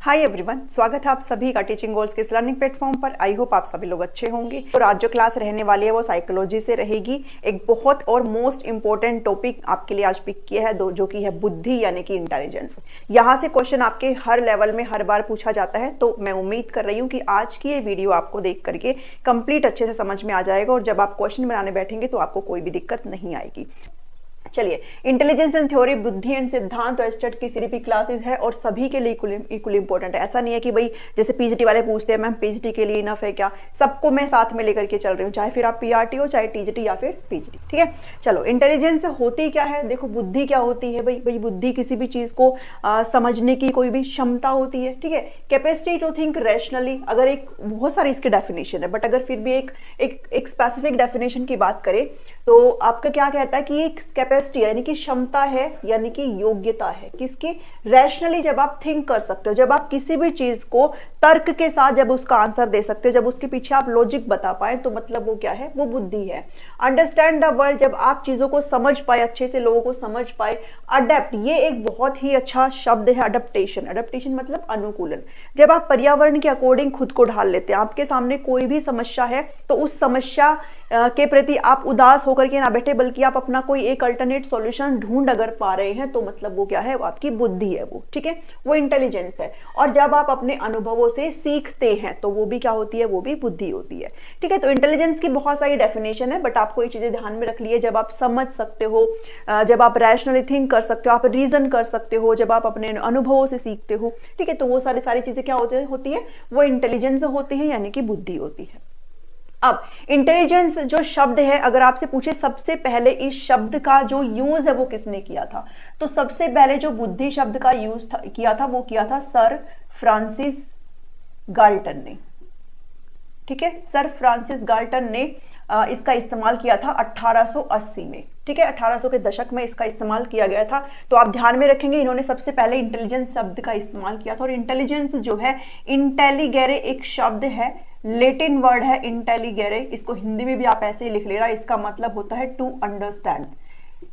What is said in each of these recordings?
Hi everyone, स्वागत है आप सभी का टीचिंग गोल्स के इस लर्निंग प्लेटफॉर्म पर। आई होप आप सभी लोग अच्छे होंगे। और आज जो क्लास रहने वाली है वो साइकोलॉजी से रहेगी। एक बहुत और मोस्ट इंपॉर्टेंट टॉपिक आपके लिए आज पिक किया है जो कि है बुद्धि यानी कि इंटेलिजेंस। यहाँ से क्वेश्चन आपके हर लेवल में हर बार पूछा जाता है, तो मैं उम्मीद कर रही हूँ कि आज की ये वीडियो आपको देख करके कंप्लीट अच्छे से समझ में आ जाएगा और जब आप क्वेश्चन बनाने बैठेंगे तो आपको कोई भी दिक्कत नहीं आएगी। चलिए, इंटेलिजेंस एंड थ्योरी, बुद्धि एंड सिद्धांत और स्टड की सीडीपी क्लासेस है और सभी के लिए इक्वली इंपॉर्टेंट है। ऐसा नहीं है कि भाई जैसे पीजीटी वाले पूछते हैं मैम पीजीटी के लिए इनफ है क्या, सबको मैं साथ में लेकर के चल रही हूँ, चाहे फिर आप पीआरटी हो चाहे टीजीटी या फिर पीजीटी। ठीक है, चलो इंटेलिजेंस होती क्या है। देखो बुद्धि क्या होती है भाई बुद्धि किसी भी चीज को समझने की कोई भी क्षमता होती है। ठीक है, कैपेसिटी टू थिंक रैशनली। अगर एक बहुत सारी इसके डेफिनेशन है, बट अगर फिर भी एक स्पेसिफिक डेफिनेशन की बात करें तो आपका क्या कहता है कि एक कैपेसिटी यानी कि क्षमता है, यानी कि योग्यता है किसकी, रैशनली। जब आप थिंक कर सकते हो, जब आप किसी भी चीज को तर्क के साथ जब उसका आंसर दे सकते हो, जब उसके पीछे आप लॉजिक बता पाए, तो मतलब वो क्या है, वो बुद्धि है। अंडरस्टैंड द वर्ल्ड, जब आप चीजों को समझ पाए, अच्छे से लोगों को समझ पाए। अडेप्ट, ये एक बहुत ही अच्छा शब्द है, अडेप्टेशन। अडेप्टेशन मतलब अनुकूलन। जब आप पर्यावरण के अकॉर्डिंग खुद को ढाल लेते हैं, आपके सामने कोई भी समस्या है तो उस समस्या के प्रति आप उदास होकर के ना बैठे, बल्कि आप अपना कोई एक अल्टरनेट सॉल्यूशन ढूंढ अगर पा रहे हैं, तो मतलब वो क्या है, वो आपकी बुद्धि है वो। ठीक है, वो इंटेलिजेंस है। और जब आप अपने अनुभवों से सीखते हैं तो वो भी क्या होती है, वो भी बुद्धि होती है। ठीक है, तो इंटेलिजेंस की बहुत सारी डेफिनेशन है, बट आपको ये चीजें ध्यान में रख लिए। जब आप समझ सकते हो, जब आप रैशनली थिंक कर सकते हो, आप रीजन कर सकते हो, जब आप अपने अनुभवों से सीखते हो, ठीक है, तो वो सारी चीजें क्या होती है, वो इंटेलिजेंस होती है, यानी कि बुद्धि होती है। अब इंटेलिजेंस जो शब्द है, अगर आपसे पूछे सबसे पहले इस शब्द का जो यूज है वो किसने किया था, तो सबसे पहले जो बुद्धि शब्द का यूज किया था वो किया था सर फ्रांसिस गाल्टन ने। ठीक है, सर फ्रांसिस गाल्टन ने इसका इस्तेमाल किया था 1880 में। ठीक है, 1800 के दशक में इसका इस्तेमाल किया गया था। तो आप ध्यान में रखेंगे, इन्होंने सबसे पहले इंटेलिजेंस शब्द का इस्तेमाल किया था। और इंटेलिजेंस जो है, इंटेलिगेरे एक शब्द है, लेटिन वर्ड है इंटेलिगेरे। इसको हिंदी में भी आप ऐसे ही लिख लेना। इसका मतलब होता है टू अंडरस्टैंड,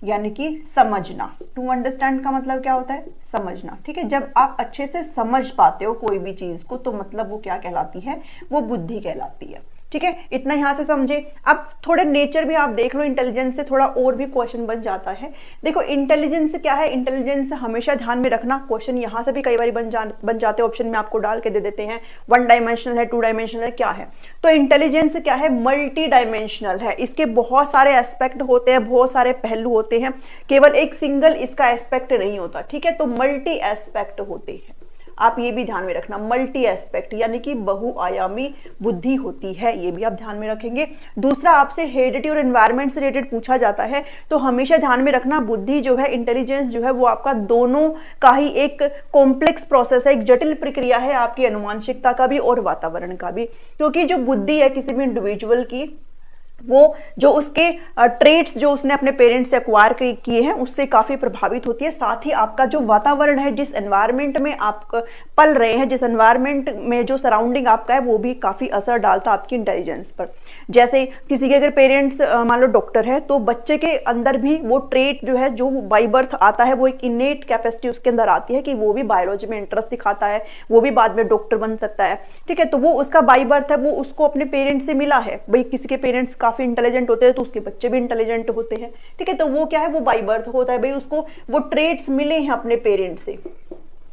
यानी कि समझना। टू अंडरस्टैंड का मतलब क्या होता है, समझना। ठीक है, जब आप अच्छे से समझ पाते हो कोई भी चीज को, तो मतलब वो क्या कहलाती है, वो बुद्धि कहलाती है। ठीक है, इतना यहां से समझे। अब थोड़े नेचर भी आप देख लो, इंटेलिजेंस से थोड़ा और भी क्वेश्चन बन जाता है। देखो इंटेलिजेंस क्या है, इंटेलिजेंस हमेशा ध्यान में रखना, क्वेश्चन यहां से भी कई बार बन जाते हैं, ऑप्शन में आपको डाल के दे देते हैं। 1 डायमेंशनल है, 2 डायमेंशनल है, क्या है। तो इंटेलिजेंस क्या है, मल्टी डायमेंशनल है। इसके बहुत सारे एस्पेक्ट होते हैं, बहुत सारे पहलू होते हैं, केवल एक सिंगल इसका एस्पेक्ट नहीं होता। ठीक है, तो मल्टी एस्पेक्ट होते हैं, आप ये भी ध्यान में रखना। मल्टी एस्पेक्ट यानी कि बहुआयामी बुद्धि होती है, ये भी आप ध्यान में रखेंगे। दूसरा, आपसे हेरिडिटी और एनवायरनमेंट से रिलेटेड पूछा जाता है, तो हमेशा ध्यान में रखना बुद्धि जो है, इंटेलिजेंस जो है, वो आपका दोनों का ही एक कॉम्प्लेक्स प्रोसेस है, एक जटिल प्रक्रिया है, आपकी अनुवांशिकता का भी और वातावरण का भी। क्योंकि जो बुद्धि है किसी भी इंडिविजुअल की, वो जो उसके ट्रेट्स जो उसने अपने पेरेंट्स से एक्वायर किए हैं उससे काफी प्रभावित होती है। साथ ही आपका जो वातावरण है, जिस एनवायरनमेंट में आप पल रहे हैं, जिस एनवायरनमेंट में जो सराउंडिंग आपका है, वो भी काफी असर डालता है आपकी इंटेलिजेंस पर। जैसे किसी के अगर पेरेंट्स मान लो डॉक्टर है, तो बच्चे के अंदर भी वो ट्रेट जो है, जो बाई बर्थ आता है, वो एक इनेट कैपेसिटी उसके अंदर आती है कि वो भी बायोलॉजी में इंटरेस्ट दिखाता है, वो भी बाद में डॉक्टर बन सकता है। ठीक है, तो वो उसका बाई बर्थ है, वो उसको अपने पेरेंट्स से मिला है। भाई किसी के पेरेंट्स काफी इंटेलिजेंट होते हैं तो उसके बच्चे भी इंटेलिजेंट होते हैं। ठीक है, तो वो क्या है, वो बाई बर्थ होता है, भाई उसको वो ट्रेट्स मिले हैं अपने पेरेंट्स से।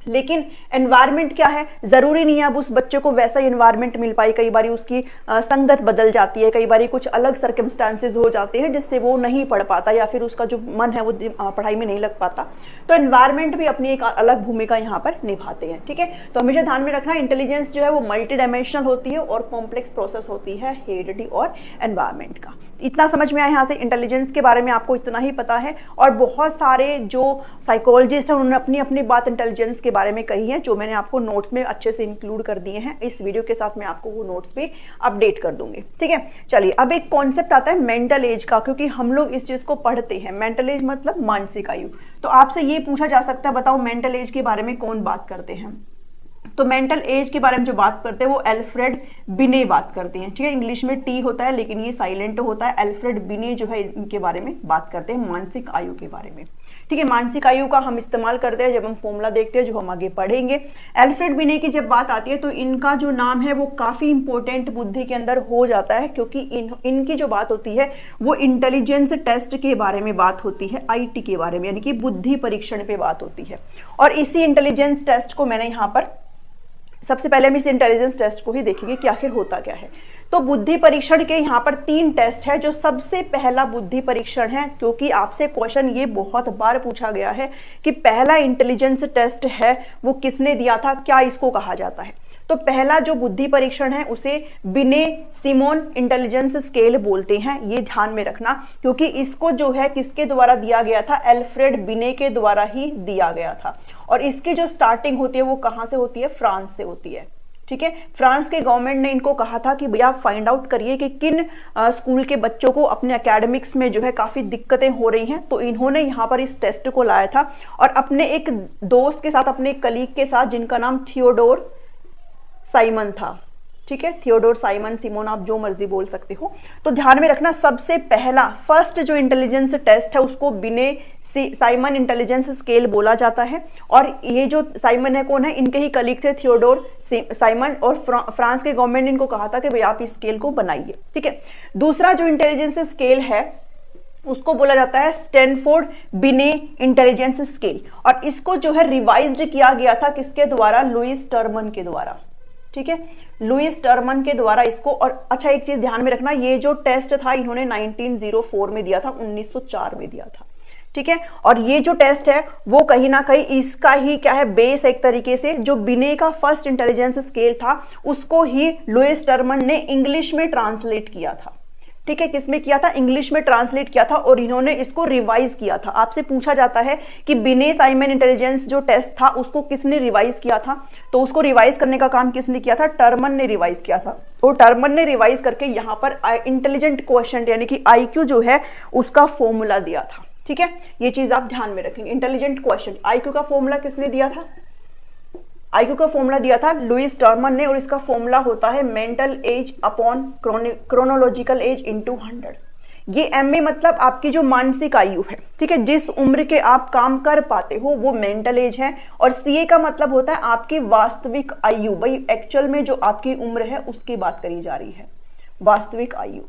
लेकिन एनवायरनमेंट क्या है, जरूरी नहीं है अब उस बच्चे को वैसा ही एनवायरनमेंट मिल पाए। कई बार उसकी संगत बदल जाती है, कई बार कुछ अलग सर्कमस्टांसेस हो जाते हैं जिससे वो नहीं पढ़ पाता, या फिर उसका जो मन है वो पढ़ाई में नहीं लग पाता। तो एनवायरनमेंट भी अपनी एक अलग भूमिका यहाँ पर निभाते हैं। ठीक है, तो हमेशा ध्यान में रखना, इंटेलिजेंस जो है वो मल्टी डायमेंशनल होती है और कॉम्प्लेक्स प्रोसेस होती है हेरिडिटी और एनवायरनमेंट का। इतना समझ में आया यहाँ से, इंटेलिजेंस के बारे में आपको इतना ही पता है। और बहुत सारे जो साइकोलॉजिस्ट हैं उन्होंने अपनी अपनी बात इंटेलिजेंस के बारे में कही है, जो मैंने आपको नोट्स में अच्छे से इंक्लूड कर दिए हैं। इस वीडियो के साथ मैं आपको वो नोट्स भी अपडेट कर दूंगी। ठीक है, चलिए अब एक कॉन्सेप्ट आता है मेंटल एज का, क्योंकि हम लोग इस चीज को पढ़ते हैं। मेंटल एज मतलब मानसिक आयु। तो आपसे ये पूछा जा सकता है, बताओ मेंटल एज के बारे में कौन बात करते हैं। तो मेंटल एज के बारे में जो बात करते हैं वो एल्फ्रेड बिने बात करते हैं। ठीक है, इंग्लिश में टी होता है लेकिन ये साइलेंट होता है। एल्फ्रेड बिने जो है इनके बारे में बात करते हैं, मानसिक आयु के बारे में। ठीक है, मानसिक आयु का हम इस्तेमाल करते हैं जब हम फॉर्मूला देखते हैं, जो हम आगे पढ़ेंगे। एल्फ्रेड बिने की जब बात आती है तो इनका जो नाम है वो काफी इंपॉर्टेंट बुद्धि के अंदर हो जाता है, क्योंकि इनकी जो बात होती है वो इंटेलिजेंस टेस्ट के बारे में बात होती है, आईटी के बारे में, यानी कि बुद्धि परीक्षण पे बात होती है। और इसी इंटेलिजेंस टेस्ट को मैंने यहाँ पर सबसे पहले हम इस इंटेलिजेंस टेस्ट को ही देखेंगे कि आखिर होता क्या है। तो बुद्धि परीक्षण के यहाँ पर 3 टेस्ट है। जो सबसे पहला बुद्धि परीक्षण है, क्योंकि आपसे क्वेश्चन ये बहुत बार पूछा गया है कि पहला इंटेलिजेंस टेस्ट है वो किसने दिया था, क्या इसको कहा जाता है। तो पहला जो बुद्धि परीक्षण है उसे बिने सिमोन इंटेलिजेंस स्केल बोलते हैं, ये ध्यान में रखना, क्योंकि इसको जो है किसके द्वारा दिया गया था, एल्फ्रेड बिने के द्वारा ही दिया गया था। और इसकी जो स्टार्टिंग होती है वो कहाँ से होती है, फ्रांस से होती है। ठीक है, फ्रांस के गवर्नमेंट ने इनको कहा था कि भैया फाइंड आउट करिए कि किन स्कूल के बच्चों को अपने एकेडमिक्स में जो है काफी दिक्कतें हो रही हैं। तो इन्होंने यहाँ पर इस टेस्ट को लाया था और अपने एक दोस्त के साथ, अपने कलीग के साथ, जिनका नाम थियोडोर साइमन था। ठीक है, थियोडोर साइमन, सिमोन, आप जो मर्जी बोल सकते हो। तो ध्यान में रखना, सबसे पहला फर्स्ट जो इंटेलिजेंस टेस्ट है उसको बिने साइमन इंटेलिजेंस स्केल बोला जाता है। और ये जो साइमन है कौन है, इनके ही कलीग थे थियोडोर साइमन, और फ्रांस के गवर्नमेंट ने इनको कहा था कि भाई आप इस स्केल को बनाइए। ठीक है, दूसरा जो इंटेलिजेंस स्केल है उसको बोला जाता है स्टैनफोर्ड बिने इंटेलिजेंस स्केल, और इसको जो है रिवाइज्ड किया गया था किसके द्वारा, लुइस टर्मन के द्वारा। ठीक है, लुइस टर्मन के द्वारा इसको। और अच्छा, एक चीज ध्यान में रखना, ये जो टेस्ट था इन्होंने 1904 में दिया था, 1904 में दिया था। ठीक है, और ये जो टेस्ट है वो कहीं ना कहीं इसका ही क्या है, बेस, एक तरीके से जो बिने का फर्स्ट इंटेलिजेंस स्केल था उसको ही लुइस टर्मन ने इंग्लिश में ट्रांसलेट किया था। ठीक है, किसमें किया था, इंग्लिश में ट्रांसलेट किया था, और इन्होंने इसको रिवाइज किया था। आपसे पूछा जाता है कि बिने साइमन इंटेलिजेंस जो टेस्ट था उसको किसने रिवाइज किया था, तो उसको रिवाइज करने का काम किसने किया था, टर्मन ने रिवाइज किया था। तो टर्मन ने रिवाइज करके यहाँ पर इंटेलिजेंट क्वोशिएंट यानी कि आईक्यू जो है उसका फॉर्मूला दिया था। ठीक है, ये चीज आप ध्यान में रखेंगे। इंटेलिजेंट क्वोशिएंट, आईक्यू का फॉर्मूला किसने दिया था, आईक्यू का फॉर्मूला दिया था लुइस टर्मन ने, और इसका फॉर्मूला होता है mental as upon chronological age into 100। ये एमए मतलब आपकी जो मानसिक आयु है। ठीक है, जिस उम्र के आप काम कर पाते हो वो मेंटल एज है, और सीए का मतलब होता है आपकी वास्तविक आयु। भाई एक्चुअल में जो आपकी उम्र है उसकी बात करी जा रही है, वास्तविक आयु।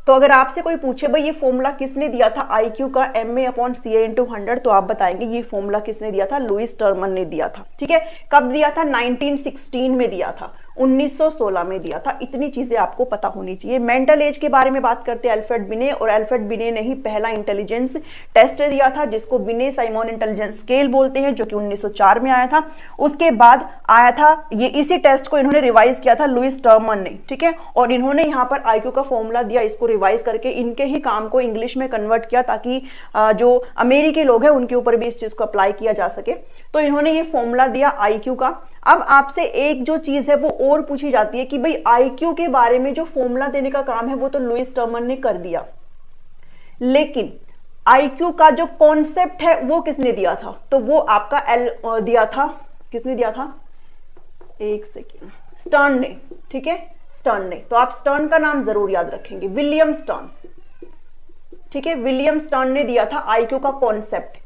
तो अगर आपसे कोई पूछे भाई ये फॉर्मूला किसने दिया था आईक्यू का, एमए अपॉन सीए इंटू 100, तो आप बताएंगे ये फॉर्मूला किसने दिया था, लुइस टर्मन ने दिया था। ठीक है, कब दिया था, 1916 में दिया था, 1916 में दिया था। इतनी चीजें आपको पता होनी चाहिए। मेंटल एज के बारे में बात करते हैं एल्फ्रेड बिने, और एल्फ्रेड बिने ने ही पहला इंटेलिजेंस टेस्ट दिया था जिसको बिने साइमन इंटेलिजेंस स्केल बोलते हैं, जो कि 1904 में आया था। उसके बाद आया था ये, इसी टेस्ट को इन्होंने रिवाइज किया था लुइस टर्मन ने। ठीक है, और इन्होंने यहाँ पर आईक्यू का फॉर्मूला दिया, इसको रिवाइज करके इनके ही काम को इंग्लिश में कन्वर्ट किया ताकि जो अमेरिकी लोग हैं उनके ऊपर भी इस चीज को अप्लाई किया जा सके। तो इन्होंने ये फॉर्मूला दिया आईक्यू का। अब आपसे एक जो चीज है वो और पूछी जाती है कि भाई आईक्यू के बारे में जो फॉर्मूला देने का काम है वो तो लुइस टर्मन ने कर दिया, लेकिन आईक्यू का जो कॉन्सेप्ट है वो किसने दिया था, तो वो आपका दिया था, किसने दिया था, एक सेकेंड, स्टर्न ने। ठीक है, स्टर्न ने। तो आप स्टर्न का नाम जरूर याद रखेंगे, विलियम स्टर्न। ठीक है, विलियम स्टर्न ने दिया था आईक्यू का कॉन्सेप्ट।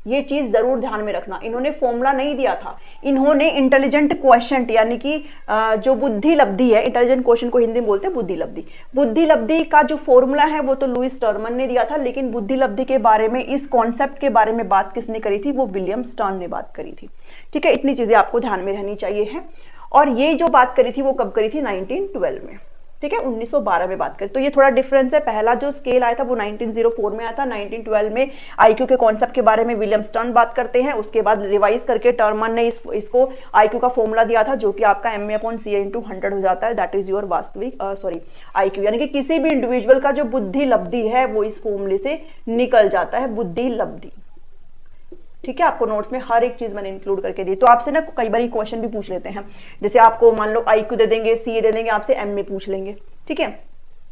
ये चीज जरूर ध्यान में रखना, इन्होंने फॉर्मूला नहीं दिया था, इन्होंने इंटेलिजेंट क्वोशिएंट यानी कि जो बुद्धि लब्धि है, इंटेलिजेंट क्वोशिएंट को हिंदी में बोलते हैं बुद्धि लब्धि, बुद्धि लब्धि का जो फॉर्मूला है वो तो लुइस टर्मन ने दिया था, लेकिन बुद्धि लब्धि के बारे में, इस कॉन्सेप्ट के बारे में बात किसने करी थी, वो विलियम स्टर्न ने बात करी थी। ठीक है, इतनी चीजें आपको ध्यान में रहनी चाहिए है। और ये जो बात करी थी वो कब करी थी, 1912 में। ठीक है, 1912 में बात करें तो ये थोड़ा डिफरेंस है। पहला जो स्केल आया था वो 1904 में आया था, 1912 में आईक्यू के कॉन्सेप्ट के बारे में विलियम स्टर्न बात करते हैं। उसके बाद रिवाइज करके टर्मन ने इसको आईक्यू का फॉर्मूला दिया था, जो कि आपका एमए अपॉन सीए इंटू 100 हो जाता है, दैट इज योर वास्तविक आईक्यू, यानी कि किसी भी इंडिविजुअल का जो बुद्धि लब्धि है वो इस फॉर्मूले से निकल जाता है, बुद्धि लब्धि। ठीक है, आपको नोट्स में हर एक चीज मैंने इंक्लूड करके दी। तो आपसे ना कई बार क्वेश्चन भी पूछ लेते हैं, जैसे आपको मान लो आईक्यू दे देंगे, सीए दे देंगे, आपसे एमए पूछ लेंगे। ठीक है,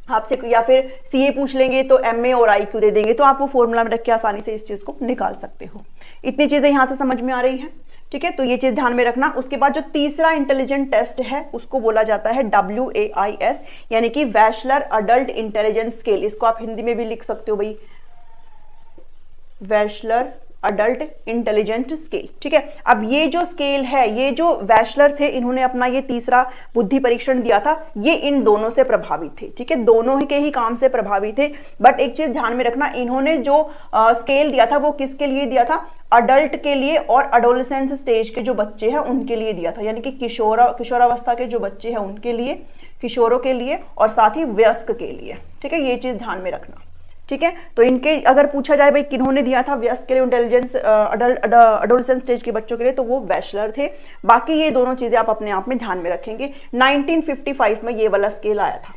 आपसे या फिर सीए पूछ लेंगे तो एमए और आईक्यू दे देंगे, तो आप वो फॉर्मूला में रख के आसानी से इस चीज को निकाल सकते हो। इतनी चीजें यहां से समझ में आ रही है। ठीक है, तो ये चीज ध्यान में रखना। उसके बाद जो तीसरा इंटेलिजेंट टेस्ट है उसको बोला जाता है WAIS, यानी कि बैचलर अडल्ट इंटेलिजेंस स्केल। इसको आप हिंदी में भी लिख सकते हो भाई, वैशलर अडल्ट इंटेलिजेंट स्केल। ठीक है, अब ये जो स्केल है, ये जो वैशलर थे, इन्होंने अपना ये तीसरा बुद्धि परीक्षण दिया था, ये इन दोनों से प्रभावित थे। ठीक है, दोनों के ही काम से प्रभावित थे। बट एक चीज ध्यान में रखना, इन्होंने जो स्केल दिया था वो किसके लिए दिया था? अडल्ट के लिए और एडोलेसेंस स्टेज के जो बच्चे हैं उनके लिए दिया था, यानी कि किशोरावस्था के जो बच्चे हैं उनके लिए, किशोरों के लिए और साथ ही वयस्क के लिए। ठीक है, ये चीज ध्यान में रखना। ठीक है, तो इनके अगर पूछा जाए भाई किन्होंने दिया था वयस्क के लिए, इंटेलिजेंस एडोलेसेंस स्टेज के बच्चों के लिए, तो वो वैशलर थे। बाकी ये दोनों चीजें आप अपने आप में ध्यान में रखेंगे। 1955 में ये वाला स्केल आया था।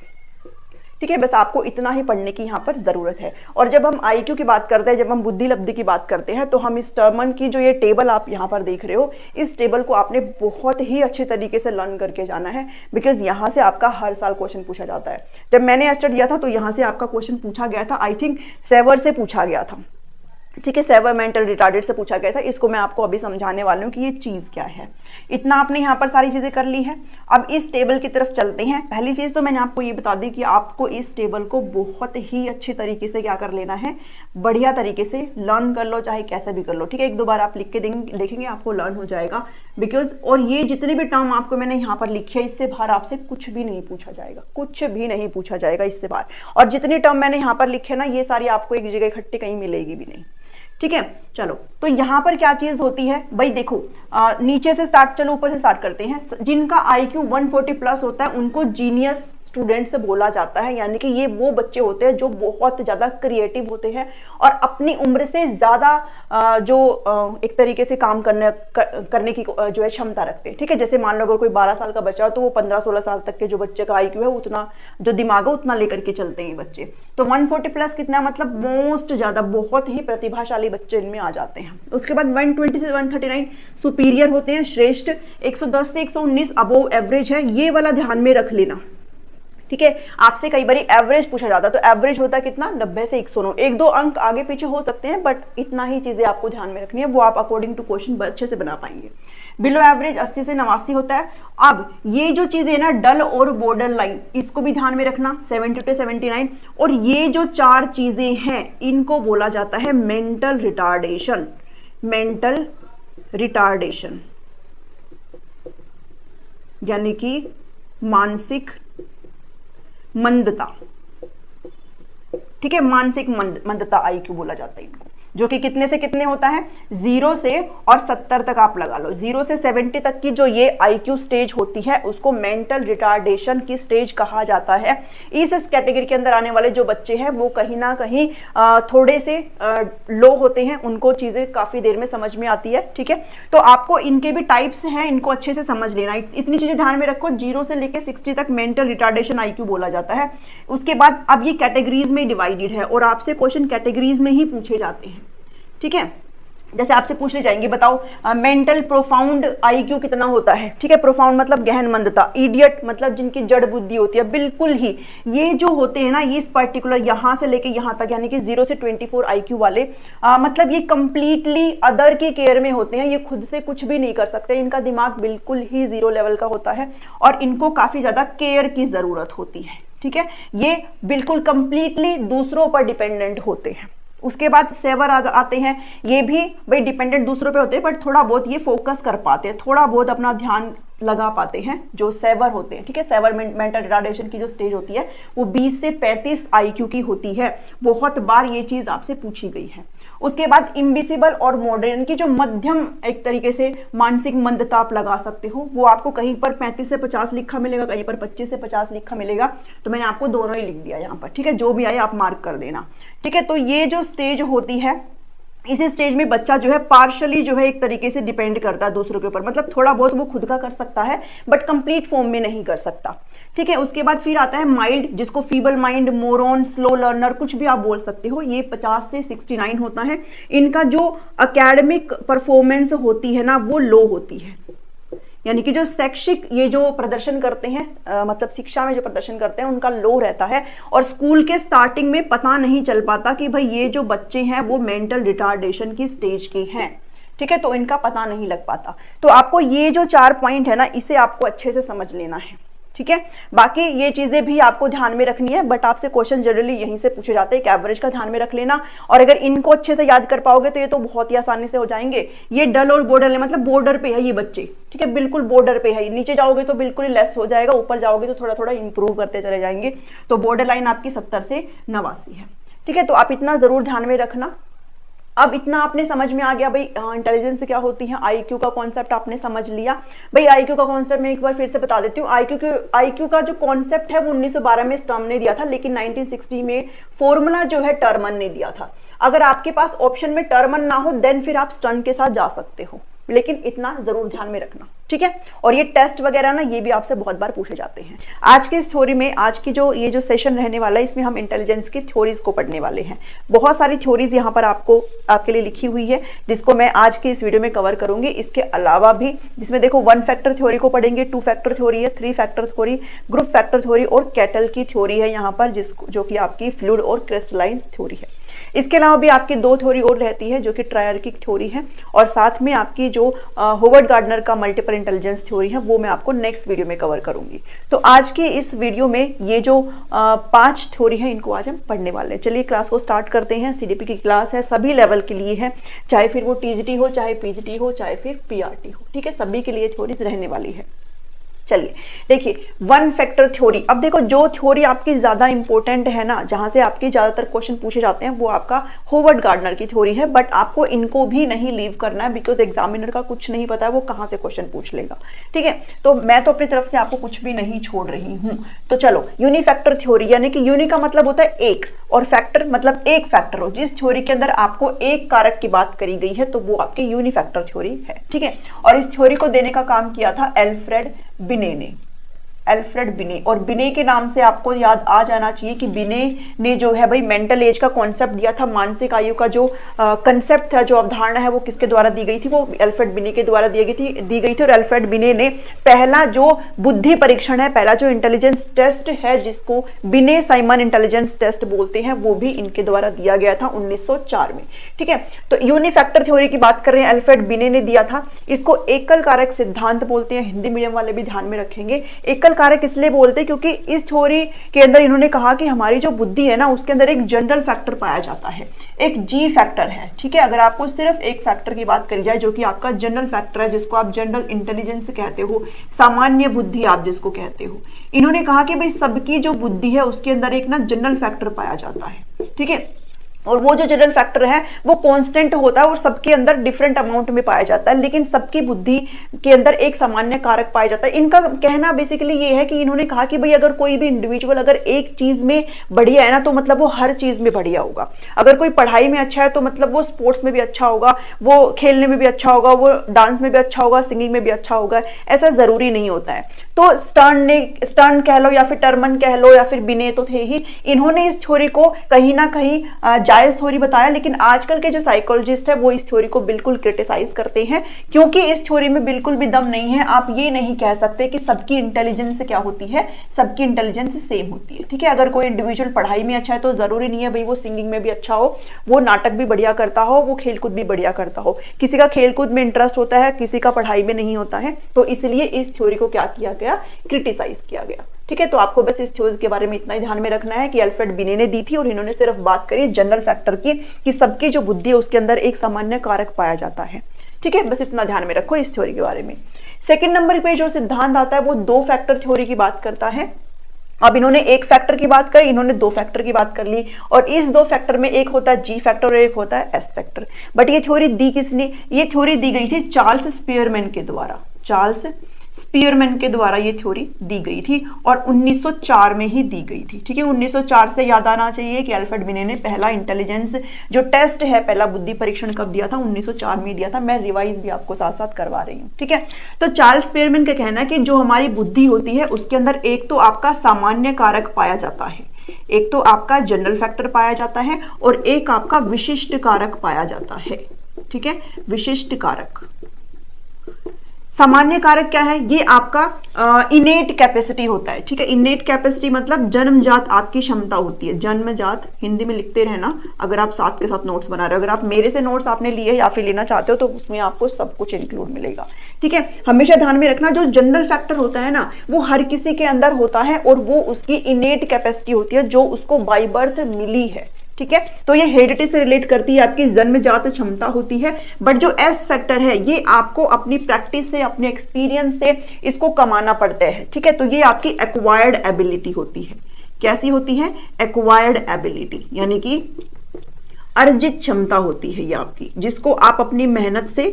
ठीक है, बस आपको इतना ही पढ़ने की यहाँ पर जरूरत है। और जब हम आईक्यू की बात करते हैं, जब हम बुद्धि लब्धि की बात करते हैं, तो हम इस टर्मन की जो ये टेबल आप यहाँ पर देख रहे हो, इस टेबल को आपने बहुत ही अच्छे तरीके से लर्न करके जाना है, बिकॉज यहाँ से आपका हर साल क्वेश्चन पूछा जाता है। जब मैंने स्टार्ट किया था तो यहाँ से आपका क्वेश्चन पूछा गया था, आई थिंक सेवर से पूछा गया था। ठीक है, सेवर मेंटल रिटार्डेड से पूछा गया था। इसको मैं आपको अभी समझाने वाली हूँ कि ये चीज क्या है। इतना आपने यहाँ पर सारी चीजें कर ली है। अब इस टेबल की तरफ चलते हैं। पहली चीज तो मैंने आपको ये बता दी कि आपको इस टेबल को बहुत ही अच्छे तरीके से क्या कर लेना है, बढ़िया तरीके से लर्न कर लो, चाहे कैसे भी कर लो। ठीक है, एक दो बार आप लिख के देखेंगे आपको लर्न हो जाएगा। बिकॉज और ये जितने भी टर्म आपको मैंने यहाँ पर लिखे, इससे बाहर आपसे कुछ भी नहीं पूछा जाएगा, कुछ भी नहीं पूछा जाएगा इससे बाहर। और जितनी टर्म मैंने यहाँ पर लिखे ना, ये सारी आपको एक जगह इकट्ठी कहीं मिलेगी भी नहीं। ठीक है, चलो तो यहां पर क्या चीज होती है भाई, देखो नीचे से स्टार्ट, चलो ऊपर से स्टार्ट करते हैं। जिनका IQ 140 प्लस होता है उनको जीनियस स्टूडेंट से बोला जाता है, यानी कि ये वो बच्चे होते हैं जो बहुत ज्यादा क्रिएटिव होते हैं और अपनी उम्र से ज्यादा एक तरीके से काम करने की जो है क्षमता रखते हैं। ठीक है, जैसे मान लो अगर कोई 12 साल का बच्चा हो तो वो 15-16 साल तक के जो बच्चे का IQ है उतना जो दिमाग है उतना लेकर के चलते हैं बच्चे। तो 140 प्लस कितना, मतलब मोस्ट ज्यादा, बहुत ही प्रतिभाशाली बच्चे इनमें आ जाते हैं। उसके बाद 120 से 139 सुपीरियर होते हैं, श्रेष्ठ। 110 से 119 अबोव एवरेज है, ये वाला ध्यान में रख लेना। ठीक है, आपसे कई बार एवरेज पूछा जाता है, तो एवरेज होता है कितना, 90 से 109। एक दो अंक आगे पीछे हो सकते हैं, बट इतना ही चीजें आपको ध्यान में रखनी है, वो आप अकॉर्डिंग टू क्वेश्चन अच्छे से बना पाएंगे। बिलो एवरेज 80 से 89 होता है। अब ये जो चीजें है ना, डल और बॉर्डर लाइन, इसको भी ध्यान में रखना, 70 to 79। और ये जो चार चीजें हैं इनको बोला जाता है मेंटल रिटार्डेशन। मेंटल रिटार्डेशन यानी कि मानसिक मंदता। ठीक है, मानसिक मंदता IQ बोला जाता है इनको, जो कि कितने से कितने होता है, 0 से और 70 तक आप लगा लो। 0 से 70 तक की जो ये IQ स्टेज होती है उसको मेंटल रिटार्डेशन की स्टेज कहा जाता है। इस कैटेगरी के अंदर आने वाले जो बच्चे हैं वो कहीं ना कहीं थोड़े से लो होते हैं, उनको चीजें काफी देर में समझ में आती है। ठीक है, तो आपको इनके भी टाइप्स हैं, इनको अच्छे से समझ लेना। इतनी चीजें ध्यान में रखो, 0 से लेकर 60 तक मेंटल रिटार्डेशन IQ बोला जाता है। उसके बाद अब ये कैटेगरीज में डिवाइडेड है और आपसे क्वेश्चन कैटेगरीज में ही पूछे जाते हैं। ठीक है, जैसे आपसे पूछने जाएंगे, बताओ मेंटल प्रोफाउंड IQ कितना होता है। ठीक है, प्रोफाउंड मतलब गहन मंदता, इडियट मतलब जिनकी जड़ बुद्धि होती है, बिल्कुल ही ये जो होते हैं ना, ये इस पर्टिकुलर यहां से लेके यहां तक, यानी कि 0 से 24 IQ वाले, मतलब ये कंप्लीटली अदर की केयर में होते हैं, ये खुद से कुछ भी नहीं कर सकते, इनका दिमाग बिल्कुल ही 0 लेवल का होता है और इनको काफी ज्यादा केयर की जरूरत होती है। ठीक है, ये बिल्कुल कंप्लीटली दूसरों पर डिपेंडेंट होते हैं। उसके बाद सेवर आते हैं, ये भी भाई डिपेंडेंट दूसरों पे होते हैं, बट थोड़ा बहुत ये फोकस कर पाते हैं, थोड़ा बहुत अपना ध्यान लगा पाते हैं जो सेवर होते हैं। ठीक है, सेवर मेंटल रिटार्डेशन की जो स्टेज होती है वो 20 से 35 IQ की होती है। बहुत बार ये चीज आपसे पूछी गई है। उसके बाद इम्बिसिबल और मॉडर्न की जो मध्यम एक तरीके से मानसिक मंदता आप लगा सकते हो, वो आपको कहीं पर 35 से 50 लिखा मिलेगा, कहीं पर 25 से 50 लिखा मिलेगा। तो मैंने आपको दोनों ही लिख दिया यहाँ पर। ठीक है, जो भी आए आप मार्क कर देना। ठीक है, तो ये जो स्टेज होती है, इस स्टेज में बच्चा जो है पार्शली जो है एक तरीके से डिपेंड करता है दूसरों के ऊपर, मतलब थोड़ा बहुत वो खुद का कर सकता है बट कंप्लीट फॉर्म में नहीं कर सकता। ठीक है, उसके बाद फिर आता है माइल्ड, जिसको feeble mind, moron, slow learner, कुछ भी आप बोल सकते हो। ये 50 से 69 होता है। इनका जो एकेडमिक परफॉर्मेंस होती है ना, वो लो होती है, यानी कि जो शैक्षिक ये जो प्रदर्शन करते हैं, मतलब शिक्षा में जो प्रदर्शन करते हैं, उनका लो रहता है और स्कूल के स्टार्टिंग में पता नहीं चल पाता कि भाई ये जो बच्चे हैं वो मेंटल रिटार्डेशन की स्टेज के हैं। ठीक है, तो इनका पता नहीं लग पाता। तो आपको ये जो 4 पॉइंट है ना, इसे आपको अच्छे से समझ लेना है। ठीक है। बाकी ये चीजें भी आपको ध्यान में रखनी है, बट आपसे क्वेश्चन जनरली यहीं से पूछे जाते हैं। एक एवरेज का ध्यान में रख लेना, और अगर इनको अच्छे से याद कर पाओगे तो ये तो बहुत ही आसानी से हो जाएंगे। ये डल और बॉर्डर है, मतलब बॉर्डर पे है ये बच्चे, ठीक है, बिल्कुल बॉर्डर पे है। नीचे जाओगे तो बिल्कुल ही लेस हो जाएगा, ऊपर जाओगे तो थोड़ा थोड़ा इंप्रूव करते चले जाएंगे। तो बॉर्डर लाइन आपकी 70 से 89 है, ठीक है। तो आप इतना जरूर ध्यान में रखना। अब इतना आपने समझ में आ गया भाई इंटेलिजेंस क्या होती है, आईक्यू का कॉन्सेप्ट आपने समझ लिया। भाई आईक्यू का कॉन्सेप्ट मैं एक बार फिर से बता देती हूँ। आईक्यू का जो कॉन्सेप्ट है वो 1912 में स्टर्म ने दिया था, लेकिन 1960 में फॉर्मूला जो है टर्मन ने दिया था। अगर आपके पास ऑप्शन में टर्मन ना हो देन फिर आप स्टर्न के साथ जा सकते हो, लेकिन इतना जरूर ध्यान में रखना, ठीक है। और ये टेस्ट वगैरह ना ये भी आपसे बहुत बार पूछे जाते हैं। आज की इस थ्योरी में, आज की जो ये जो सेशन रहने वाला है, इसमें हम इंटेलिजेंस की थ्योरीज को पढ़ने वाले हैं। बहुत सारी थ्योरीज यहाँ पर आपके लिए लिखी हुई है, जिसको मैं आज की इस वीडियो में कवर करूंगी। इसके अलावा भी जिसमें देखो 1 फैक्टर थ्योरी को पढ़ेंगे, 2 फैक्टर थ्योरी है, 3 factor theory, group factor theory और कैटल की थ्योरी है यहाँ पर, जो कि आपकी फ्लूइड और क्रिस्टलाइन थ्योरी है। इसके अलावा भी आपकी 2 थ्योरी और रहती है जो कि ट्रायर्किक थ्योरी है, और साथ में आपकी जो होवर्ड गार्डनर का मल्टीपल इंटेलिजेंस थ्योरी है वो मैं आपको नेक्स्ट वीडियो में कवर करूंगी। तो आज की इस वीडियो में ये जो 5 थ्योरी है इनको आज हम पढ़ने वाले हैं। चलिए क्लास को स्टार्ट करते हैं। सीडीपी की क्लास है, सभी लेवल के लिए है, चाहे फिर वो टीजीटी हो, चाहे पीजीटी हो, चाहे फिर पीआरटी हो, ठीक है, सभी के लिए थ्योरीज रहने वाली है। चलिए देखिए 1 फैक्टर थ्योरी। अब देखो जो थ्योरी आपकी ज्यादा इंपॉर्टेंट है ना, जहां से आपके ज्यादातर क्वेश्चन पूछे जाते हैं, वो आपका होवर्ड गार्डनर की थ्योरी है। बट आपको इनको भी नहीं लीव करना है, बिकॉज एग्जामिनर का कुछ नहीं पता है वो कहां से क्वेश्चन पूछ लेगा, ठीक है। तो मैं तो अपनी तरफ से आपको कुछ भी नहीं छोड़ रही हूं। तो चलो यूनिफैक्टर थ्योरी, यानी कि यूनि का मतलब होता है एक, और फैक्टर मतलब एक फैक्टर हो। जिस थ्योरी के अंदर आपको एक कारक की बात करी गई है तो वो आपकी यूनिफैक्टर थ्योरी है, ठीक है। और इस थ्योरी को देने का काम किया था एल्फ्रेड बिने ने, एल्फ्रेड बिने। और बिने के नाम से आपको याद आ जाना चाहिए कि बिने ने जो है भाई मेंटल एज का कॉन्सेप्ट दिया था। मानसिक आयु का जो कंसेप्ट था, जो अवधारणा है, वो किसके द्वारा दी गई थी, वो एल्फ्रेड बिने के द्वारा दी गई थी। और एल्फ्रेड बिने ने पहला जो बुद्धि परीक्षण है, पहला जो इंटेलिजेंस टेस्ट है, जिसको बिने साइमन इंटेलिजेंस टेस्ट बोलते हैं, वो भी इनके द्वारा दिया गया था 1904 में, ठीक है। तो यूनिफैक्टर थ्योरी की बात कर रहे हैं, एल्फ्रेड बिने ने दिया था। इसको एकल कारक सिद्धांत बोलते हैं, हिंदी मीडियम वाले भी ध्यान में रखेंगे। एकल कारक इसलिए बोलते हैं क्योंकि इस थ्योरी के अंदर इन्होंने कहा कि हमारी जो बुद्धि है ना, उसके अंदर एक जनरल फैक्टर पाया जाता है, एक जी फैक्टर है, ठीक है। अगर आपको सिर्फ एक फैक्टर की बात करी जाए जो कि आपका जनरल फैक्टर है, जिसको आप जनरल इंटेलिजेंस कहते हो, सामान्य बुद्धि आप जिसको कहते हो, इन्होंने कहा कि भाई सबकी जो बुद्धि है उसके अंदर एक ना जनरल फैक्टर पाया जाता है, ठीक है। और वो जो जनरल फैक्टर है वो कांस्टेंट होता है और सबके अंदर डिफरेंट अमाउंट में पाया जाता है, लेकिन सबकी बुद्धि के अंदर एक सामान्य कारक पाया जाता है। इनका कहना बेसिकली ये है कि इन्होंने कहा कि भाई अगर कोई भी इंडिविजुअल अगर एक चीज में बढ़िया है ना, तो मतलब वो हर चीज में बढ़िया होगा। अगर कोई पढ़ाई में अच्छा है तो मतलब वो स्पोर्ट्स में भी अच्छा होगा, वो खेलने में भी अच्छा होगा, वो डांस में भी अच्छा होगा, सिंगिंग में भी अच्छा होगा। ऐसा जरूरी नहीं होता है। तो स्टर्न कह लो या फिर टर्मन कह लो या फिर बिने तो थे ही, इन्होंने इस थ्योरी को कहीं ना कहीं जायज थ्योरी बताया। लेकिन आजकल के जो साइकोलॉजिस्ट है वो इस थ्योरी को बिल्कुल क्रिटिसाइज करते हैं, क्योंकि इस थ्योरी में बिल्कुल भी दम नहीं है। आप ये नहीं कह सकते कि सबकी इंटेलिजेंस क्या होती है, सबकी इंटेलिजेंस सेम होती है, ठीक है। अगर कोई इंडिविजुअल पढ़ाई में अच्छा है तो जरूरी नहीं है भाई वो सिंगिंग में भी अच्छा हो, वो नाटक भी बढ़िया करता हो, वो खेलकूद भी बढ़िया करता हो। किसी का खेलकूद में इंटरेस्ट होता है, किसी का पढ़ाई में नहीं होता है। तो इसलिए इस थ्योरी को क्या किया गया, क्रिटिसाइज किया गया, ठीक है। तो आपको बस इस थ्योरी के बारे में इतना ही ध्यान में रखना है कि एल्फ्रेड बिने ने दी थी और इन्होंने सिर्फ बात करी जनरल फैक्टर की, कि सबकी जो बुद्धि है उसके अंदर एक सामान्य कारक पाया जाता है, ठीक है। बस इतना ध्यान में रखो इस थ्योरी के बारे में। सेकंड नंबर पे जो सिद्धांत आता है वो 2 फैक्टर थ्योरी की बात करता है। अब इन्होंने एक फैक्टर की बात करी, इन्होंने 2 फैक्टर की बात कर ली, और इस 2 फैक्टर में एक होता है जी फैक्टर और एक होता है एस फैक्टर। बट ये थ्योरी दी किसने, ये थ्योरी दी गई थी चार्ल्स स्पीयरमैन के द्वारा। चार्ल्स स्पीयरमैन के द्वारा ये थ्योरी दी गई थी और 1904 में ही दी गई थी, ठीक है। 1904 से याद आना चाहिए कि एल्फ्रेड बिने ने पहला इंटेलिजेंस जो टेस्ट है, पहला बुद्धि परीक्षण कब दिया था, 1904 में दिया था। मैं रिवाइज भी आपको साथ साथ करवा रही हूँ, ठीक है। तो चार्ल्स स्पीयरमैन का कहना है कि जो हमारी बुद्धि होती है उसके अंदर एक तो आपका सामान्य कारक पाया जाता है, एक तो आपका जनरल फैक्टर पाया जाता है, और एक आपका विशिष्ट कारक पाया जाता है, ठीक है, विशिष्ट कारक। सामान्य कारक क्या है? ये आपका इनेट कैपेसिटी होता है, ठीक है। इनेट कैपेसिटी मतलब जन्मजात आपकी क्षमता होती है। जन्मजात हिंदी में लिखते रहना, अगर आप साथ के साथ नोट्स बना रहे हो। अगर आप मेरे से नोट्स आपने लिए या फिर लेना चाहते हो तो उसमें आपको सब कुछ इंक्लूड मिलेगा, ठीक है। हमेशा ध्यान में रखना, जो जनरल फैक्टर होता है ना, वो हर किसी के अंदर होता है और वो उसकी इनेट कैपेसिटी होती है जो उसको बाय बर्थ मिली है, ठीक है। तो ये हेरिडिटी से रिलेट करती है, आपकी जन्मजात क्षमता होती है। बट जो एस फैक्टर है ये आपको अपनी प्रैक्टिस से, अपने एक्सपीरियंस से इसको कमाना पड़ता है, ठीक है। तो ये आपकी एक्वायर्ड एबिलिटी होती है। कैसी होती है? एक्वायर्ड एबिलिटी, यानी कि अर्जित क्षमता होती है ये आपकी, जिसको आप अपनी मेहनत से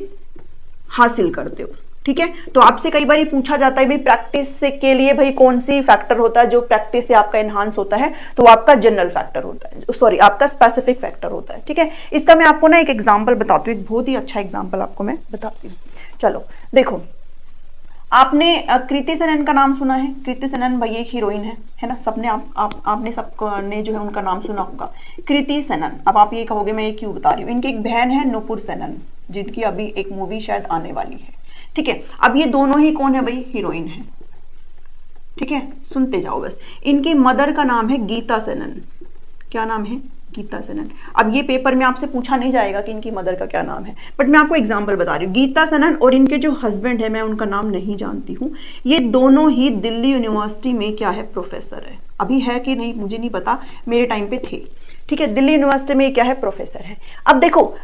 हासिल करते हो, ठीक है। तो आपसे कई बार पूछा जाता है भाई प्रैक्टिस से के लिए भाई कौन सी फैक्टर होता है जो प्रैक्टिस से आपका एनहांस होता है, तो आपका जनरल फैक्टर होता है, सॉरी आपका स्पेसिफिक फैक्टर होता है, ठीक है। इसका मैं आपको ना एक एग्जांपल बताती हूँ, एक बहुत ही अच्छा एग्जांपल आपको मैं बताती हूँ। चलो देखो, आपने कृति सेनन का नाम सुना है? कृति सेनन भाई एक हीरोइन है ना, सबने आपने सबने जो है उनका नाम सुना होगा, कृति सेनन। अब आप ये कहोगे मैं ये क्यों बता रही हूँ, इनकी एक बहन है नुपुर सेनन, जिनकी अभी एक मूवी शायद आने वाली है, ठीक है। अब ये दोनों ही कौन है भाई? हीरोइन है, ठीक है। सुनते जाओ बस। इनकी मदर का नाम है गीता सेनन। क्या नाम है? गीता सेनन। अब ये पेपर में आपसे पूछा नहीं जाएगा कि इनकी मदर का क्या नाम है, बट मैं आपको एग्जांपल बता रही हूँ। गीता सेनन और इनके जो हस्बैंड है, मैं उनका नाम नहीं जानती हूँ, ये दोनों ही दिल्ली यूनिवर्सिटी में क्या है? प्रोफेसर है। अभी है कि नहीं मुझे नहीं पता, मेरे टाइम पे थे, ठीक है। दिल्ली यूनिवर्सिटी में क्या है? प्रोफेसर है। अब देखो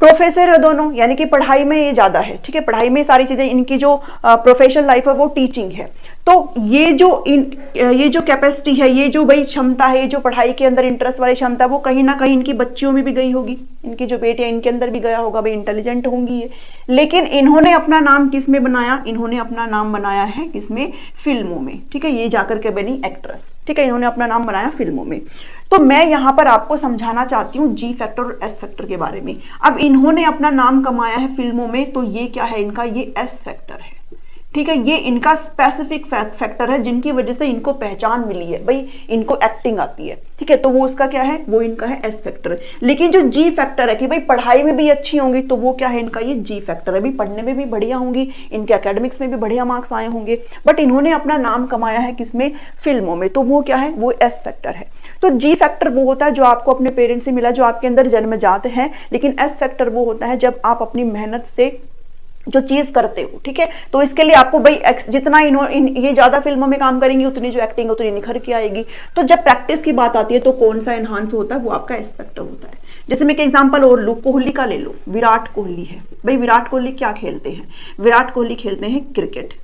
प्रोफेसर है दोनों, यानी कि पढ़ाई में ये ज्यादा है, ठीक है। पढ़ाई में सारी चीजें, इनकी जो प्रोफेशनल लाइफ है वो टीचिंग है। तो ये जो कैपेसिटी है, ये जो भाई क्षमता है, ये जो पढ़ाई के अंदर इंटरेस्ट वाली क्षमता, वो कहीं ना कहीं इनकी बच्चियों में भी गई होगी, इनकी जो बेटियां इनके अंदर भी गया होगा, भाई इंटेलिजेंट होंगी ये। लेकिन इन्होंने अपना नाम किस में बनाया? इन्होंने अपना नाम बनाया है किसमें? फिल्मों में, ठीक है। ये जाकर के बनी एक्ट्रेस, ठीक है। इन्होंने अपना नाम बनाया फिल्मों में। तो मैं यहां पर आपको समझाना चाहती हूँ जी फैक्टर और एस फैक्टर के बारे में। अब इन्होंने अपना नाम कमाया है फिल्मों में, तो ये क्या है? इनका ये एस फैक्टर है, ठीक है। ये इनका स्पेसिफिक फैक्टर है, जिनकी वजह से इनको पहचान मिली है, भाई इनको एक्टिंग आती है, ठीक है। तो वो उसका क्या है? वो इनका है एस फैक्टर। लेकिन जो जी फैक्टर है कि भाई पढ़ाई में भी अच्छी होंगी, तो वो क्या है? इनका ये जी फैक्टर है, भाई पढ़ने में भी बढ़िया होंगी, इनके एकेडमिक्स में भी बढ़िया मार्क्स आए होंगे, बट इन्होंने अपना नाम कमाया है किसमें? फिल्मों में, तो वो क्या है? वो एस फैक्टर है। तो जी फैक्टर वो होता है जो आपको अपने पेरेंट्स से मिला, जो आपके अंदर जन्मजात है। लेकिन एस फैक्टर वो होता है जब आप अपनी मेहनत से जो चीज करते हो, ठीक है। तो इसके लिए आपको भाई जितना ये ज्यादा फिल्मों में काम करेंगी, उतनी जो एक्टिंग उतनी निखर के आएगी। तो जब प्रैक्टिस की बात आती है तो कौन सा एनहांस होता है? वो आपका एस फैक्टर होता है। जैसे मैं एक एग्जांपल और लूं, कोहली का ले लो। विराट कोहली है, भाई विराट कोहली क्या खेलते हैं? विराट कोहली खेलते हैं क्रिकेट,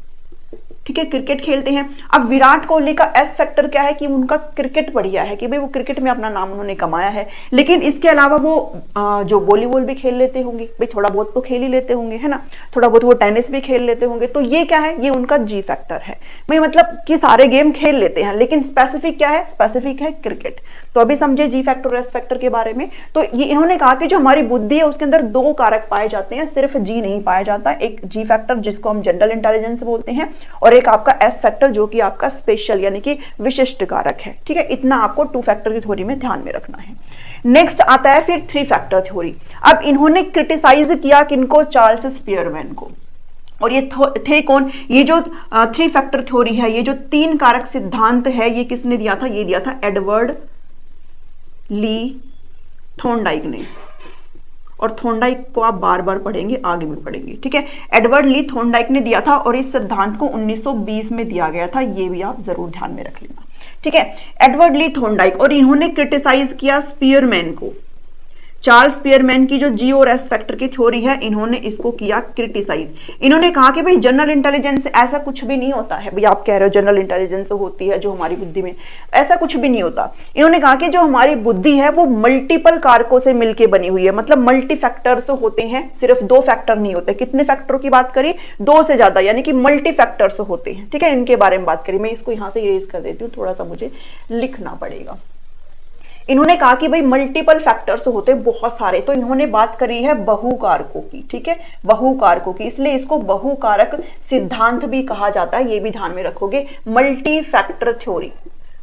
ठीक है। क्रिकेट खेलते हैं। अब विराट कोहली का एस फैक्टर क्या है? कि उनका क्रिकेट बढ़िया है, कि भाई वो क्रिकेट में अपना नाम उन्होंने कमाया है। लेकिन इसके अलावा वो जो वॉलीबॉल भी खेल लेते होंगे, भाई थोड़ा बहुत तो खेल ही लेते होंगे, है ना। थोड़ा बहुत वो टेनिस भी खेल लेते होंगे। तो ये क्या है? ये उनका जी फैक्टर है, भाई मतलब कि सारे गेम खेल लेते हैं, लेकिन स्पेसिफिक क्या है? स्पेसिफिक है क्रिकेट। तो अभी समझे जी फैक्टर और एस फैक्टर के बारे में। तो ये इन्होंने कहा कि जो हमारी बुद्धि है उसके अंदर दो कारक पाए जाते हैं, सिर्फ जी नहीं पाया जाता। एक जी फैक्टर जिसको हम जनरल इंटेलिजेंस बोलते हैं, और एक आपका एस फैक्टर जो कि आपका स्पेशल यानी कि विशिष्ट कारक है, ठीक है। इतना आपको टू फैक्टर की थ्योरी में ध्यान में रखना है। नेक्स्ट आता है फिर थ्री फैक्टर थ्योरी। अब इन्होंने क्रिटिसाइज किया किनको? चार्ल्स स्पियरमैन को। और ये थे कौन? ये जो थ्री फैक्टर थ्योरी है, ये जो तीन कारक सिद्धांत है, ये किसने दिया था? ये दिया था एडवर्ड ली थॉर्नडाइक ने। और थॉर्नडाइक को आप बार बार पढ़ेंगे, आगे भी पढ़ेंगे, ठीक है। एडवर्ड ली थॉर्नडाइक ने दिया था, और इस सिद्धांत को 1920 में दिया गया था, ये भी आप जरूर ध्यान में रख लेना, ठीक है। एडवर्ड ली थॉर्नडाइक, और इन्होंने क्रिटिसाइज किया स्पियरमैन को। चार्ल्स स्पियरमैन की जो जी और एस फैक्टर की थ्योरी है, इन्होंने इसको किया क्रिटिसाइज। इन्होंने कहा कि भाई जनरल इंटेलिजेंस ऐसा कुछ भी नहीं होता है। भाई आप कह रहे हो जनरल इंटेलिजेंस होती है जो हमारी बुद्धि में, ऐसा कुछ भी नहीं होता। इन्होंने कहा कि जो हमारी बुद्धि है वो मल्टीपल कारकों से मिलकर बनी हुई है, मतलब मल्टी फैक्टर्स होते हैं, सिर्फ दो फैक्टर नहीं होते। कितने फैक्टरों की बात करी? दो से ज्यादा, यानी कि मल्टी फैक्टर्स होते हैं, ठीक है। इनके बारे में बात करी, मैं इसको यहां से इरेज कर देती हूँ, थोड़ा सा मुझे लिखना पड़ेगा। इन्होंने कहा कि भाई मल्टीपल फैक्टर्स होते बहुत सारे, तो इन्होंने बात करी है बहुकारकों की, ठीक है, बहुकारकों की। इसलिए इसको बहुकारक सिद्धांत भी कहा जाता है, ये भी ध्यान में रखोगे। Multi factor theory,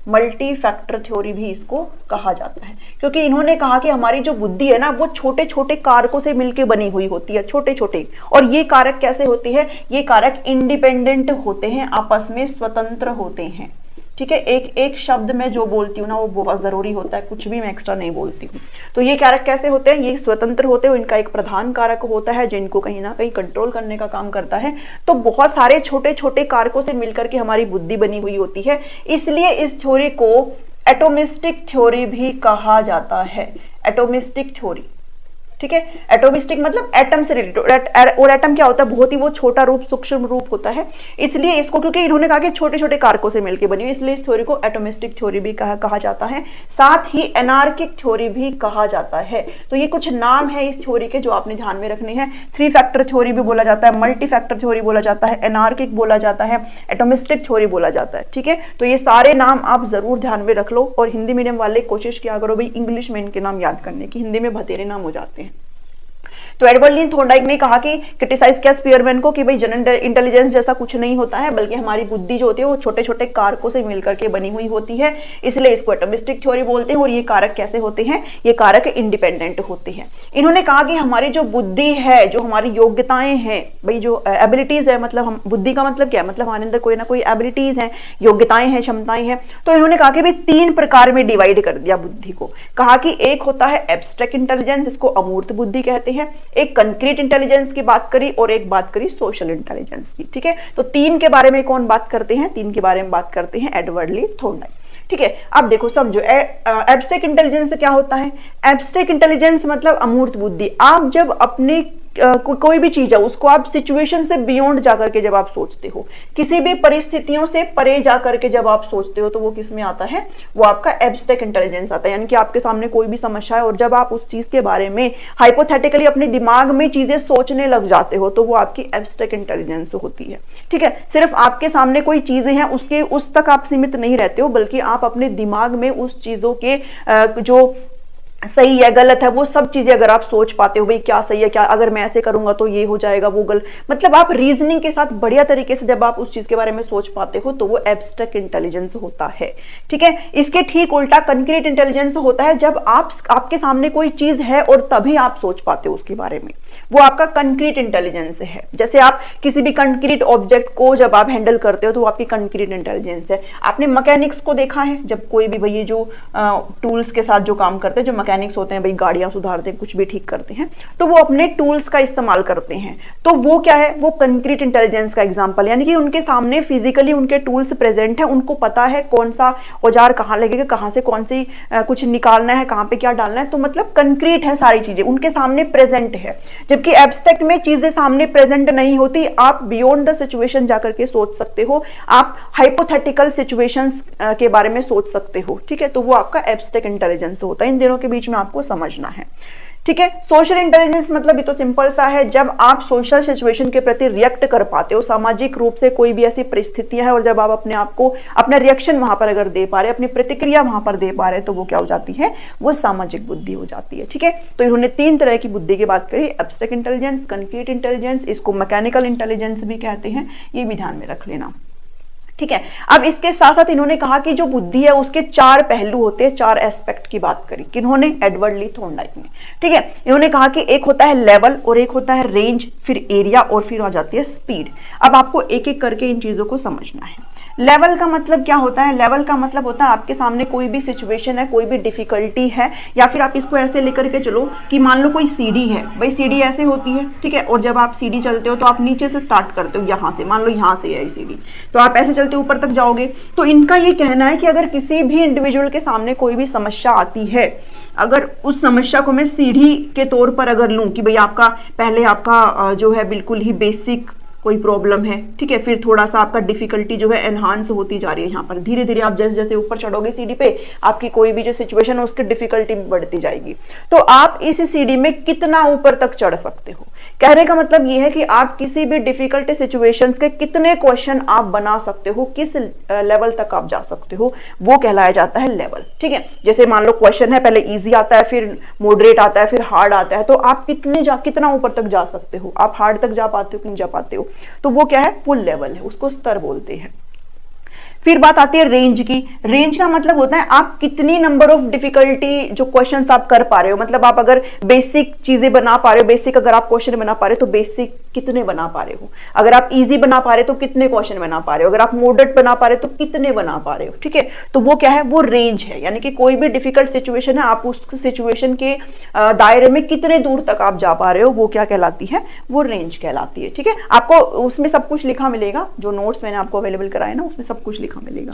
multi factor theory भी इसको कहा जाता है, क्योंकि इन्होंने कहा कि हमारी जो बुद्धि है ना वो छोटे छोटे कारकों से मिलकर बनी हुई होती है, छोटे छोटे। और ये कारक कैसे होती है, ये कारक इंडिपेंडेंट होते हैं, आपस में स्वतंत्र होते हैं। ठीक है, एक एक शब्द में जो बोलती हूँ ना वो बहुत जरूरी होता है, कुछ भी मैं एक्स्ट्रा नहीं बोलती हूँ। तो ये कारक कैसे होते हैं, ये स्वतंत्र होते हैं, इनका एक प्रधान कारक होता है जिनको कहीं ना कहीं कंट्रोल करने का काम करता है। तो बहुत सारे छोटे छोटे कारकों से मिलकर के हमारी बुद्धि बनी हुई होती है, इसलिए इस थ्योरी को एटोमिस्टिक थ्योरी भी कहा जाता है। एटोमिस्टिक थ्योरी, ठीक है। एटोमिस्टिक मतलब एटम से रिलेटेड, और एटम क्या होता है, बहुत ही वो छोटा रूप, सूक्ष्म रूप होता है, इसलिए इसको, क्योंकि इन्होंने कहा कि छोटे छोटे कारकों से मिलकर बनी हुई, इसलिए इस थ्योरी को एटोमिस्टिक थ्योरी भी कहा जाता है। साथ ही एनार्किक थ्योरी भी कहा जाता है। तो ये कुछ नाम है इस थ्योरी के जो आपने ध्यान में रखने हैं। 3 फैक्टर थ्योरी भी बोला जाता है, मल्टी फैक्टर थ्योरी बोला जाता है, एनार्किक बोला जाता है, एटोमिस्टिक थ्योरी बोला जाता है। ठीक है, तो ये सारे नाम आप जरूर ध्यान में रख लो, और हिंदी मीडियम वाले कोशिश किया करो भाई इंग्लिश में इनके नाम याद करने की, हिंदी में बतेरे नाम हो जाते हैं। तो एडवर्ड थॉर्नडाइक ने कहा कि क्रिटिसाइज किया स्पीयरमैन को कि भाई जनरल इंटेलिजेंस जैसा कुछ नहीं होता है, बल्कि हमारी बुद्धि जो होती है वो छोटे छोटे कारकों से मिलकर के बनी हुई होती है, इसलिए इसको एटोमिस्टिक थ्योरी बोलते हैं। और ये कारक कैसे होते हैं, ये कारक इंडिपेंडेंट होते हैं। इन्होंने कहा कि हमारी जो बुद्धि है, जो हमारी योग्यताएं हैं, भाई जो एबिलिटीज है, मतलब हम बुद्धि का मतलब क्या है, मतलब हमारे अंदर कोई ना कोई एबिलिटीज है, योग्यताएं हैं, क्षमताएं हैं। तो इन्होंने कहा कि भाई 3 प्रकार में डिवाइड कर दिया बुद्धि को। कहा कि एक होता है एब्स्ट्रैक्ट इंटेलिजेंस, इसको अमूर्त बुद्धि कहते हैं, एक कंक्रीट इंटेलिजेंस की बात करी, और एक बात करी सोशल इंटेलिजेंस की। ठीक है, तो 3 के बारे में कौन बात करते हैं, 3 के बारे में बात करते हैं एडवर्ड ली थॉर्नडाइक। ठीक है, अब देखो समझो एब्स्ट्रैक्ट इंटेलिजेंस से क्या होता है। एब्स्ट्रैक्ट इंटेलिजेंस मतलब अमूर्त बुद्धि। आप जब अपनी कोई भी चीज है उसको आप सिचुएशन से बियॉन्ड जाकर के जब आप सोचते हो, किसी भी परिस्थितियों से परे जाकर के जब आप सोचते हो, तो वो किस में आता है, वो आपका एब्स्ट्रैक्ट इंटेलिजेंस आता है। यानी कि आपके सामने कोई भी समस्या है और जब आप उस चीज के बारे में हाइपोथेटिकली अपने दिमाग में चीजें सोचने लग जाते हो, तो वो आपकी एब्स्ट्रैक्ट इंटेलिजेंस होती है। ठीक है, सिर्फ आपके सामने कोई चीजें हैं उसके उस तक आप सीमित नहीं रहते हो, बल्कि आप अपने दिमाग में उस चीजों के जो सही है गलत है वो सब चीजें अगर आप सोच पाते हो, भाई क्या सही है, क्या अगर मैं ऐसे करूंगा तो ये हो जाएगा, वो गलत, मतलब आप रीजनिंग के साथ बढ़िया तरीके से जब आप उस चीज के बारे में सोच पाते हो, तो वो एब्स्ट्रैक्ट इंटेलिजेंस होता है। ठीक है, इसके ठीक उल्टा कंक्रीट इंटेलिजेंस होता है, जब आपके सामने कोई चीज है और तभी आप सोच पाते हो उसके बारे में, वो आपका कंक्रीट इंटेलिजेंस है। जैसे आप किसी भी कंक्रीट ऑब्जेक्ट को जब आप हैंडल करते हो, तो वो आपकी कंक्रीट इंटेलिजेंस है। आपने मैकेनिक्स को देखा है, जब कोई भी भैया जो टूल्स के साथ जो काम करते हैं, जो मैकेनिक्स होते हैं, भाई गाड़ियां सुधारते हैं, कुछ भी ठीक करते हैं, तो वो अपने टूल्स का इस्तेमाल करते हैं। तो वो क्या है, वो कंक्रीट इंटेलिजेंस का एग्जांपल, यानी कि उनके सामने फिजिकली उनके टूल्स प्रेजेंट है, उनको पता है कौन सा औजार कहाँ लगेगा, कहाँ से कौन सी कुछ निकालना है, कहाँ पे क्या डालना है, तो मतलब कंक्रीट है, सारी चीजें उनके सामने प्रेजेंट है। जबकि एब्स्ट्रैक्ट में चीजें सामने प्रेजेंट नहीं होती, आप बियॉन्ड द सिचुएशन जाकर के सोच सकते हो, आप हाइपोथेटिकल सिचुएशंस के बारे में सोच सकते हो। ठीक है, तो वो आपका एब्स्ट्रैक्ट इंटेलिजेंस होता है। इन दोनों के बीच में आपको समझना है। ठीक है, सोशल इंटेलिजेंस मतलब ये तो सिंपल सा है, जब आप सोशल सिचुएशन के प्रति रिएक्ट कर पाते हो, सामाजिक रूप से कोई भी ऐसी परिस्थितियां है और जब आप अपने आप को अपना रिएक्शन वहां पर अगर दे पा रहे, अपनी प्रतिक्रिया वहां पर दे पा रहे, तो वो क्या हो जाती है, वो सामाजिक बुद्धि हो जाती है। ठीक है, तो इन्होंने 3 तरह की बुद्धि की बात करी, एब्स्ट्रैक्ट इंटेलिजेंस, कंक्रीट इंटेलिजेंस, इसको मैकेनिकल इंटेलिजेंस भी कहते हैं, ये भी ध्यान में रख लेना। ठीक है, अब इसके साथ साथ इन्होंने कहा कि जो बुद्धि है उसके 4 पहलू होते हैं, 4 एस्पेक्ट की बात करी, किन्होंने, एडवर्ड ली थॉर्नडाइक ने। ठीक है, इन्होंने कहा कि एक होता है लेवल, और एक होता है रेंज, फिर एरिया, और फिर आ जाती है स्पीड। अब आपको एक एक करके इन चीजों को समझना है। लेवल का मतलब क्या होता है, लेवल का मतलब होता है आपके सामने कोई भी सिचुएशन है, कोई भी डिफिकल्टी है, या फिर आप इसको ऐसे लेकर के चलो कि मान लो कोई सीढ़ी है, भाई सीढ़ी ऐसे होती है, ठीक है, और जब आप सीढ़ी चलते हो तो आप नीचे से स्टार्ट करते हो, यहां से, मान लो यहां से है सीढ़ी, तो आप ऐसे चलते ऊपर तक जाओगे। तो इनका ये कहना है कि अगर किसी भी इंडिविजुअल के सामने कोई भी समस्या आती है, अगर उस समस्या को मैं सीढ़ी के तौर पर अगर लूं कि भाई आपका पहले आपका जो है बिल्कुल ही बेसिक कोई प्रॉब्लम है, ठीक है, फिर थोड़ा सा आपका डिफिकल्टी जो है एनहांस होती जा रही है, यहाँ पर धीरे धीरे आप जैसे जैसे ऊपर चढ़ोगे सीढ़ी पे, आपकी कोई भी जो सिचुएशन है उसकी डिफिकल्टी बढ़ती जाएगी। तो आप इस सीढ़ी में कितना ऊपर तक चढ़ सकते हो, कहने का मतलब ये है कि आप किसी भी डिफिकल्ट सिचुएशंस के कितने क्वेश्चन आप बना सकते हो, किस लेवल तक आप जा सकते हो, वो कहलाया जाता है लेवल। ठीक है, जैसे मान लो क्वेश्चन है, पहले इजी आता है, फिर मॉडरेट आता है, फिर हार्ड आता है, तो आप कितना ऊपर तक जा सकते हो, आप हार्ड तक जा पाते हो कि नहीं जा पाते हो, तो वो क्या है, फुल लेवल है, उसको स्तर बोलते हैं। फिर बात आती है रेंज की। रेंज का मतलब होता है आप कितनी नंबर ऑफ डिफिकल्टी जो क्वेश्चंस आप कर पा रहे हो, मतलब आप अगर बेसिक चीजें बना पा रहे हो, बेसिक अगर आप क्वेश्चन बना पा रहे हो तो बेसिक कितने बना पा रहे हो, अगर आप इजी बना पा रहे हो तो कितने क्वेश्चन बना पा रहे हो, अगर आप मॉडरेट बना पा रहे हो तो कितने बना पा रहे हो, ठीक है। तो वो क्या है, वो रेंज है, यानी कि कोई भी डिफिकल्ट सिचुएशन है आप उस सिचुएशन के दायरे में कितने दूर तक आप जा पा रहे हो, वो क्या कहलाती है, वो रेंज कहलाती है, ठीक है। आपको उसमें सब कुछ लिखा मिलेगा, जो नोट्स मैंने आपको अवेलेबल कराए ना उसमें सब कुछ लिखा मिलेगा।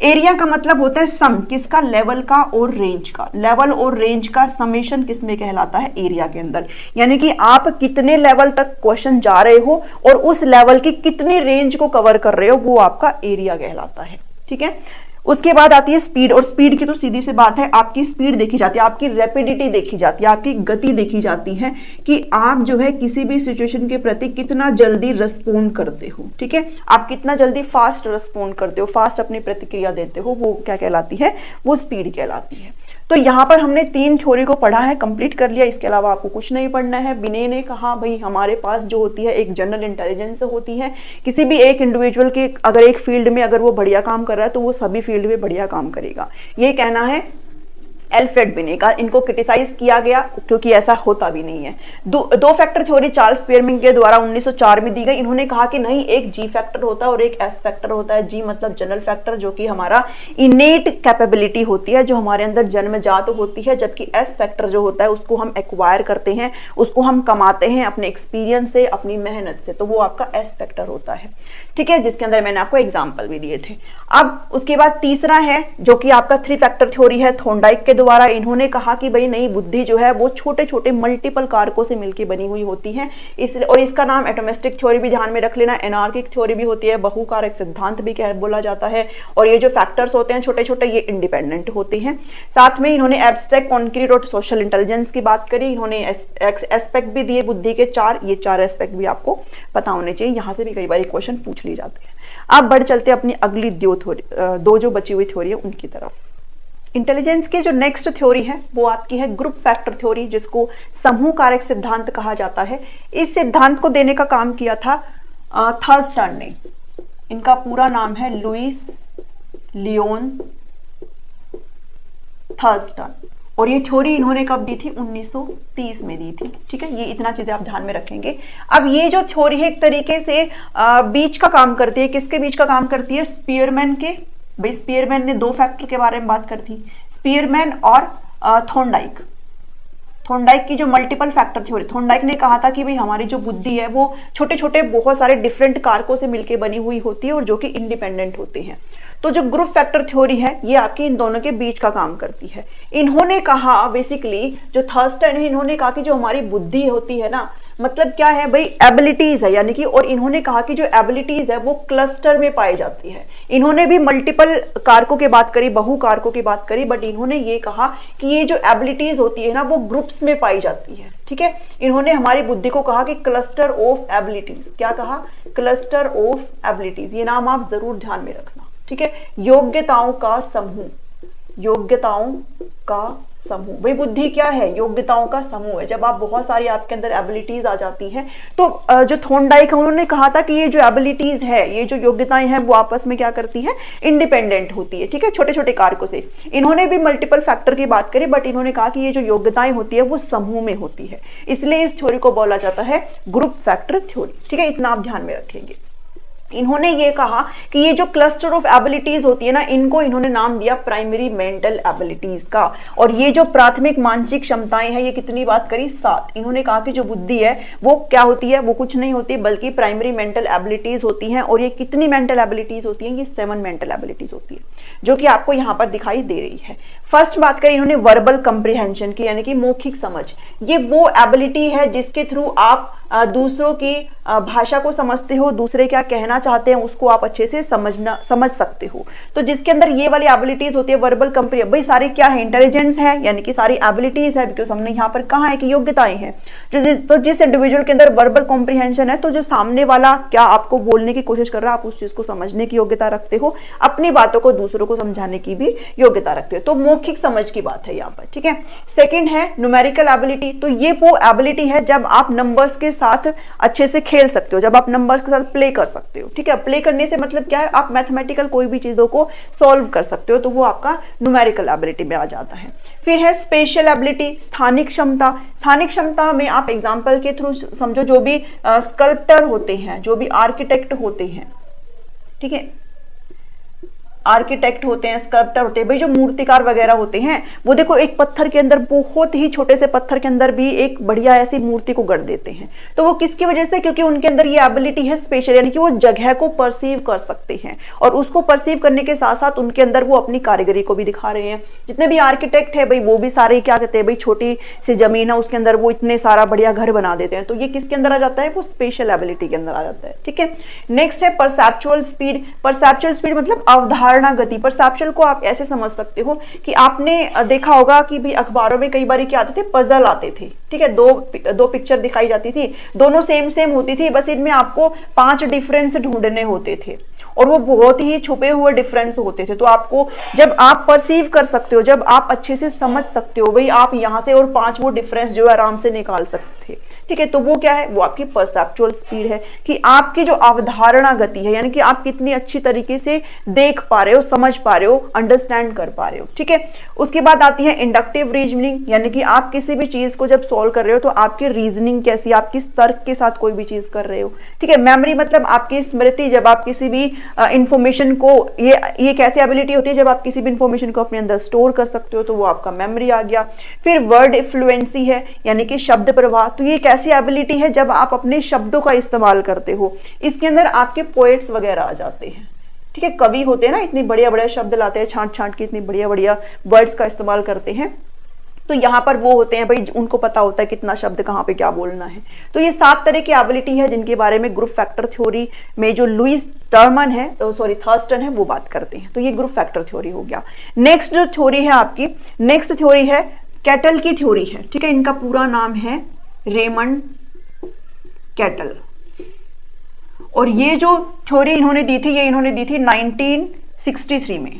एरिया का मतलब होता है सम, किसका, लेवल का और रेंज का। लेवल और रेंज का समेशन किसमें कहलाता है, एरिया के अंदर, यानी कि आप कितने लेवल तक क्वेश्चन जा रहे हो और उस लेवल की कितनी रेंज को कवर कर रहे हो, वो आपका एरिया कहलाता है, ठीक है। उसके बाद आती है स्पीड, और स्पीड की तो सीधी सी बात है, आपकी स्पीड देखी जाती है, आपकी रैपिडिटी देखी जाती है, आपकी गति देखी जाती है कि आप जो है किसी भी सिचुएशन के प्रति कितना जल्दी रिस्पोंड करते हो, ठीक है। आप कितना जल्दी फास्ट रिस्पोंड करते हो, फास्ट अपनी प्रतिक्रिया देते हो, वो क्या कहलाती है, वो स्पीड कहलाती है। तो यहाँ पर हमने 3 थ्योरी को पढ़ा है, कंप्लीट कर लिया, इसके अलावा आपको कुछ नहीं पढ़ना है। विनय ने कहा भाई हमारे पास जो होती है एक जनरल इंटेलिजेंस होती है, किसी भी एक इंडिविजुअल के अगर एक फील्ड में अगर वो बढ़िया काम कर रहा है तो वो सभी फील्ड में बढ़िया काम करेगा, ये कहना है एल्फ्रेड बिने का। इनको क्रिटिसाइज किया गया क्योंकि ऐसा होता भी नहीं है। दो फैक्टर थ्योरी चार्ल्स स्पीयरमैन के द्वारा 1904 में दी गई। इन्होंने कहा कि नहीं, एक जी फैक्टर होता है और एक एस फैक्टर होता है। जी मतलब जनरल फैक्टर, जो कि हमारा इनेट कैपेबिलिटी होती है, जो हमारे अंदर जन्मजात होती है, जबकि एस फैक्टर जो होता है उसको हम एक्वायर करते हैं, उसको हम कमाते हैं अपने एक्सपीरियंस से, अपनी मेहनत से, तो वो आपका एस फैक्टर होता है, ठीक है, जिसके अंदर मैंने आपको एग्जाम्पल भी दिए थे। अब उसके बाद तीसरा है जो कि आपका 3 फैक्टर थ्योरी है थॉर्नडाइक के द्वारा। इन्होंने कहा कि भाई नहीं, बुद्धि जो है वो छोटे छोटे मल्टीपल कारकों से मिलकर बनी हुई होती है, इसलिए, और इसका नाम एटोमिस्टिक थ्योरी भी ध्यान में रख लेना, एनार्किक थ्योरी भी होती है, बहुकारक सिद्धांत भी बोला जाता है। और ये जो फैक्टर्स होते हैं छोटे छोटे, ये इंडिपेंडेंट होते हैं। साथ में इन्होंने एब्स्ट्रैक्ट, कॉन्क्रीट और सोशल इंटेलिजेंस की बात करी। इन्होंने एस्पेक्ट भी दिए बुद्धि के 4, ये 4 एस्पेक्ट भी आपको पता होने चाहिए, यहाँ से भी कई बार क्वेश्चन पूछ ली जाते हैं। आप बढ़ चलते अपनी अगली दो जो बची हुई थ्योरी है उनकी तरफ। इंटेलिजेंस की जो नेक्स्ट थ्योरी है वो आपकी है ग्रुप फैक्टर थ्योरी, जिसको समूह कारक सिद्धांत कहा जाता है। इस सिद्धांत को देने का काम किया था थर्स्टन ने। इनका पूरा नाम है लुइस लियोन थर्स्टन, और ये थ्योरी इन्होंने कब दी थी, 1930 में दी थी, ठीक है। ये इतना चीजें आप ध्यान में रखेंगे। अब ये जो थ्योरी है एक तरीके से बीच का काम करती है, किसके बीच का काम करती है, स्पीयरमैन के। भाई स्पीयरमैन ने 2 फैक्टर के बारे में बात कर थी, स्पीयरमैन और थॉर्नडाइक। थॉर्नडाइक की जो मल्टीपल फैक्टर थ्योरी, थॉर्नडाइक ने कहा था कि भाई हमारी जो बुद्धि है वो छोटे छोटे बहुत सारे डिफरेंट कारकों से मिलकर बनी हुई होती है और जो कि इंडिपेंडेंट होते हैं। तो जो ग्रुप फैक्टर थ्योरी है ये आपकी इन दोनों के बीच का काम करती है। इन्होंने कहा बेसिकली, जो थर्स्टन है, इन्होंने कहा कि जो हमारी बुद्धि होती है ना, मतलब क्या है भाई, एबिलिटीज है, यानी कि, और इन्होंने कहा कि जो एबिलिटीज है वो क्लस्टर में पाई जाती है। इन्होंने भी मल्टीपल कारकों की बात करी, बहु कारकों की बात करी, बट इन्होंने ये कहा कि ये जो एबिलिटीज होती है ना वो ग्रुप्स में पाई जाती है, ठीक है। इन्होंने हमारी बुद्धि को कहा कि क्लस्टर ऑफ एबिलिटीज, क्या कहा, क्लस्टर ऑफ एबिलिटीज। ये नाम आप जरूर ध्यान में रखना, ठीक है। योग्यताओं का समूह, योग्यताओं का समूह। भाई बुद्धि क्या है, योग्यताओं का समूह है। जब आप बहुत सारी आपके अंदर एबिलिटीज आ जाती है, तो जो थॉर्नडाइक है उन्होंने कहा था कि ये जो एबिलिटीज है, ये जो योग्यताएं हैं वो आपस में क्या करती है, इंडिपेंडेंट होती है, ठीक है, छोटे छोटे कारकों से। इन्होंने भी मल्टीपल फैक्टर की बात करी, बट इन्होंने कहा कि ये जो योग्यताएं होती है वो समूह में होती है, इसलिए इस थ्योरी को बोला जाता है ग्रुप फैक्टर थ्योरी, ठीक है। इतना आप ध्यान में रखेंगे। इन्होंने ये कहा कि ये जो क्लस्टर ऑफ एबिलिटीज होती है ना, इनको इन्होंने नाम दिया प्राइमरी मेंटल एबिलिटीज का। और ये जो प्राथमिक मानसिक क्षमताएं हैं, ये कितनी बात करी, 7। इन्होंने कहा कि जो बुद्धि है वो क्या होती है, वो कुछ नहीं होती बल्कि प्राइमरी मेंटल एबिलिटीज होती हैं। और ये कितनी मेंटल एबिलिटीज होती हैं, ये 7 मेंटल एबिलिटीज होती है, जो कि आपको यहाँ पर दिखाई दे रही है। फर्स्ट बात करें इन्होंने वर्बल कंप्रिहेंशन की, यानी कि मौखिक समझ। ये वो एबिलिटी है जिसके थ्रू आप दूसरों की भाषा को समझते हो, दूसरे क्या कहना चाहते हैं उसको आप अच्छे से समझ सकते हो। तो जिसके अंदर ये वाली एबिलिटीज होती है वर्बल कंप्रिहेंशन, भाई सारी क्या है, इंटेलिजेंस है, यानी कि सारी एबिलिटीज है, बिकॉज हमने यहाँ पर कहा है कि योग्यताएं हैं। तो जिस इंडिविजुअल के अंदर वर्बल कॉम्प्रिहेंशन है, तो जो सामने वाला क्या आपको बोलने की कोशिश कर रहा है, आप उस चीज को समझने की योग्यता रखते हो, अपनी बातों को दूसरों को को समझाने की भी योग्यता रखते हो। तो मौखिक समझ की बात है यहाँ पर, ठीक है। सेकंड है न्यूमेरिकल एबिलिटी। तो ये वो एबिलिटी है जब आप नंबर्स के साथ अच्छे से खेल सकते हो, जब आप नंबर्स के साथ प्ले कर सकते हो, ठीक है। प्ले करने से मतलब क्या है, आप मैथमेटिकल कोई भी चीजों को सॉल्व कर सकते हो, तो वो आपका न्यूमेरिकल एबिलिटी में आ जाता है। फिर है स्पेशल एबिलिटी, स्थानिक क्षमता। स्थानिक क्षमता में आप एग्जाम्पल के थ्रू समझो, जो भी स्कल्प्टर होते हैं, जो भी आर्किटेक्ट होते हैं, ठीक है, आर्किटेक्ट होते हैं, स्कल्प्टर होते हैं, भाई जो मूर्तिकार वगैरह होते हैं, वो देखो एक पत्थर के अंदर, बहुत ही छोटे से पत्थर के अंदर भी एक बढ़िया ऐसी मूर्ति को गढ़ देते हैं। तो वो किसकी वजह से, क्योंकि उनके अंदर ये एबिलिटी है स्पेशल, यानी कि वो जगह को परसीव कर सकते हैं, और उसको परसीव करने के साथ साथ उनके अंदर वो अपनी कारीगरी को भी दिखा रहे हैं। जितने भी आर्किटेक्ट है भाई, वो भी सारे क्या कहते हैं भाई, छोटी सी जमीन है उसके अंदर वो इतने सारा बढ़िया घर बना देते हैं। तो ये किसके अंदर आ जाता है, वो स्पेशल एबिलिटी के अंदर आ जाता है, ठीक है। नेक्स्ट है परसेप्चुअल स्पीड। परसेप्चुअल स्पीड मतलब अवधारणा गति। परसेप्चुअल को आप ऐसे समझ सकते हो कि आपने देखा होगा कि भाई अखबारों में कई बार क्या आते थे, पजल आते थे, ठीक है। दो पिक्चर दिखाई जाती थी, दोनों सेम सेम होती थी, बस इनमें आपको 5 डिफरेंस ढूंढने होते थे, और वो बहुत ही छुपे हुए डिफरेंस होते थे। तो आपको जब आप परसीव कर सकते हो, जब आप अच्छे से समझ सकते हो भाई, आप यहां से और 5 वो डिफरेंस जो है आराम से निकाल सकते थे, ठीक है। तो वो क्या है, वो आपकी परसेप्चुअल स्पीड है, कि आपकी जो अवधारणा गति है, यानी कि आप कितनी अच्छी तरीके से देख पा रहे हो, समझ पा रहे हो, अंडरस्टैंड कर पा रहे हो, ठीक है। उसके बाद आती है इंडक्टिव रीजनिंग, यानी कि आप किसी भी चीज को जब सॉल्व कर रहे हो तो आपकी रीजनिंग कैसी, आप किस तर्क के साथ कोई भी चीज कर रहे हो, ठीक है। मेमोरी मतलब आपकी स्मृति, जब आप किसी भी इंफॉर्मेशन को, ये कैसी एबिलिटी होती है, जब आप किसी भी इंफॉर्मेशन को अपने अंदर स्टोर कर सकते हो, तो वो आपका मेमोरी आ गया। फिर वर्ड फ्लुएंसी है, यानी कि शब्द प्रवाह। तो ये ऐसी एबिलिटी है जब आप अपने शब्दों का इस्तेमाल करते हो। इसके अंदर आपके पोएट्स वगैरह आ जाते हैं, ठीक है। कवि होते हैं ना, इतने बढ़िया बढ़िया शब्द लाते हैं, छांट छांट के इतनी बढ़िया बढ़िया वर्ड्स का इस्तेमाल करते हैं। तो यहाँ पर वो होते हैं भाई, उनको पता होता है कितना शब्द कहाँ पे क्या बोलना है। तो ये 7 तरह की एबिलिटी है जिनके बारे में ग्रुप फैक्टर थ्योरी में जो लुईस टर्मन है, थर्स्टन है, वो बात करते हैं। तो ये ग्रुप फैक्टर थ्योरी हो गया। नेक्स्ट जो थ्योरी है आपकी, नेक्स्ट थ्योरी है कैटल की थ्योरी है, ठीक है। इनका पूरा नाम है रेमंड कैटल, और ये जो थ्योरी इन्होंने दी थी, ये इन्होंने दी थी 1963 में,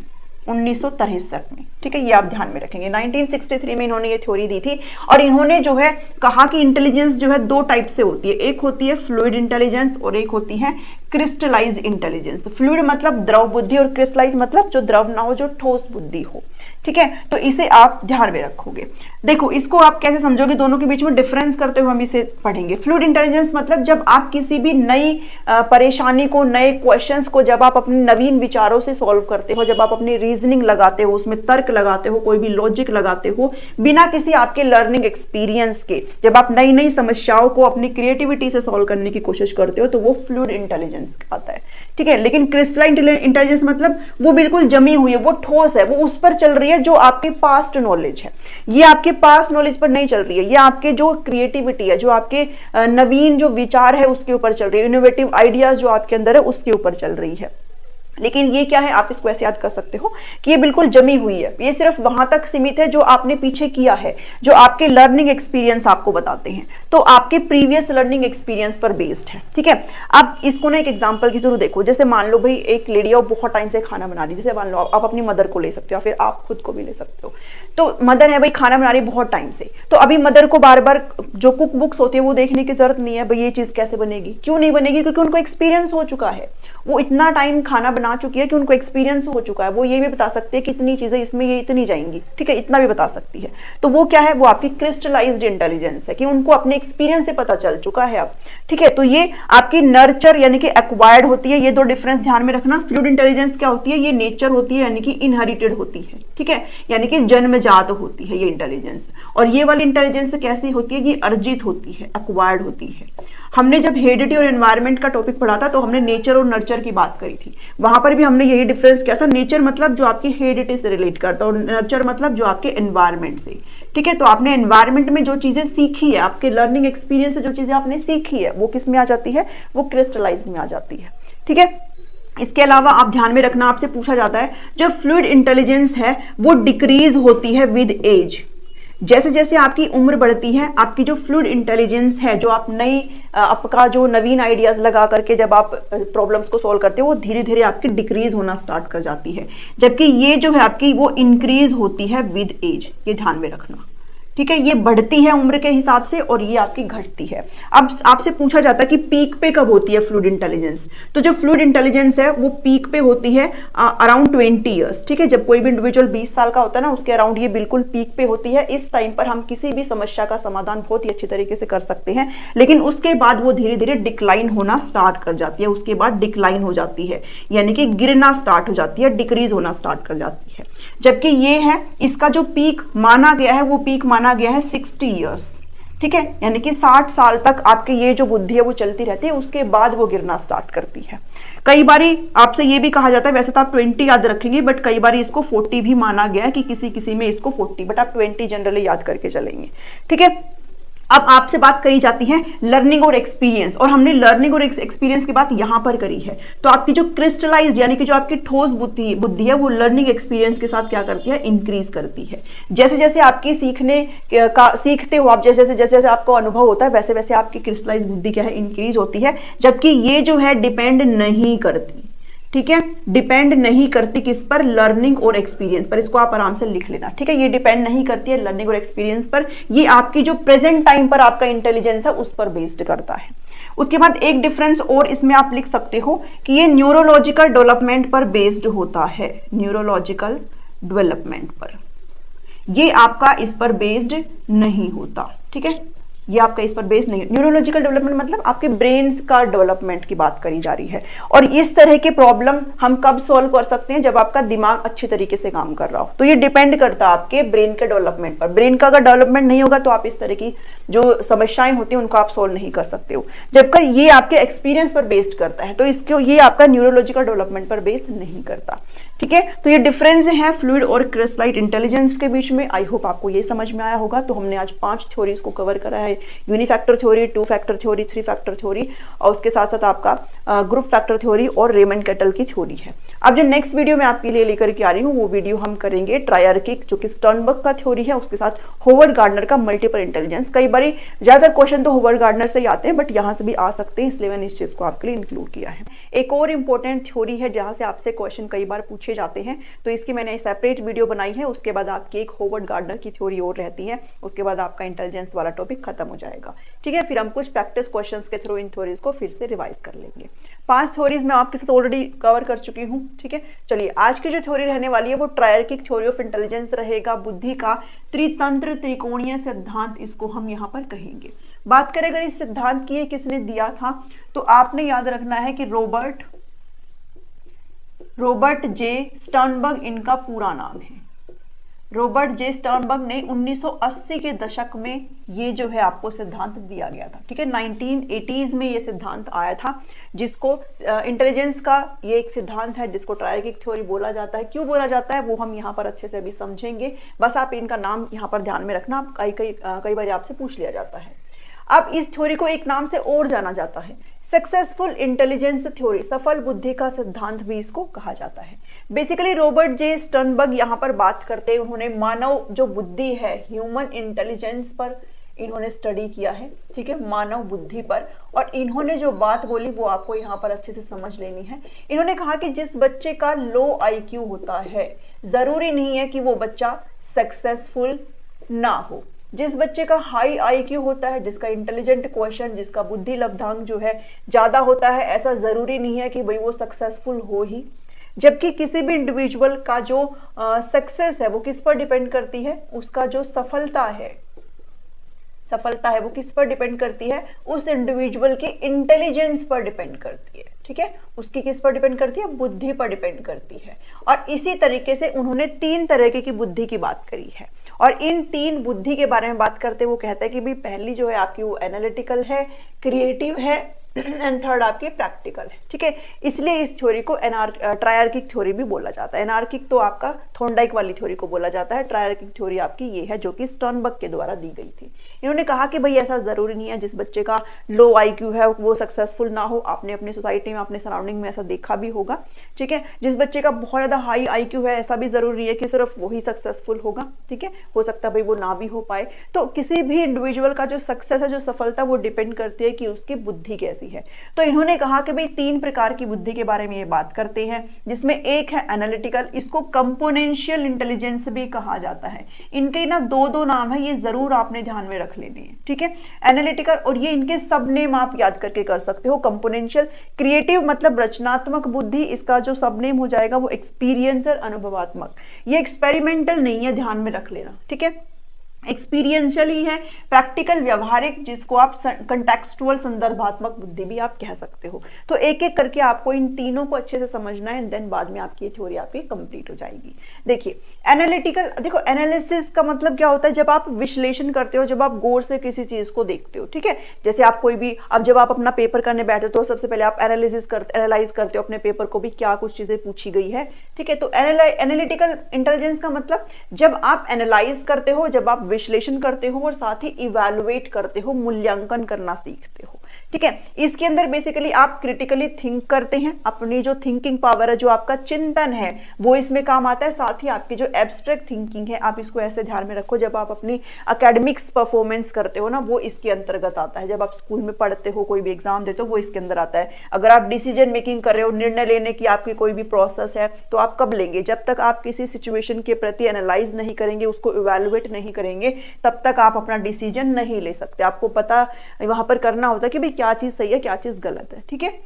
1963 में, ठीक है। ये आप ध्यान में रखेंगे, 1963 में इन्होंने ये थ्योरी दी थी। और इन्होंने जो है कहा कि इंटेलिजेंस जो है 2 टाइप से होती है, एक होती है फ्लूइड इंटेलिजेंस और एक होती है क्रिस्टलाइज इंटेलिजेंस। फ्लूइड मतलब द्रव बुद्धि और क्रिस्टलाइज मतलब जो द्रव ना हो, जो ठोस बुद्धि हो, ठीक है। तो इसे आप ध्यान में रखोगे। देखो इसको आप कैसे समझोगे, दोनों के बीच में डिफरेंस करते हुए हम इसे पढ़ेंगे। फ्लूइड इंटेलिजेंस मतलब जब आप किसी भी नई परेशानी को, नए क्वेश्चंस को जब आप अपने नवीन विचारों से सॉल्व करते हो, जब आप अपनी रीजनिंग लगाते हो, उसमें तर्क लगाते हो, कोई भी लॉजिक लगाते हो, बिना किसी आपके लर्निंग एक्सपीरियंस के, जब आप नई नई समस्याओं को अपनी क्रिएटिविटी से सॉल्व करने की कोशिश करते हो, तो वो फ्लूइड इंटेलिजेंस आता है, ठीक है। लेकिन क्रिस्टलाइन इंटेलिजेंस मतलब वो बिल्कुल जमी हुई है, वो ठोस है, वो उस पर चल रही है जो आपकी पास्ट नॉलेज है। ये आपके पास्ट नॉलेज पर नहीं चल रही है, ये आपके जो क्रिएटिविटी है, जो आपके नवीन जो विचार है उसके ऊपर चल रही है, इनोवेटिव आइडियाज जो आपके अंदर है उसके ऊपर चल रही है। लेकिन ये क्या है, आप इसको ऐसे याद कर सकते हो कि ये बिल्कुल जमी हुई है, ये सिर्फ वहां तक सीमित है जो आपने पीछे किया है, जो आपके लर्निंग एक्सपीरियंस आपको बताते हैं, तो आपके प्रीवियस लर्निंग एक्सपीरियंस पर बेस्ड है, ठीक है। अब इसको ना एक एग्जांपल की जरूर देखो। जैसे मान लो भाई एक लेडी है, बहुत टाइम से खाना बना रही है, जैसे मान लो आप अपनी मदर को ले सकते हो, फिर आप खुद को भी ले सकते हो। तो मदर है भाई, खाना बना रही है बहुत टाइम से, तो अभी मदर को बार बार जो कुक बुक्स होती है वो देखने की जरूरत नहीं है भाई ये चीज कैसे बनेगी। क्यों नहीं बनेगी, क्योंकि उनको एक्सपीरियंस हो चुका है, वो इतना टाइम खाना बना चुकी है कि उनको एक्सपीरियंस हो चुका है। वो ये भी बता सकते हैं कि इतनी चीजें इसमें ये इतनी जाएंगी, ठीक है, इतना भी बता सकती है। तो वो क्या है, वो आपकी क्रिस्टलाइज्ड इंटेलिजेंस है कि उनको अपने एक्सपीरियंस से पता चल चुका है अब, ठीक है। तो ये आपकी नर्चर यानी कि एक्वायर्ड होती है, ये 2 डिफरेंस ध्यान में रखना। फ्लूइड इंटेलिजेंस क्या होती है, ये नेचर होती है यानी कि इनहेरिटेड होती है, ठीक है, यानी कि जन्मजात होती है ये इंटेलिजेंस। और ये वाली इंटेलिजेंस कैसी होती है, ये अर्जित होती है, एक्वायर्ड होती है। हमने जब हेरिडिटी और एनवायरनमेंट का टॉपिक पढ़ा था तो हमने नेचर और नर्चर की बात करी थी, वहां पर भी हमने यही डिफरेंस किया था। नेचर मतलब जो आपकी हेरिडिटी से रिलेट करता है और नर्चर मतलब जो आपके एनवायरनमेंट से, ठीक है। तो आपने एनवायरनमेंट में जो चीजें सीखी है, आपके लर्निंग एक्सपीरियंस से जो चीजें आपने सीखी है, वो किस में आ जाती है, वो क्रिस्टलाइज्ड में आ जाती है, ठीक है। इसके अलावा आप ध्यान में रखना, आपसे पूछा जाता है जो फ्लूइड इंटेलिजेंस है वो डिक्रीज होती है विद एज, जैसे जैसे आपकी उम्र बढ़ती है, आपकी जो फ्लूइड इंटेलिजेंस है, जो आप आपका जो नवीन आइडियाज लगा करके जब आप प्रॉब्लम्स को सॉल्व करते हो, वो धीरे धीरे आपकी डिक्रीज होना स्टार्ट कर जाती है, जबकि ये जो है आपकी वो इंक्रीज होती है विद एज। ये ध्यान में रखना, ठीक है। ये बढ़ती है उम्र के हिसाब से और ये आपकी घटती है। अब आपसे पूछा जाता है कि पीक पे कब होती है फ्लूइड इंटेलिजेंस, तो जो फ्लूइड इंटेलिजेंस है वो पीक पे होती है अराउंड 20 ईयर्स, ठीक है। जब कोई भी इंडिविजुअल 20 साल का होता है ना, उसके अराउंड ये बिल्कुल पीक पे होती है। इस टाइम पर हम किसी भी समस्या का समाधान बहुत ही अच्छी तरीके से कर सकते हैं, लेकिन उसके बाद वो धीरे धीरे डिक्लाइन होना स्टार्ट कर जाती है। उसके बाद डिक्लाइन हो जाती है, यानी कि गिरना स्टार्ट हो जाती है, डिक्रीज होना स्टार्ट कर जाती है। जबकि ये है, इसका जो पीक माना गया है वो पीक माना गया है 60 ईयर्स, ठीक है। यानी कि 60 साल तक आपकी ये जो बुद्धि है वो चलती रहती है, उसके बाद वो गिरना स्टार्ट करती है। कई बारी आपसे ये भी कहा जाता है, वैसे तो आप 20 याद रखेंगे, बट कई बारी इसको 40 भी माना गया है कि किसी किसी में इसको 40, बट आप 20 जनरली याद करके चलेंगे, ठीक है। अब आपसे बात करी जाती है लर्निंग और एक्सपीरियंस, और हमने लर्निंग और एक्सपीरियंस की बात यहां पर करी है। तो आपकी जो क्रिस्टलाइज यानी कि जो आपकी ठोस बुद्धि है वो लर्निंग एक्सपीरियंस के साथ क्या करती है, इंक्रीज करती है। जैसे जैसे आपकी सीखते हो आप, जैसे जैसे आपको अनुभव होता है, वैसे वैसे आपकी क्रिस्टलाइज बुद्धि क्या है, इंक्रीज होती है। जबकि ये जो है डिपेंड नहीं करती, ठीक है, डिपेंड नहीं करती किस पर, लर्निंग और एक्सपीरियंस पर। इसको आप आराम से लिख लेना, ठीक है। ये डिपेंड नहीं करती है लर्निंग और एक्सपीरियंस पर, ये आपकी जो प्रेजेंट टाइम पर आपका इंटेलिजेंस है उस पर बेस्ड करता है। उसके बाद एक डिफरेंस और इसमें आप लिख सकते हो कि ये न्यूरोलॉजिकल डेवलपमेंट पर बेस्ड होता है, न्यूरोलॉजिकल डेवलपमेंट पर। ये आपका इस पर बेस्ड नहीं होता, ठीक है, ये आपका इस पर बेस नहीं है। न्यूरोलॉजिकल डेवलपमेंट मतलब आपके ब्रेन का डेवलपमेंट की बात करी जा रही है। और इस तरह के प्रॉब्लम हम कब सॉल्व कर सकते हैं, जब आपका दिमाग अच्छी तरीके से काम कर रहा हो। तो ये डिपेंड करता है आपके ब्रेन के डेवलपमेंट पर। ब्रेन का अगर डेवलपमेंट नहीं होगा तो आप इस तरह की जो समस्याएं होती हैं उनको आप सॉल्व नहीं कर सकते हो, जबकि ये आपके एक्सपीरियंस पर बेस्ड करता है। तो इसको ये आपका न्यूरोलॉजिकल डेवलपमेंट पर बेस्ड नहीं करता, ठीक है। तो ये डिफरेंस है फ्लूइड और क्रिस्टलाइट इंटेलिजेंस के बीच में। आई होप आपको ये समझ में आया होगा। तो हमने आज 5 थ्योरीज को कवर करा है, unifactor theory, 2 factor theory, 3 factor theory, और उसके साथ साथ आपका ग्रुप फैक्टर थ्योरी और रेमंड केटल की थ्योरी है। अब जो नेक्स्ट वीडियो मैं आपके लिए लेकर के आ रही हूँ वो वीडियो हम करेंगे ट्रायर्किक, जो कि स्टर्नबर्ग का थ्योरी है, उसके साथ होवर्ड गार्डनर का मल्टीपल इंटेलिजेंस। कई बार ज्यादातर क्वेश्चन तो होवर्ड गार्डनर से ही आते हैं, बट यहाँ से भी आ सकते हैं, इसलिए मैंने इस चीज को आपके लिए इंक्लूड किया है। एक और इंपॉर्टेंट थ्योरी है जहां से आपसे क्वेश्चन कई बार पूछे जाते हैं, तो इसकी मैंने सेपरेट वीडियो बनाई है। उसके बाद आपकी एक होवर्ड गार्डनर की थ्योरी और रहती है, उसके बाद आपका इंटेलिजेंस वाला टॉपिक खत्म हो जाएगा, ठीक है। फिर हम कुछ प्रैक्टिस क्वेश्चंस के थ्रू इन थ्योरीज को फिर से रिवाइज कर लेंगे। 5 थ्योरीज मैं आपके साथ ऑलरेडी कवर कर चुकी हूँ, ठीक है। चलिए आज की जो थ्योरी रहने वाली है वो ट्रायर्किक थ्योरी ऑफ इंटेलिजेंस रहेगा, बुद्धि का त्रितंत्र त्रिकोणीय सिद्धांत इसको हम यहाँ पर कहेंगे। बात करें अगर इस सिद्धांत की किसने दिया था, तो आपने याद रखना है कि रॉबर्ट जे स्टर्नबर्ग इनका पूरा नाम है। रॉबर्ट जे स्टर्नबर्ग ने 1980 के दशक में ये जो है आपको सिद्धांत दिया गया था, ठीक है। 1980s में ये सिद्धांत आया था, जिसको इंटेलिजेंस का ये एक सिद्धांत है, जिसको ट्रायर्किक थ्योरी बोला जाता है। क्यों बोला जाता है वो हम यहाँ पर अच्छे से अभी समझेंगे, बस आप इनका नाम यहाँ पर ध्यान में रखना। कई बार आपसे पूछ लिया जाता है। अब इस थ्योरी को एक नाम से और जाना जाता है, सक्सेसफुल इंटेलिजेंस थ्योरी, सफल बुद्धि का सिद्धांत भी इसको कहा जाता है। बेसिकली रॉबर्ट जे स्टर्नबर्ग यहाँ पर बात करते हैं, उन्होंने मानव जो बुद्धि है, ह्यूमन इंटेलिजेंस पर इन्होंने स्टडी किया है, ठीक है, मानव बुद्धि पर। और इन्होंने जो बात बोली वो आपको यहाँ पर अच्छे से समझ लेनी है। इन्होंने कहा कि जिस बच्चे का लो IQ होता है, जरूरी नहीं है कि वो बच्चा सक्सेसफुल ना हो। जिस बच्चे का हाई IQ होता है, जिसका इंटेलिजेंट क्वेश्चन, जिसका बुद्धि लब्धांक जो है ज्यादा होता है, ऐसा जरूरी नहीं है कि भाई वो सक्सेसफुल हो ही। जबकि किसी भी इंडिविजुअल का जो सक्सेस है वो किस पर डिपेंड करती है, उसका जो सफलता है वो किस पर डिपेंड करती है, उस इंडिविजुअल के इंटेलिजेंस पर डिपेंड करती है, ठीक है। उसकी किस पर डिपेंड करती है, बुद्धि पर डिपेंड करती है। और इसी तरीके से उन्होंने 3 तरह की बुद्धि की बात करी है। और इन 3 बुद्धि के बारे में बात करते वो कहता है कि भाई पहली जो है आपकी वो एनालिटिकल है, क्रिएटिव है एंड थर्ड आपकी प्रैक्टिकल है, ठीक है। इसलिए इस थ्योरी को ट्रायर्किक थ्योरी भी बोला जाता है। एनार्किक तो आपका थॉर्नडाइक वाली थ्योरी को बोला जाता है, ट्रायर्किक थ्योरी आपकी ये है जो कि स्टर्नबर्ग के द्वारा दी गई थी। इन्होंने कहा कि भाई ऐसा जरूरी नहीं है जिस बच्चे का लो आईक्यू है वो सक्सेसफुल ना हो। आपने अपनी सोसाइटी में, अपने सराउंडिंग में ऐसा देखा भी होगा, ठीक है। जिस बच्चे का बहुत ज्यादा हाई आईक्यू है ऐसा भी जरूरी नहीं है कि सिर्फ वही सक्सेसफुल होगा, ठीक है। हो सकता है भाई वो ना भी हो पाए। तो किसी भी इंडिविजुअल का जो सक्सेस है, जो सफलता, वो डिपेंड करती है कि उसकी बुद्धि कैसी है। तो इन्होंने कहा कि भाई 3 प्रकार की बुद्धि के बारे में ये बात करते हैं, जिसमें एक है एनालिटिकल, इसको कंपोनेंशियल इंटेलिजेंस भी कहा जाता है। इनके ना दो नाम है, ये जरूर आपने ध्यान में रख लेने हैं, ठीक है। एनालिटिकल, और ये इनके सब नेम आप याद करके कर सकते हो। कंपोनेंशियल, क्रिएटिव मतलब रचनात्मक बुद्धि, इसका जो सब नेम हो जाएगा वो एक्सपीरियंसर, अनुभवात्मक। ये एक्सपेरिमेंटल नहीं है, ध्यान में रख लेना, ठीक है। एक्सपीरियंशियल ही है। प्रैक्टिकल, व्यवहारिक, जिसको आप कंटेक्सुअल, संदर्भात्मक बुद्धि भी आप कह सकते हो। तो एक एक करके आपको इन तीनों को अच्छे से समझना है, देन बाद में आपकी ये थ्योरी आपकी कंप्लीट हो जाएगी। देखिए एनालिटिकल, देखो एनालिसिस का मतलब क्या होता है, जब आप विश्लेषण करते हो, जब आप गौर से किसी चीज को देखते हो, ठीक है। जैसे आप कोई भी, अब जब आप अपना पेपर करने बैठे हो तो सबसे पहले आप एनालाइज करते हो अपने पेपर को भी, क्या कुछ चीजें पूछी गई है, ठीक है। तो एनालिटिकल इंटेलिजेंस का मतलब जब आप एनालाइज करते हो, जब आप विश्लेषण करते हो और साथ ही इवैल्यूएट करते हो, मूल्यांकन करना सीखते हो, ठीक है। इसके अंदर बेसिकली आप क्रिटिकली थिंक करते हैं, अपनी जो थिंकिंग पावर है, जो आपका चिंतन है, वो इसमें काम आता है। साथ ही आपकी जो एब्स्ट्रैक्ट थिंकिंग है, आप इसको ऐसे ध्यान में रखो, जब आप अपनी एकेडमिक्स परफॉर्मेंस करते हो ना, वो इसके अंतर्गत आता है। जब आप स्कूल में पढ़ते हो, कोई भी एग्जाम देते हो, वो इसके अंदर आता है। अगर आप डिसीजन मेकिंग कर रहे हो, निर्णय लेने की आपकी कोई भी प्रोसेस है, तो आप कब लेंगे, जब तक आप किसी सिचुएशन के प्रति एनालाइज नहीं करेंगे, उसको इवैल्यूएट नहीं करेंगे, तब तक आप अपना डिसीजन नहीं ले सकते। आपको पता वहां पर करना होता है कि भाई क्या चीज सही है, क्या चीज गलत है, ठीक है।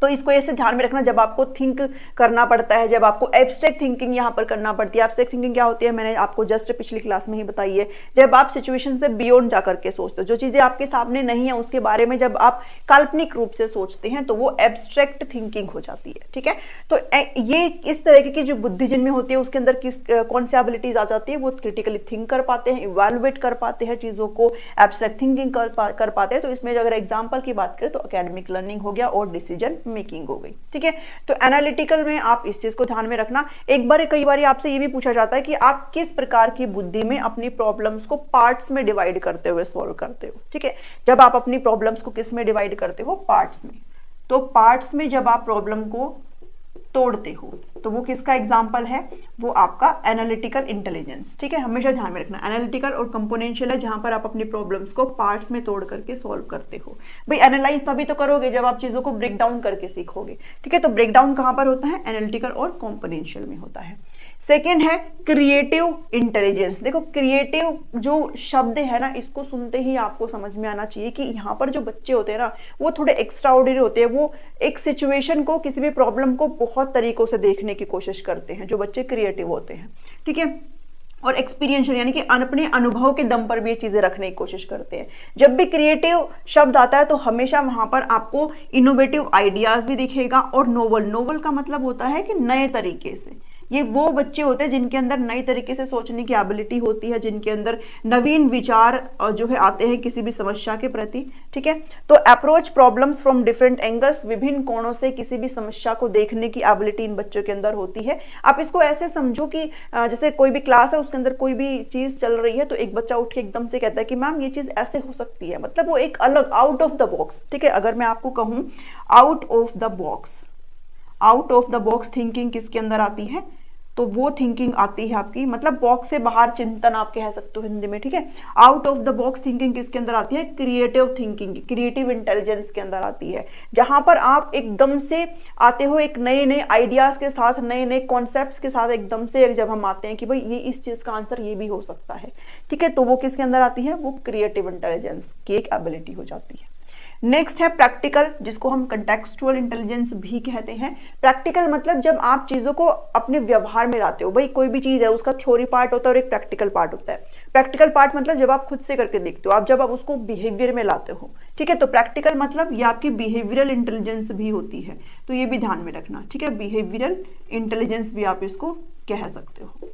तो इसको ऐसे ध्यान में रखना, जब आपको थिंक करना पड़ता है, जब आपको एब्स्ट्रैक्ट थिंकिंग यहाँ पर करना पड़ती है। एब्स्ट्रैक्ट थिंकिंग क्या होती है, मैंने आपको जस्ट पिछली क्लास में ही बताई है। जब आप सिचुएशन से बियॉन्ड जाकर के सोचते हो, जो चीजें आपके सामने नहीं है उसके बारे में जब आप काल्पनिक रूप से सोचते हैं, तो वो एब्स्ट्रैक्ट थिंकिंग हो जाती है, ठीक है। तो ये इस तरीके की जो बुद्धि जिनमें होती है, उसके अंदर कौन सी एबिलिटीज आ जाती है, वो क्रिटिकली थिंक कर पाते हैं, इवैल्यूएट कर पाते हैं चीजों को, एब्स्ट्रैक्ट थिंकिंग कर पाते हैं। तो इसमें अगर एग्जाम्पल की बात करें तो एकेडमिक लर्निंग हो गया और डिसीजन मेकिंग हो गई, ठीक है। तो एनालिटिकल में आप इस चीज को ध्यान में रखना। एक बार कई बार आपसे ये भी पूछा जाता है कि आप किस प्रकार की बुद्धि में अपनी प्रॉब्लम्स को पार्ट्स में डिवाइड करते हुए सॉल्व करते हो, ठीक है। जब आप अपनी प्रॉब्लम्स को किस में डिवाइड करते हो, पार्ट्स में। तो पार्ट्स में जब आप प्रॉब्लम को तोड़ते हो, तो वो किसका एग्जाम्पल है, वो आपका एनालिटिकल इंटेलिजेंस, ठीक है। हमेशा ध्यान में रखना, एनालिटिकल और कंपोनेंशियल है, जहां पर आप अपनी प्रॉब्लम्स को पार्ट्स में तोड़ करके सॉल्व करते हो। भाई एनालाइज तभी तो करोगे जब आप चीजों को ब्रेक डाउन करके सीखोगे, ठीक है। तो ब्रेक डाउन कहां पर होता है, एनालिटिकल और कंपोनेंशियल में होता है। सेकेंड है क्रिएटिव इंटेलिजेंस। देखो क्रिएटिव जो शब्द है ना, इसको सुनते ही आपको समझ में आना चाहिए कि यहाँ पर जो बच्चे होते हैं ना, वो थोड़े एक्स्ट्रा ऑर्डिनरी होते हैं। वो एक सिचुएशन को, किसी भी प्रॉब्लम को बहुत तरीकों से देखने की कोशिश करते हैं, जो बच्चे क्रिएटिव होते हैं, ठीक है। और एक्सपीरियंशियल यानी कि अपने अनुभव के दम पर भी ये चीजें रखने की कोशिश करते हैं। जब भी क्रिएटिव शब्द आता है तो हमेशा वहां पर आपको इनोवेटिव आइडियाज भी दिखेगा, और नोवल का मतलब होता है कि नए तरीके से। ये वो बच्चे होते हैं जिनके अंदर नई तरीके से सोचने की एबिलिटी होती है, जिनके अंदर नवीन विचार जो है आते हैं किसी भी समस्या के प्रति, ठीक है। तो approach problems from different angles, विभिन्न कोणों से किसी भी समस्या को देखने की एबिलिटी इन बच्चों के अंदर होती है। आप इसको ऐसे समझो कि जैसे कोई भी क्लास है, उसके अंदर कोई भी चीज चल रही है, तो एक बच्चा उठ के एकदम से कहता है कि मैम ये चीज ऐसे हो सकती है, मतलब वो एक अलग आउट ऑफ द बॉक्स, ठीक है। अगर मैं आपको कहूं out of the box thinking किसके अंदर आती है, तो वो थिंकिंग आती है आपकी, मतलब बॉक्स से बाहर चिंतन आप कह सकते हो हिंदी में, ठीक है। Out of the box thinking किसके अंदर आती है, क्रिएटिव थिंकिंग, क्रिएटिव इंटेलिजेंस के अंदर आती है, जहां पर आप एकदम से आते हो एक नए नए आइडियाज के साथ, नए नए कॉन्सेप्ट्स के साथ एकदम से जब हम आते हैं कि भाई ये इस चीज का आंसर ये भी हो सकता है, ठीक है। तो वो किसके अंदर आती है, वो क्रिएटिव इंटेलिजेंस की एक एबिलिटी हो जाती है। नेक्स्ट है प्रैक्टिकल, जिसको हम कंटेक्सुअल इंटेलिजेंस भी कहते हैं। प्रैक्टिकल मतलब जब आप चीजों को अपने व्यवहार में लाते हो। भाई कोई भी चीज है, उसका थ्योरी पार्ट होता है और एक प्रैक्टिकल पार्ट होता है। प्रैक्टिकल पार्ट मतलब जब आप खुद से करके देखते हो, जब आप उसको बिहेवियर में लाते हो, ठीक है। तो प्रैक्टिकल मतलब ये आपकी बिहेवियरल इंटेलिजेंस भी होती है, तो ये भी ध्यान में रखना, ठीक है। बिहेवियरल इंटेलिजेंस भी आप इसको कह सकते हो।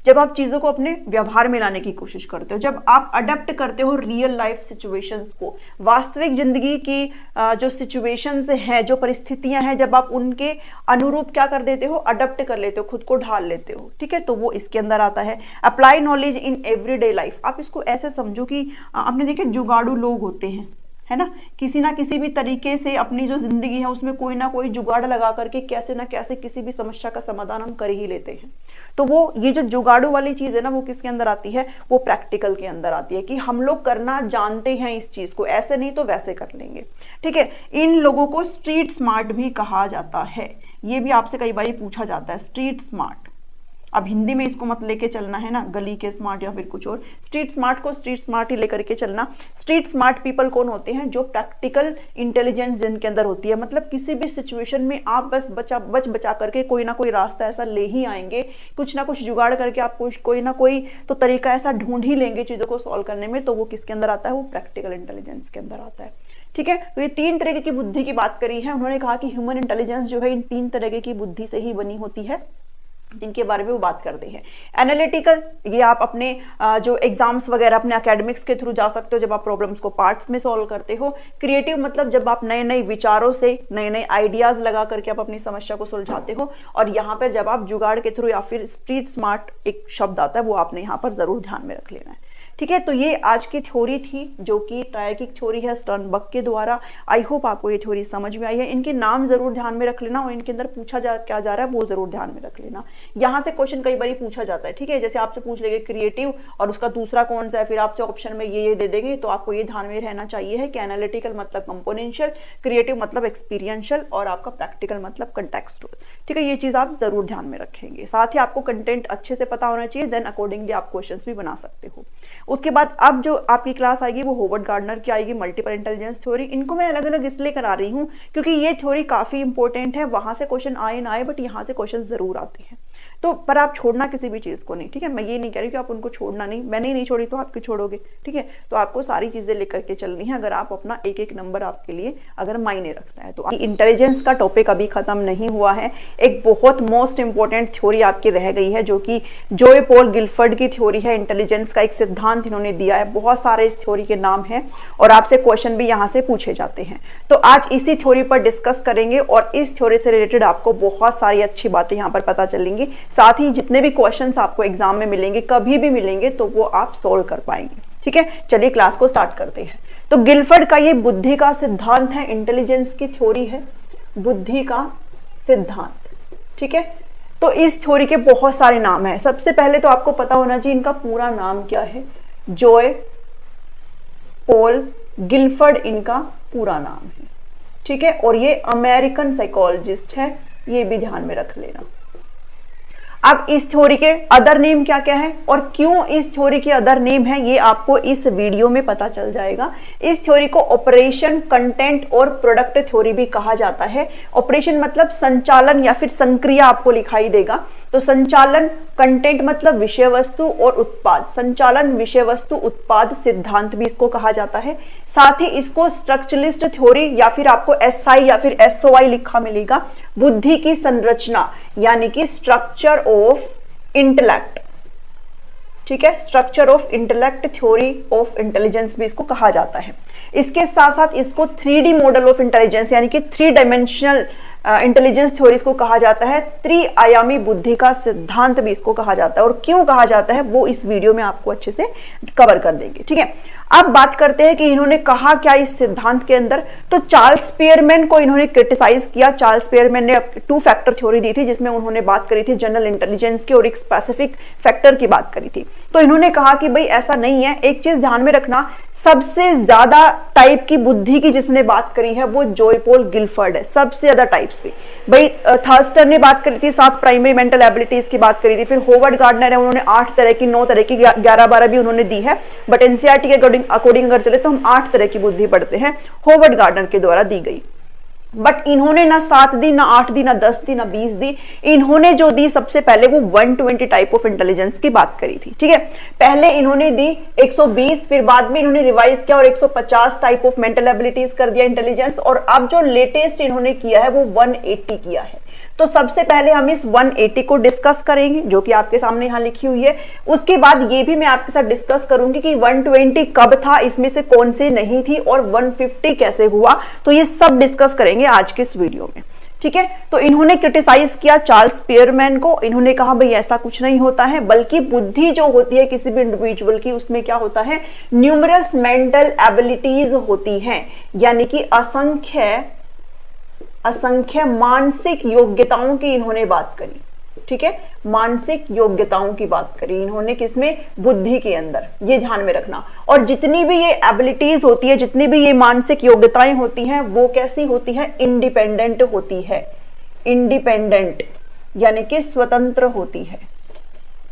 जब आप चीजों को अपने व्यवहार में लाने की कोशिश करते हो, जब आप अडेप्ट करते हो रियल लाइफ सिचुएशंस को, वास्तविक जिंदगी की जो सिचुएशंस हैं, जो परिस्थितियां हैं, जब आप उनके अनुरूप क्या कर देते हो, अडेप्ट कर लेते हो, खुद को ढाल लेते हो, ठीक है, तो वो इसके अंदर आता है। Apply knowledge in everyday life, आप इसको ऐसे समझो कि आपने देखे जुगाड़ू लोग होते हैं, है ना, किसी ना किसी भी तरीके से अपनी जो जिंदगी है उसमें कोई ना कोई जुगाड़ लगा करके कैसे ना कैसे किसी भी समस्या का समाधान हम कर ही लेते हैं। तो वो ये जो जुगाड़ू वाली चीज है ना, वो किसके अंदर आती है, वो प्रैक्टिकल के अंदर आती है कि हम लोग करना जानते हैं इस चीज को, ऐसे नहीं तो वैसे कर लेंगे, ठीक है। इन लोगों को स्ट्रीट स्मार्ट भी कहा जाता है, ये भी आपसे कई बार पूछा जाता है, स्ट्रीट स्मार्ट। अब हिंदी में इसको मत लेके चलना है ना, गली के स्मार्ट या फिर कुछ और, स्ट्रीट स्मार्ट को स्ट्रीट स्मार्ट ही लेकर के चलना। स्ट्रीट स्मार्ट पीपल कौन होते हैं, जो प्रैक्टिकल इंटेलिजेंस जिनके अंदर होती है, मतलब किसी भी सिचुएशन में आप बस बचा करके कोई ना कोई रास्ता ऐसा ले ही आएंगे, कुछ ना कुछ जुगाड़ करके आप कोई ना कोई तो तरीका ऐसा ढूंढ ही लेंगे चीजों को सॉल्व करने में, तो वो किसके अंदर आता है, वो प्रैक्टिकल इंटेलिजेंस के अंदर आता है, ठीक है। तो ये 3 तरह की बुद्धि की बात करी है उन्होंने, कहा कि ह्यूमन इंटेलिजेंस जो है इन 3 तरह की बुद्धि से ही बनी होती है, जिनके बारे में वो बात करते हैं। एनालिटिकल, ये आप अपने जो एग्जाम्स वगैरह अपने एकेडमिक्स के थ्रू जा सकते हो, जब आप प्रॉब्लम्स को पार्ट्स में सॉल्व करते हो। क्रिएटिव, मतलब जब आप नए नए विचारों से नए नए आइडियाज लगा करके आप अपनी समस्या को सुलझाते हो। और यहाँ पर जब आप जुगाड़ के थ्रू या फिर स्ट्रीट स्मार्ट एक शब्द आता है, वो आपने यहाँ पर जरूर ध्यान में रख लेना है, ठीक है। तो ये आज की थ्योरी थी, जो कि ट्रायर्किक थ्योरी है स्टर्नबर्ग के द्वारा। आई होप आपको ये थ्योरी समझ में आई है। इनके नाम जरूर ध्यान में रख लेना और इनके अंदर पूछा क्या जा रहा है वो जरूर ध्यान में रख लेना। यहाँ से क्वेश्चन कई बार पूछा जाता है, ठीक है, जैसे आपसे पूछ लेंगे क्रिएटिव और उसका दूसरा कौन सा है, फिर आपसे ऑप्शन में ये दे देंगे, तो आपको ये ध्यान में रहना चाहिए है कि एनालिटिकल मतलब कंपोनेंशियल, क्रिएटिव मतलब एक्सपीरियंशियल और आपका प्रैक्टिकल मतलब कंटेक्सचुअल, ठीक है। ये चीज आप जरूर ध्यान में रखेंगे। साथ ही आपको कंटेंट अच्छे से पता होना चाहिए, देन अकॉर्डिंगली आप क्वेश्चन भी बना सकते हो। उसके बाद अब जो आपकी क्लास आएगी वो होवर्ड गार्डनर की आएगी, मल्टीपल इंटेलिजेंस थ्योरी। इनको मैं अलग अलग इसलिए करा रही हूँ क्योंकि ये थ्योरी काफी इंपॉर्टेंट है, वहां से क्वेश्चन आए ना आए बट यहाँ से क्वेश्चन जरूर आते हैं। तो पर आप छोड़ना किसी भी चीज को नहीं, ठीक है, मैं ये नहीं कह रही कि आप उनको छोड़ना नहीं, मैंने नहीं छोड़ी तो आप क्यों छोड़ोगे, ठीक है। तो आपको सारी चीजें लेकर के चलनी है, अगर आप अपना एक एक नंबर आपके लिए अगर मायने रखता है तो। इंटेलिजेंस का टॉपिक अभी खत्म नहीं हुआ है, एक बहुत मोस्ट इंपॉर्टेंट थ्योरी आपकी रह गई है, जो कि जोए पॉल गिलफर्ड की थ्योरी है। इंटेलिजेंस का एक सिद्धांत इन्होंने दिया है, बहुत सारे इस थ्योरी के नाम हैं और आपसे क्वेश्चन भी यहाँ से पूछे जाते हैं। तो आज इसी थ्योरी पर डिस्कस करेंगे और इस थ्योरी से रिलेटेड आपको बहुत सारी अच्छी बातें यहाँ पर पता चलेंगी। साथ ही जितने भी क्वेश्चंस आपको एग्जाम में मिलेंगे, कभी भी मिलेंगे, तो वो आप सोल्व कर पाएंगे, ठीक है। चलिए क्लास को स्टार्ट करते हैं। तो गिलफर्ड का ये बुद्धि का सिद्धांत है, इंटेलिजेंस की थ्योरी है, बुद्धि का सिद्धांत, ठीक है। तो इस थ्योरी के बहुत सारे नाम हैं। सबसे पहले तो आपको पता होना चाहिए इनका पूरा नाम क्या है, जोए पॉल गिलफर्ड इनका पूरा नाम है, ठीक है। और ये अमेरिकन साइकोलॉजिस्ट है, ये भी ध्यान में रख लेना। अब इस थ्योरी के अदर नेम क्या क्या है और क्यों इस थ्योरी के अदर नेम है, ये आपको इस वीडियो में पता चल जाएगा। इस थ्योरी को ऑपरेशन, कंटेंट और प्रोडक्ट थ्योरी भी कहा जाता है। ऑपरेशन मतलब संचालन या फिर संक्रिया आपको लिखाई देगा, तो संचालन, कंटेंट मतलब विषय वस्तु और उत्पाद, संचालन, विषय वस्तु, उत्पाद सिद्धांत भी इसको कहा जाता है। साथ ही इसको स्ट्रक्चरलिस्ट थ्योरी या फिर आपको एसआई या फिर एसओआई लिखा मिलेगा, बुद्धि की संरचना यानी कि स्ट्रक्चर ऑफ इंटेलेक्ट, ठीक है, structure of intellect theory of intelligence भी इसको कहा जाता है। इसके साथ साथ इसको 3D मॉडल ऑफ इंटेलिजेंस यानी कि 3 डायमेंशनल इंटेलिजेंस थ्योरीज को कहा जाता है, त्रिआयामी बुद्धि का सिद्धांत भी इसको कहा जाता है। और क्यों कहा जाता है वो इस वीडियो में आपको अच्छे से कवर कर देंगे, ठीक है। अब बात करते हैं कि इन्होंने कहा क्या इस सिद्धांत के अंदर। तो चार्ल्स स्पीयरमैन को इन्होंने क्रिटिसाइज किया। चार्ल्स स्पीयरमैन ने 2 फैक्टर थ्योरी दी थी, जिसमें उन्होंने बात करी थी जनरल इंटेलिजेंस की और एक स्पेसिफिक फैक्टर की बात करी थी। तो इन्होंने कहा कि भाई ऐसा नहीं है, एक चीज ध्यान में रखना, सबसे ज्यादा टाइप की बुद्धि की जिसने बात करी है वो जोए पॉल गिलफर्ड है, सबसे ज्यादा टाइप्स पे। भाई थर्स्टर ने बात करी थी 7 प्राइमरी मेंटल एबिलिटीज की बात करी थी, फिर होवर्ड गार्डनर है, उन्होंने 8 तरह की, 9 तरह की, 11-12 भी उन्होंने दी है, बट एनसीईआरटी के अकॉर्डिंग अगर चले तो हम 8 तरह की बुद्धि पढ़ते हैं, होवर्ड गार्डनर के द्वारा दी गई। बट इन्होंने ना 7 दी, ना 8 दी, ना 10 दी, ना 20 दी। इन्होंने जो दी सबसे पहले वो 120 टाइप ऑफ इंटेलिजेंस की बात करी थी, ठीक है। पहले इन्होंने दी 120, फिर बाद में इन्होंने रिवाइज किया और 150 टाइप ऑफ मेंटल एबिलिटीज कर दिया इंटेलिजेंस, और अब जो लेटेस्ट इन्होंने किया है वो 180 किया है। तो तो सबसे पहले हम इस 180 को डिस्कस करेंगे, जो कि आपके सामने यहाँ लिखी हुई है। उसके बाद ये भी मैं आपके साथ डिस्कस करूंगी कि 120 कब था, इसमें से कौन से नहीं थी, और 150 कैसे हुआ। तो ये सब डिस्कस करेंगे आज के इस वीडियो में, ठीक है। तो इन्होंने क्रिटिसाइज किया चार्ल्स स्पीयरमैन को। इन्होंने कहा भाई ऐसा कुछ नहीं होता है, बल्कि बुद्धि जो होती है किसी भी इंडिविजुअल की, उसमें क्या होता है, न्यूमरस मेंटल एबिलिटीज होती हैं, यानी कि असंख्य मानसिक योग्यताओं की इन्होंने बात करी, ठीक है। मानसिक योग्यताओं की बात करी इन्होंने, किसमें, बुद्धि के अंदर, ये ध्यान में रखना। और जितनी भी ये एबिलिटीज होती है, जितनी भी ये मानसिक योग्यताएं होती हैं, वो कैसी होती है, इंडिपेंडेंट होती है। इंडिपेंडेंट यानी कि स्वतंत्र होती है,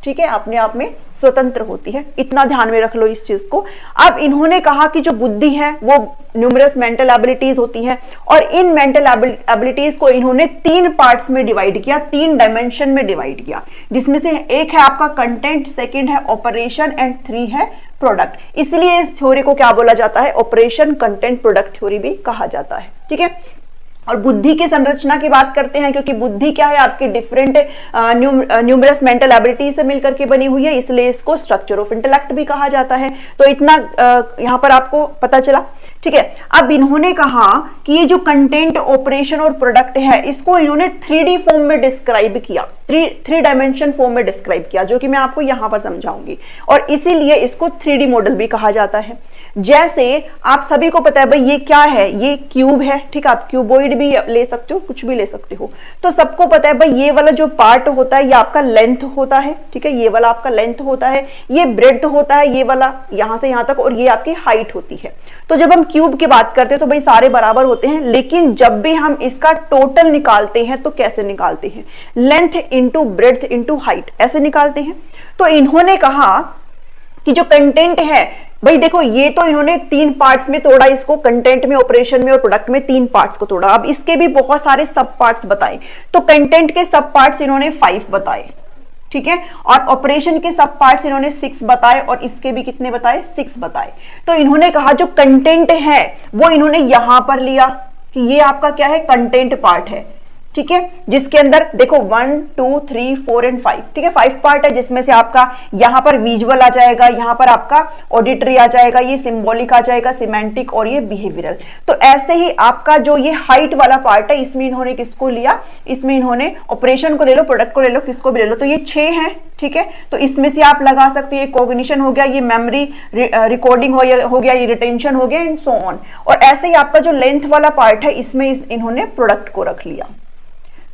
ठीक है, अपने आप में स्वतंत्र होती है। इतना ध्यान में रख लो इस चीज को। अब इन्होंने कहा कि जो बुद्धि है वो न्यूमरस मेंटल एबिलिटीज होती हैं, और इन मेंटल एबिलिटीज को इन्होंने 3 पार्ट्स में डिवाइड किया, 3 डायमेंशन में डिवाइड किया, जिसमें से एक है आपका कंटेंट, सेकंड है ऑपरेशन, एंड 3 है प्रोडक्ट। इसलिए इस थ्योरी को क्या बोला जाता है, ऑपरेशन कंटेंट प्रोडक्ट थ्योरी भी कहा जाता है, ठीक है। और बुद्धि की संरचना की बात करते हैं, क्योंकि बुद्धि क्या है, आपकी डिफरेंट न्यूमरस मेंटल एबिलिटी से मिलकर के बनी हुई है, इसलिए इसको स्ट्रक्चर ऑफ इंटेलेक्ट भी कहा जाता है। तो इतना यहां पर आपको पता चला, ठीक है। अब इन्होंने कहा कि ये जो कंटेंट, ऑपरेशन और प्रोडक्ट है, इसको इन्होंने 3D फॉर्म में डिस्क्राइब किया, 3 डायमेंशन फॉर्म में डिस्क्राइब किया, जो कि मैं आपको यहां पर समझाऊंगी। और इसीलिए इसको 3D मॉडल भी कहा जाता है। जैसे आप सभी को पता है भाई ये क्या है, ये क्यूब है, ठीक है, आप क्यूबॉइड भी ले सकते हो, कुछ भी ले सकते हो। तो सबको पता है भाई ये वाला जो पार्ट होता है ये आपका लेंथ होता है, ठीक है, ये वाला आपका लेंथ होता है, ये ब्रेड्थ होता है, ये वाला यहां से यहां तक, और ये आपकी हाइट होती है। तो जब हम क्यूब की बात करते हैं तो भाई सारे बराबर होते हैं, लेकिन जब भी हम इसका टोटल निकालते हैं तो कैसे निकालते हैं, length into breadth into height, ऐसे निकालते हैं। तो इन्होंने कहा कि जो कंटेंट है भाई देखो, ये तो इन्होंने 3 पार्ट्स में तोड़ा इसको, कंटेंट में, ऑपरेशन में और प्रोडक्ट में 3 पार्ट्स को तोड़ा। अब इसके भी बहुत सारे सब पार्ट्स बताए, तो कंटेंट के सब पार्ट्स इन्होंने 5 बताए, ठीक है, और ऑपरेशन के सब पार्ट्स इन्होंने 6 बताए, और इसके भी कितने बताए, 6 बताए। तो इन्होंने कहा जो कंटेंट है वो इन्होंने यहां पर लिया कि ये आपका क्या है, कंटेंट पार्ट है, ठीक है, जिसके अंदर देखो 1 2 3 4 एंड 5, ठीक है, 5 पार्ट है, जिसमें से आपका यहां पर विजुअल आ जाएगा, यहां पर आपका ऑडिटरी आ जाएगा, ये सिंबॉलिक आ जाएगा, सिमेंटिक, और ये बिहेवियरल। तो ऐसे ही आपका जो ये हाइट वाला पार्ट है, इसमें इन्होंने किसको लिया, इसमें इन्होंने ऑपरेशन को ले लो, प्रोडक्ट को ले लो, किसको भी ले लो। तो ये 6 है, ठीक है। तो इसमें से आप लगा सकते हो, ये कॉग्निशन हो गया, ये मेमोरी रिकॉर्डिंग हो गया, ये रिटेंशन हो गया, एंड सो ऑन। और ऐसे ही आपका जो लेंथ वाला पार्ट है, इसमें इन्होंने प्रोडक्ट को रख लिया।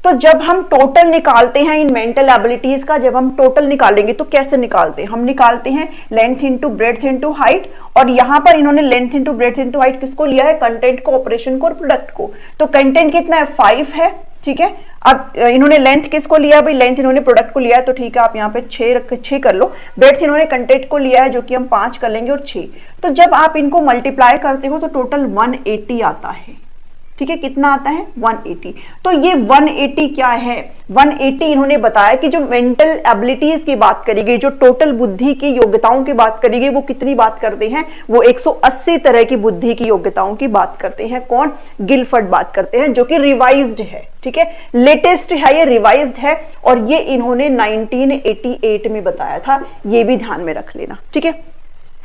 तो जब हम टोटल निकालते हैं इन मेंटल एबिलिटीज का, जब हम टोटल निकालेंगे तो कैसे निकालते हैं, हम निकालते हैं length into breadth into height, और यहां पर इन्होंने length into breadth into height किसको लिया है, कंटेंट को, ऑपरेशन को और प्रोडक्ट को। तो कंटेंट कितना है, 5 है, ठीक है। अब इन्होंने लेंथ किसको लिया, भाई लेंथ इन्होंने प्रोडक्ट को लिया है, तो ठीक है, आप यहाँ पे 6 कर लो। ब्रेड्थ इन्होंने कंटेंट को लिया है, जो कि हम 5 कर लेंगे, और 6। तो जब आप इनको मल्टीप्लाई करते हो तो टोटल 180 आता है, ठीक है। कितना आता है, 180। तो ये 180 क्या है, 180 इन्होंने बताया कि जो मेंटल एबिलिटीज की बात करेगी, जो टोटल बुद्धि की योग्यताओं की बात करेगी, वो कितनी बात करते हैं, वो 180 तरह की बुद्धि की योग्यताओं की बात करते हैं। कौन, गिलफर्ड बात करते हैं, जो कि रिवाइज्ड है, ठीक है, लेटेस्ट है, ये रिवाइज्ड है, और ये इन्होंने 1988 में बताया था, ये भी ध्यान में रख लेना, ठीक है,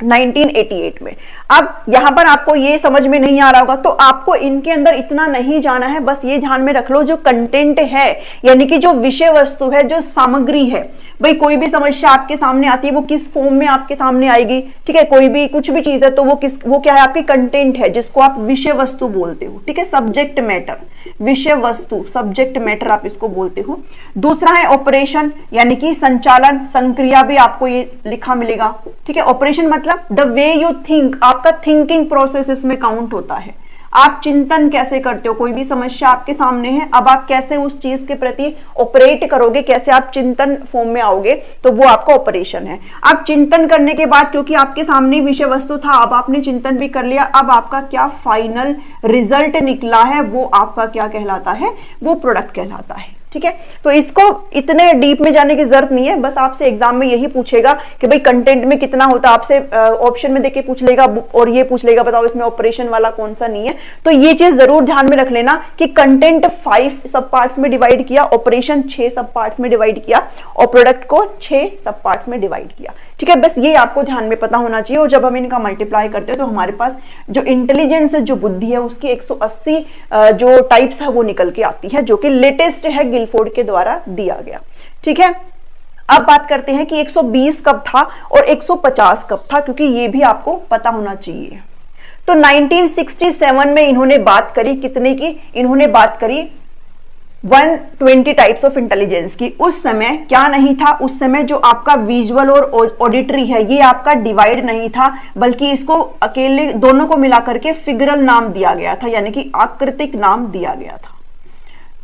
1988 में। अब यहां पर आपको ये समझ में नहीं आ रहा होगा, तो आपको इनके अंदर इतना नहीं जाना है, बस ये ध्यान में रख लो जो कंटेंट है, यानी कि जो विषय वस्तु है, जो सामग्री है। भाई कोई भी समस्या आपके सामने आती है, वो किस फॉर्म में आपके सामने आएगी, ठीक है, कोई भी कुछ भी चीज है तो वो क्या है, आपकी कंटेंट है, जिसको आप विषय वस्तु बोलते हो, ठीक है, सब्जेक्ट मैटर, विषय वस्तु, सब्जेक्ट मैटर आप इसको बोलते हो। दूसरा है ऑपरेशन, यानी कि संचालन, संक्रिया भी आपको ये लिखा मिलेगा, ठीक है। ऑपरेशन मतलब द वे यू थिंक, आपका थिंकिंग प्रोसेस इसमें काउंट होता है। आप चिंतन कैसे करते हो, कोई भी समस्या आपके सामने है, अब आप कैसे उस चीज के प्रति ऑपरेट करोगे, कैसे आप चिंतन फॉर्म में आओगे, तो वो आपका ऑपरेशन है। आप चिंतन करने के बाद, क्योंकि आपके सामने विषय वस्तु था, अब आपने चिंतन भी कर लिया, अब आपका क्या फाइनल रिजल्ट निकला है, वो आपका क्या कहलाता है, वो प्रोडक्ट कहलाता है, ठीक है। तो इसको इतने डीप में जाने की जरूरत नहीं है, बस आपसे एग्जाम में यही पूछेगा कि भाई कंटेंट में कितना होता है, आपसे ऑप्शन में देके पूछ लेगा और ये पूछ लेगा बताओ इसमें ऑपरेशन वाला कौन सा नहीं है। तो ये चीज जरूर ध्यान में रख लेना कि कंटेंट 5 सब पार्ट्स में डिवाइड किया, ऑपरेशन 6 सब पार्ट्स में डिवाइड किया और प्रोडक्ट को 6 सब पार्ट्स में डिवाइड किया। ठीक है, बस ये आपको ध्यान में पता होना चाहिए। और जब हम इनका मल्टीप्लाई करते हैं तो हमारे पास जो इंटेलिजेंस है, जो बुद्धि है, उसकी 180 जो टाइप्स है वो निकल के आती है, जो कि लेटेस्ट है गिलफोर्ड के द्वारा दिया गया। ठीक है, अब बात करते हैं कि 120 कब था और 150 कब था, क्योंकि ये भी आपको पता होना चाहिए। तो 1967 में इन्होंने बात करी कितने की, इन्होंने बात करी 120 टाइप्स ऑफ इंटेलिजेंस की। उस समय क्या नहीं था, उस समय जो आपका विजुअल और ऑडिटरी है ये आपका डिवाइड नहीं था, बल्कि इसको अकेले दोनों को मिलाकर के फिगरल नाम दिया गया था, यानी कि आकृतिक नाम दिया गया था।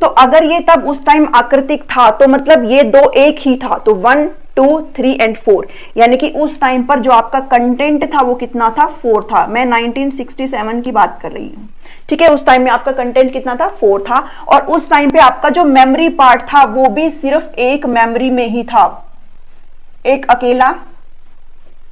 तो अगर ये तब उस टाइम आकृतिक था तो मतलब ये दो एक ही था, तो 1, 2, 3 एंड 4, यानी कि उस टाइम पर जो आपका कंटेंट था वो कितना था, 4 था। मैं 1967 की बात कर रही हूं। ठीक है, उस टाइम में आपका कंटेंट कितना था, 4 था। और उस टाइम पे आपका जो मेमोरी पार्ट था वो भी सिर्फ एक मेमोरी में ही था, एक अकेला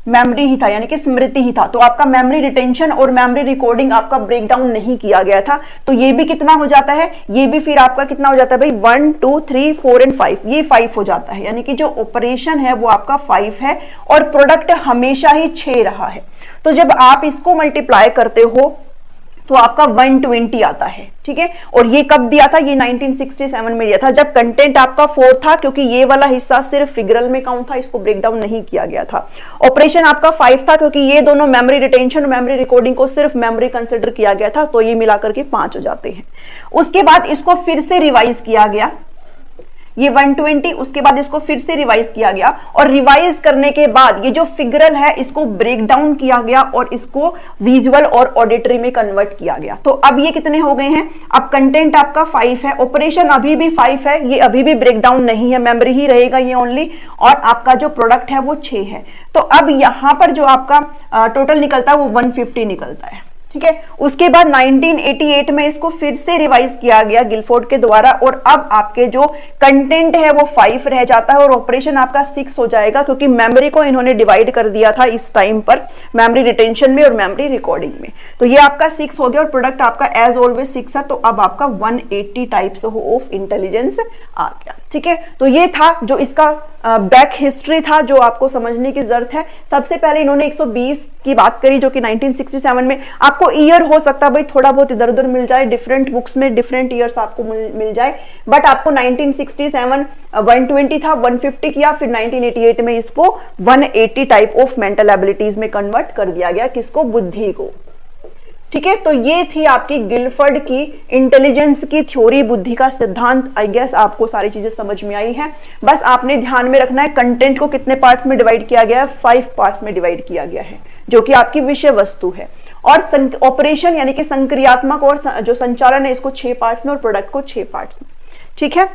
मेमोरी ही था, यानी कि स्मृति ही था। तो आपका मेमोरी रिटेंशन और मेमोरी रिकॉर्डिंग आपका ब्रेकडाउन नहीं किया गया था। तो ये भी कितना हो जाता है, ये भी फिर आपका कितना हो जाता है भाई, 1, 2, 3, 4 एंड 5, ये 5 हो जाता है, यानी कि जो ऑपरेशन है वो आपका 5 है और प्रोडक्ट हमेशा ही 6 रहा है। तो जब आप इसको मल्टीप्लाई करते हो तो आपका 120 आता है। ठीक है, और ये कब दिया था, ये 1967 में दिया था, जब कंटेंट आपका 4 था, क्योंकि ये वाला हिस्सा सिर्फ फिगरल में काउंट था, इसको ब्रेकडाउन नहीं किया गया था। ऑपरेशन आपका 5 था, क्योंकि ये दोनों मेमोरी रिटेंशन और मेमोरी रिकॉर्डिंग को सिर्फ मेमोरी कंसिडर किया गया था, तो ये मिलाकर के 5 हो जाते हैं। उसके बाद इसको फिर से रिवाइज किया गया, ये 120, उसके बाद इसको फिर से रिवाइज किया गया और रिवाइज करने के बाद ये जो फिगरल है इसको ब्रेक डाउन किया गया और इसको विजुअल और ऑडिटरी में कन्वर्ट किया गया। तो अब ये कितने हो गए हैं, अब कंटेंट आपका 5 है, ऑपरेशन अभी भी 5 है, ये अभी भी ब्रेक डाउन नहीं है, मेमोरी ही रहेगा ये ओनली, और आपका जो प्रोडक्ट है वो 6 है। तो अब यहां पर जो आपका टोटल निकलता है वो 150 निकलता है। ठीक है, उसके बाद 1988 में इसको फिर से रिवाइज किया गया गिलफोर्ड के द्वारा और अब आपके जो कंटेंट है वो 5 रह जाता है और ऑपरेशन आपका 6 हो जाएगा, क्योंकि मेमोरी को इन्होंने डिवाइड कर दिया था इस टाइम पर, मेमोरी रिटेंशन में और मेमोरी रिकॉर्डिंग में। तो ये आपका 6 हो गया और प्रोडक्ट आपका एज ऑलवेज 6 है। तो अब आपका 180 टाइप्स ऑफ इंटेलिजेंस आ गया। ठीक है, तो ये था जो इसका बैक हिस्ट्री था जो आपको समझने की जरूरत है। सबसे पहले इन्होंने 120 की बात करी जो कि 1967 में, आपको ईयर हो सकता है भाई थोड़ा बहुत इधर उधर मिल जाए, डिफरेंट बुक्स में डिफरेंट ईयर्स आपको मिल जाए, बट आपको 1967 120 था, 150 किया, फिर 1988 में इसको 180 टाइप ऑफ मेंटल एबिलिटीज में कन्वर्ट कर दिया गया, किसको, बुद्धि को। ठीक है, तो ये थी आपकी गिलफोर्ड की इंटेलिजेंस की थ्योरी, बुद्धि का सिद्धांत। आई गेस आपको सारी चीजें समझ में आई है। बस आपने ध्यान में रखना है कंटेंट को कितने पार्ट्स में डिवाइड किया गया है, 5 पार्ट्स में डिवाइड किया गया है, जो कि आपकी विषय वस्तु है। और ऑपरेशन यानी कि संक्रियात्मक और जो संचालन है इसको 6 पार्ट्स में और प्रोडक्ट को 6 पार्ट्स में। ठीक है,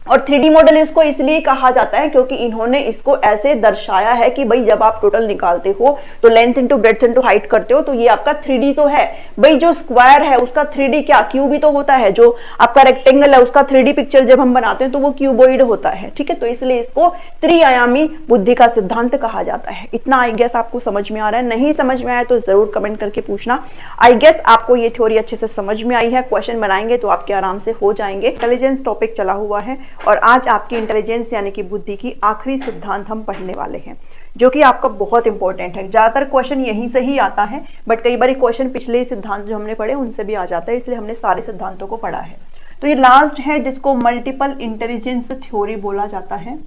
और 3D मॉडल इसको इसलिए कहा जाता है क्योंकि इन्होंने इसको ऐसे दर्शाया है कि भाई जब आप टोटल निकालते हो तो length into breadth into height करते हो तो ये आपका 3D तो है भाई, जो स्क्वायर है उसका 3D क्या क्यूब ही तो होता है, जो आपका रेक्टेंगल है उसका 3D पिक्चर जब हम बनाते हैं तो वो क्यूबॉइड होता है। ठीक है, तो इसलिए इसको त्रिआयामी बुद्धि का सिद्धांत कहा जाता है। इतना आई गेस आपको समझ में आ रहा है, नहीं समझ में आया तो जरूर कमेंट करके पूछना। आई गेस आपको ये थ्योरी अच्छे से समझ में आई है, क्वेश्चन बनाएंगे तो आपके आराम से हो जाएंगे। इंटेलिजेंस टॉपिक चला हुआ है और आज आपकी इंटेलिजेंस यानी कि बुद्धि की आखिरी सिद्धांत हम पढ़ने वाले हैं, जो कि आपका बहुत इंपॉर्टेंट है। ज्यादातर क्वेश्चन यहीं से ही आता है, बट कई बार क्वेश्चन पिछले सिद्धांत जो हमने पढ़े उनसे भी आ जाता है, इसलिए हमने सारे सिद्धांतों को पढ़ा है। तो ये लास्ट है जिसको मल्टीपल इंटेलिजेंस थ्योरी बोला जाता है,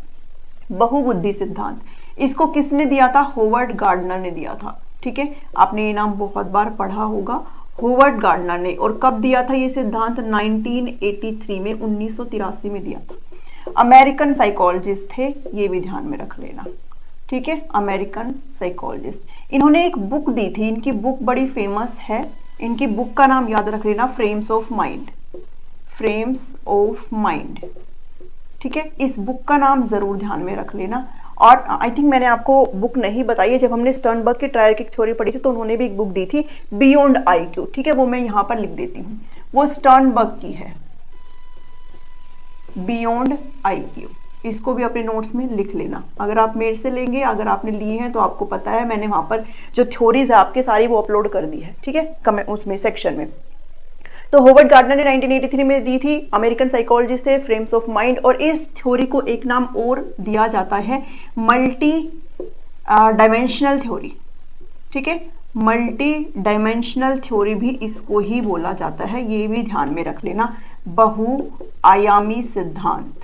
बहुबुद्धि सिद्धांत। इसको किसने दिया था, होवर्ड गार्डनर ने दिया था। ठीक है, आपने ये नाम बहुत बार पढ़ा होगा, होवर्ड गार्डनर ने। और कब दिया था ये सिद्धांत, 1983 में, 1983 में दिया था। अमेरिकन साइकोलॉजिस्ट थे, ये भी ध्यान में रख लेना। ठीक है, अमेरिकन साइकोलॉजिस्ट। इन्होंने एक बुक दी थी, इनकी बुक बड़ी फेमस है, इनकी बुक का नाम याद रख लेना, frames of mind, frames of mind. ठीक है, इस बुक का नाम जरूर ध्यान में रख लेना। और आई थिंक मैंने आपको बुक नहीं बताई है, जब हमने स्टर्नबर्ग की ट्रायर्किक थ्योरी पढ़ी थी तो उन्होंने भी एक बुक दी थी, बियॉन्ड IQ। ठीक है, वो मैं यहाँ पर लिख देती हूँ, वो स्टर्नबर्ग की है। Beyond IQ। इसको भी अपने नोट्स में लिख लेना। अगर आप मेरे से लेंगे, अगर आपने लिए हैं तो आपको पता है मैंने वहां पर जो थ्योरीज है आपके सारी वो अपलोड कर दी है, ठीक है, कमेंट उसमें सेक्शन में। तो होवर्ड गार्डनर ने 1983 में दी थी, अमेरिकन साइकोलॉजिस्ट थे, फ्रेम्स ऑफ माइंड। और इस थ्योरी को एक नाम और दिया जाता है मल्टी डायमेंशनल थ्योरी, ठीक है, मल्टी डायमेंशनल थ्योरी भी इसको ही बोला जाता है, ये भी ध्यान में रख लेना। बहुआयामी सिद्धांत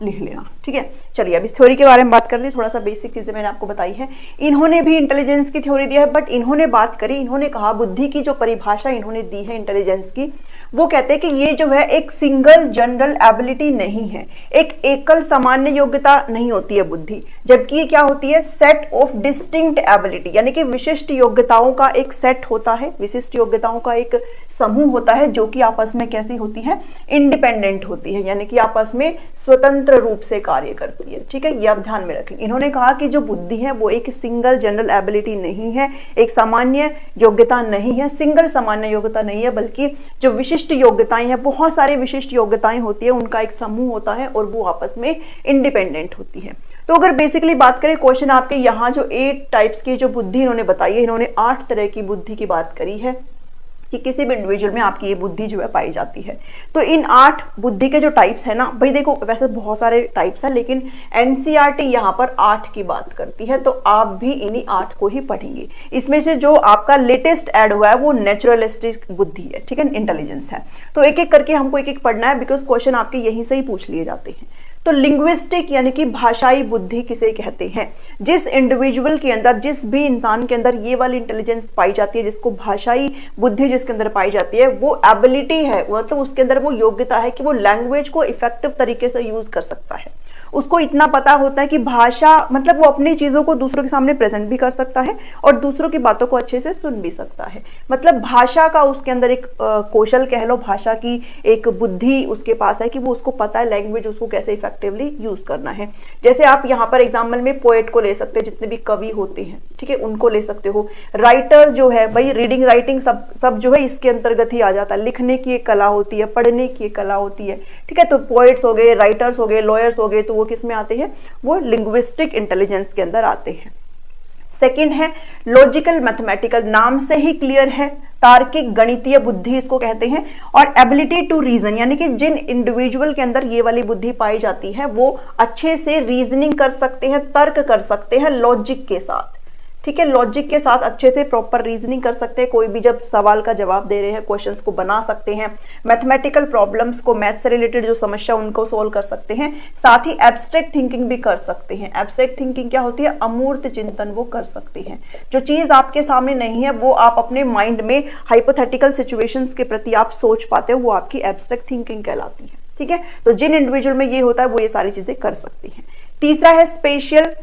लिख लेना, ठीक है। चलिए अब इस थ्योरी के बारे में बात कर ली, थोड़ा सा बेसिक चीजें मैंने आपको बताई है। इन्होंने भी इंटेलिजेंस की थ्योरी दी है, बट इन्होंने बात करी, इन्होंने कहा बुद्धि की जो परिभाषा इन्होंने दी है इंटेलिजेंस की, वो कहते हैं कि ये जो है एक सिंगल जनरल एबिलिटी नहीं है, एक एकल सामान्य योग्यता नहीं होती है बुद्धि, जबकि ये क्या होती है, सेट ऑफ डिस्टिंक्ट एबिलिटी, यानी कि विशिष्ट योग्यताओं का एक सेट होता है, विशिष्ट योग्यताओं का एक समूह होता है, जो कि आपस में कैसी होती है, इंडिपेंडेंट होती है, यानी कि आपस में स्वतंत्र रूप से कार्य करती है, ठीक है, ये आप ध्यान में रखें। इन्होंने कहा कि जो बुद्धि है वो एक सिंगल जनरल एबिलिटी नहीं है, एक सामान्य योग्यता नहीं है, सिंगल सामान्य योग्यता नहीं है, बल्कि जो विशिष्ट योग्यताएं हैं, बहुत सारी विशिष्ट योग्यताएं होती है, उनका एक समूह होता है और वो आपस में इंडिपेंडेंट होती है। तो अगर बेसिकली बात करें, क्वेश्चन आपके यहाँ जो 8 टाइप्स की जो बुद्धि इन्होंने बताई है, इन्होंने 8 तरह की बुद्धि की बात करी है कि किसी भी इंडिविजुअल में आपकी ये बुद्धि जो है पाई जाती है। तो इन 8 बुद्धि के जो टाइप्स है ना भाई, देखो वैसे बहुत सारे टाइप्स हैं, लेकिन एनसीईआरटी यहाँ पर 8 की बात करती है, तो आप भी इन्हीं 8 को ही पढ़ेंगे। इसमें से जो आपका लेटेस्ट ऐड हुआ है वो नेचुरलिस्टिक बुद्धि है, ठीक है, इंटेलिजेंस है। तो एक एक करके हमको एक एक पढ़ना है, बिकॉज क्वेश्चन आपके यहीं से ही पूछ लिए जाते हैं। तो लिंग्विस्टिक यानी कि भाषाई बुद्धि किसे कहते हैं, जिस इंडिविजुअल के अंदर, जिस भी इंसान के अंदर ये वाली इंटेलिजेंस पाई जाती है, जिसको भाषाई बुद्धि जिसके अंदर पाई जाती है, वो एबिलिटी है, मतलब उसके अंदर वो योग्यता है कि वो लैंग्वेज को इफेक्टिव तरीके से यूज कर सकता है। उसको इतना पता होता है कि भाषा मतलब वो अपनी चीजों को दूसरों के सामने प्रेजेंट भी कर सकता है और दूसरों की बातों को अच्छे से सुन भी सकता है। मतलब भाषा का उसके अंदर एक कौशल कह लो, भाषा की एक बुद्धि उसके पास है कि वो उसको पता है लैंग्वेज उसको कैसे इफेक्टिवली यूज करना है। जैसे आप यहाँ पर एग्जाम्पल में पोएट को ले सकते हैं, जितने भी कवि होते हैं, ठीक है, उनको ले सकते हो। राइटर जो है भाई, रीडिंग राइटिंग सब जो है इसके अंतर्गत ही आ जाता है। लिखने की एक कला होती है, पढ़ने की एक कला होती है, ठीक है। तो पोएट्स हो गए, राइटर्स हो गए, लॉयर्स हो गए, तो वो किस में आते हैं, वो लिंग्विस्टिक इंटेलिजेंस के अंदर आते हैं। सेकंड है लॉजिकल मैथमेटिकल, नाम से ही क्लियर है, तार्किक गणितीय बुद्धि इसको कहते हैं। और एबिलिटी टू रीजन, यानी कि जिन इंडिविजुअल के अंदर ये वाली बुद्धि पाई जाती है वो अच्छे से रीजनिंग कर सकते हैं, तर्क कर सकते हैं लॉजिक के साथ, ठीक है, लॉजिक के साथ अच्छे से प्रॉपर रीजनिंग कर सकते हैं। कोई भी जब सवाल का जवाब दे रहे हैं, क्वेश्चंस को बना सकते हैं, मैथमेटिकल प्रॉब्लम्स को, मैथ से रिलेटेड जो समस्या उनको सोल्व कर सकते हैं। साथ ही एब्स्ट्रैक्ट थिंकिंग भी कर सकते हैं। एब्स्ट्रैक्ट थिंकिंग क्या होती है, अमूर्त चिंतन वो कर सकते हैं। जो चीज आपके सामने नहीं है वो आप अपने माइंड में हाइपोथेटिकल सिचुएशंस के प्रति आप सोच पाते हो, वो आपकी एब्स्ट्रैक्ट थिंकिंग कहलाती है, ठीक है। तो जिन इंडिविजुअल में ये होता है वो ये सारी चीजें कर सकती हैं। तीसरा है स्पेशल,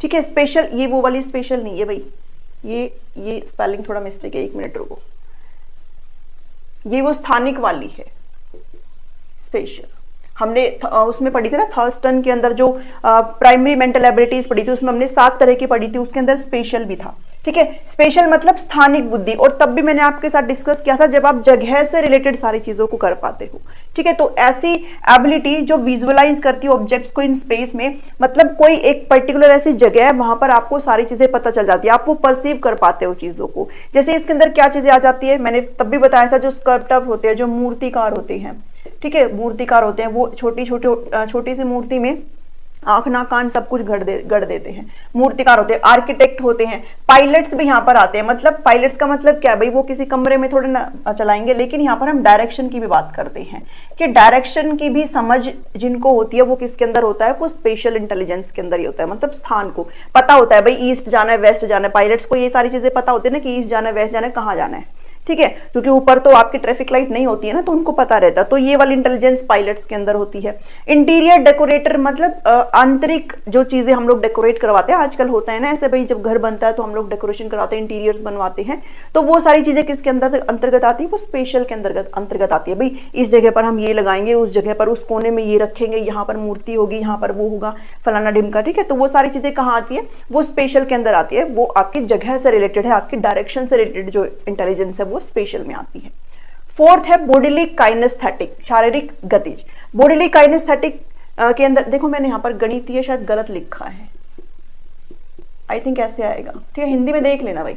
ठीक है, स्पेशल, ये वो वाली स्पेशल नहीं है भाई, ये स्पेलिंग थोड़ा मिस्टेक है, 1 मिनट रुको, ये वो स्थानिक वाली है स्पेशल। हमने उसमें पढ़ी थी ना थर्स्टन के अंदर जो प्राइमरी मेंटल एबिलिटीज पढ़ी थी, उसमें हमने 7 तरह की पढ़ी थी, उसके अंदर स्पेशल भी था, ठीक है। स्पेशल मतलब स्थानिक बुद्धि, और तब भी मैंने आपके साथ डिस्कस किया था जब आप जगह से रिलेटेड सारी चीजों को कर पाते हो, ठीक है। तो ऐसी एबिलिटी जो विजुअलाइज करती है ऑब्जेक्ट्स को इन स्पेस में, मतलब कोई एक पर्टिकुलर ऐसी जगह है वहां पर आपको सारी चीजें पता चल जाती है, आप वो परसीव कर पाते हो चीजों को। जैसे इसके अंदर क्या चीजें आ जाती है, मैंने तब भी बताया था, जो स्कल्पटर होते हैं, जो मूर्तिकार होते हैं, ठीक है, मूर्तिकार होते हैं, वो छोटी सी मूर्ति में आंख नाक कान सब कुछ गढ़ देते हैं, मूर्तिकार होते हैं। आर्किटेक्ट होते हैं, पायलट्स भी यहाँ पर आते हैं। मतलब पायलट्स का मतलब क्या है भाई, वो किसी कमरे में थोड़े ना चलाएंगे, लेकिन यहाँ पर हम डायरेक्शन की भी बात करते हैं कि डायरेक्शन की भी समझ जिनको होती है वो किसके अंदर होता है, वो स्पेशल इंटेलिजेंस के अंदर ही होता है। मतलब स्थान को पता होता है भाई, ईस्ट जाना है, वेस्ट जाना है, पायलट्स को ये सारी चीजें पता होती है ना कि ईस्ट जाना है, वेस्ट जाना है, कहाँ जाना है, ठीक है, क्योंकि ऊपर तो आपकी ट्रैफिक लाइट नहीं होती है ना, तो उनको पता रहता है। तो ये वाली इंटेलिजेंस पायलट्स के अंदर होती है। इंटीरियर डेकोरेटर मतलब आंतरिक जो चीजें हम लोग डेकोरेट करवाते हैं, आजकल होता है ना ऐसे भाई, जब घर बनता है तो हम लोग डेकोरेशन करवाते हैं, इंटीरियर्स बनवाते हैं, तो वो सारी चीजें किसके अंदर अंतर्गत आती है, वो स्पेशल के अंतर्गत आती है। भाई इस जगह पर हम ये लगाएंगे, उस जगह पर उस कोने में ये रखेंगे, यहाँ पर मूर्ति होगी, यहाँ पर वो होगा, फलाना ढिमका, ठीक है। तो वो सारी चीजें कहाँ आती है, वो स्पेशल के अंदर आती है। वो आपकी जगह से रिलेटेड है, आपकी डायरेक्शन से रिलेटेड जो इंटेलिजेंस है वो स्पेशल में आती है। फोर्थ है बॉडीली काइनेस्थेटिक, शारीरिक गतिज। बॉडीली काइनेस्थेटिक के अंदर देखो मैंने यहाँ पर गणितीय शायद गलत लिखा है, आई थिंक ऐसे आएगा, ठीक है, हिंदी में देख लेना भाई।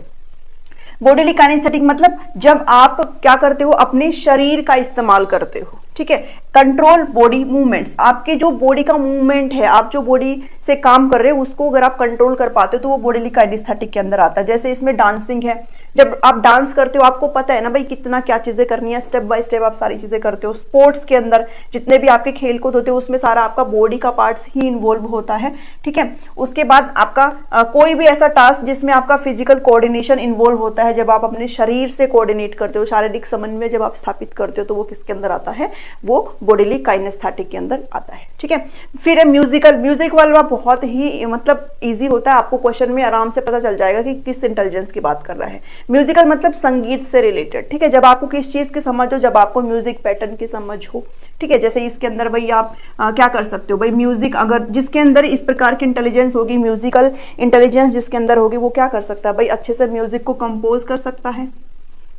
बॉडीली काइनेस्थेटिक मतलब जब आप क्या करते हो, अपने शरीर का इस्तेमाल करते हो, ठीक है। कंट्रोल बॉडी मूवमेंट्स, आपके जो बॉडी का मूवमेंट है, आप जो बॉडी से काम कर रहे हो उसको अगर आप कंट्रोल कर पाते हो तो वो बॉडीली काइनेस्थेटिक के अंदर आता है। जैसे इसमें डांसिंग है, जब आप डांस करते हो आपको पता है ना भाई कितना क्या चीजें करनी है, स्टेप बाय स्टेप आप सारी चीजें करते हो। स्पोर्ट्स के अंदर जितने भी आपके खेल कूद होते हैं उसमें सारा आपका बॉडी का पार्ट्स ही इन्वॉल्व होता है, ठीक है। उसके बाद आपका कोई भी ऐसा टास्क जिसमें आपका फिजिकल कोऑर्डिनेशन इन्वॉल्व होता है, जब आप अपने शरीर से कोऑर्डिनेट करते हो, शारीरिक समन्वय जब आप स्थापित करते हो तो वो किसके अंदर आता है, वो बॉडीली काइनेस्थेटिक के अंदर आता है, ठीक है। फिर है म्यूजिकल। म्यूजिक वाला बहुत ही मतलब इजी होता है, आपको क्वेश्चन में आराम से पता चल जाएगा कि किस इंटेलिजेंस की बात कर रहा है। म्यूजिकल मतलब संगीत से रिलेटेड, ठीक है। जब आपको किस चीज की समझ हो, जब आपको म्यूजिक पैटर्न की समझ हो, ठीक है। जैसे इसके अंदर भाई आप क्या कर सकते हो भाई, म्यूजिक अगर जिसके अंदर इस प्रकार की इंटेलिजेंस होगी, म्यूजिकल इंटेलिजेंस जिसके अंदर होगी, वो क्या कर सकता है भाई, अच्छे से म्यूजिक को कंपोज कर सकता है,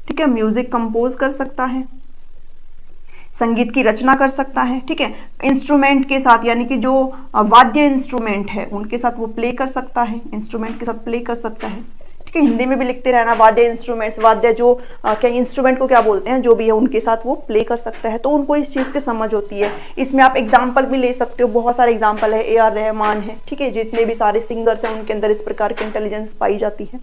ठीक है। म्यूजिक कंपोज कर सकता है, संगीत की रचना कर सकता है, ठीक है। इंस्ट्रूमेंट के साथ यानी कि जो वाद्य इंस्ट्रूमेंट है उनके साथ वो प्ले कर सकता है, इंस्ट्रूमेंट के साथ प्ले कर सकता है, ठीक है। हिंदी में भी लिखते रहना वाद्य इंस्ट्रूमेंट्स, वाद्य जो क्या इंस्ट्रूमेंट को क्या बोलते हैं, जो भी है उनके साथ वो प्ले कर सकता है, तो उनको इस चीज की समझ होती है। इसमें आप एग्जाम्पल भी ले सकते हो, बहुत सारे एग्जाम्पल है, AR रहमान है, ठीक है। जितने भी सारे सिंगर्स हैं उनके अंदर इस प्रकार की इंटेलिजेंस पाई जाती है।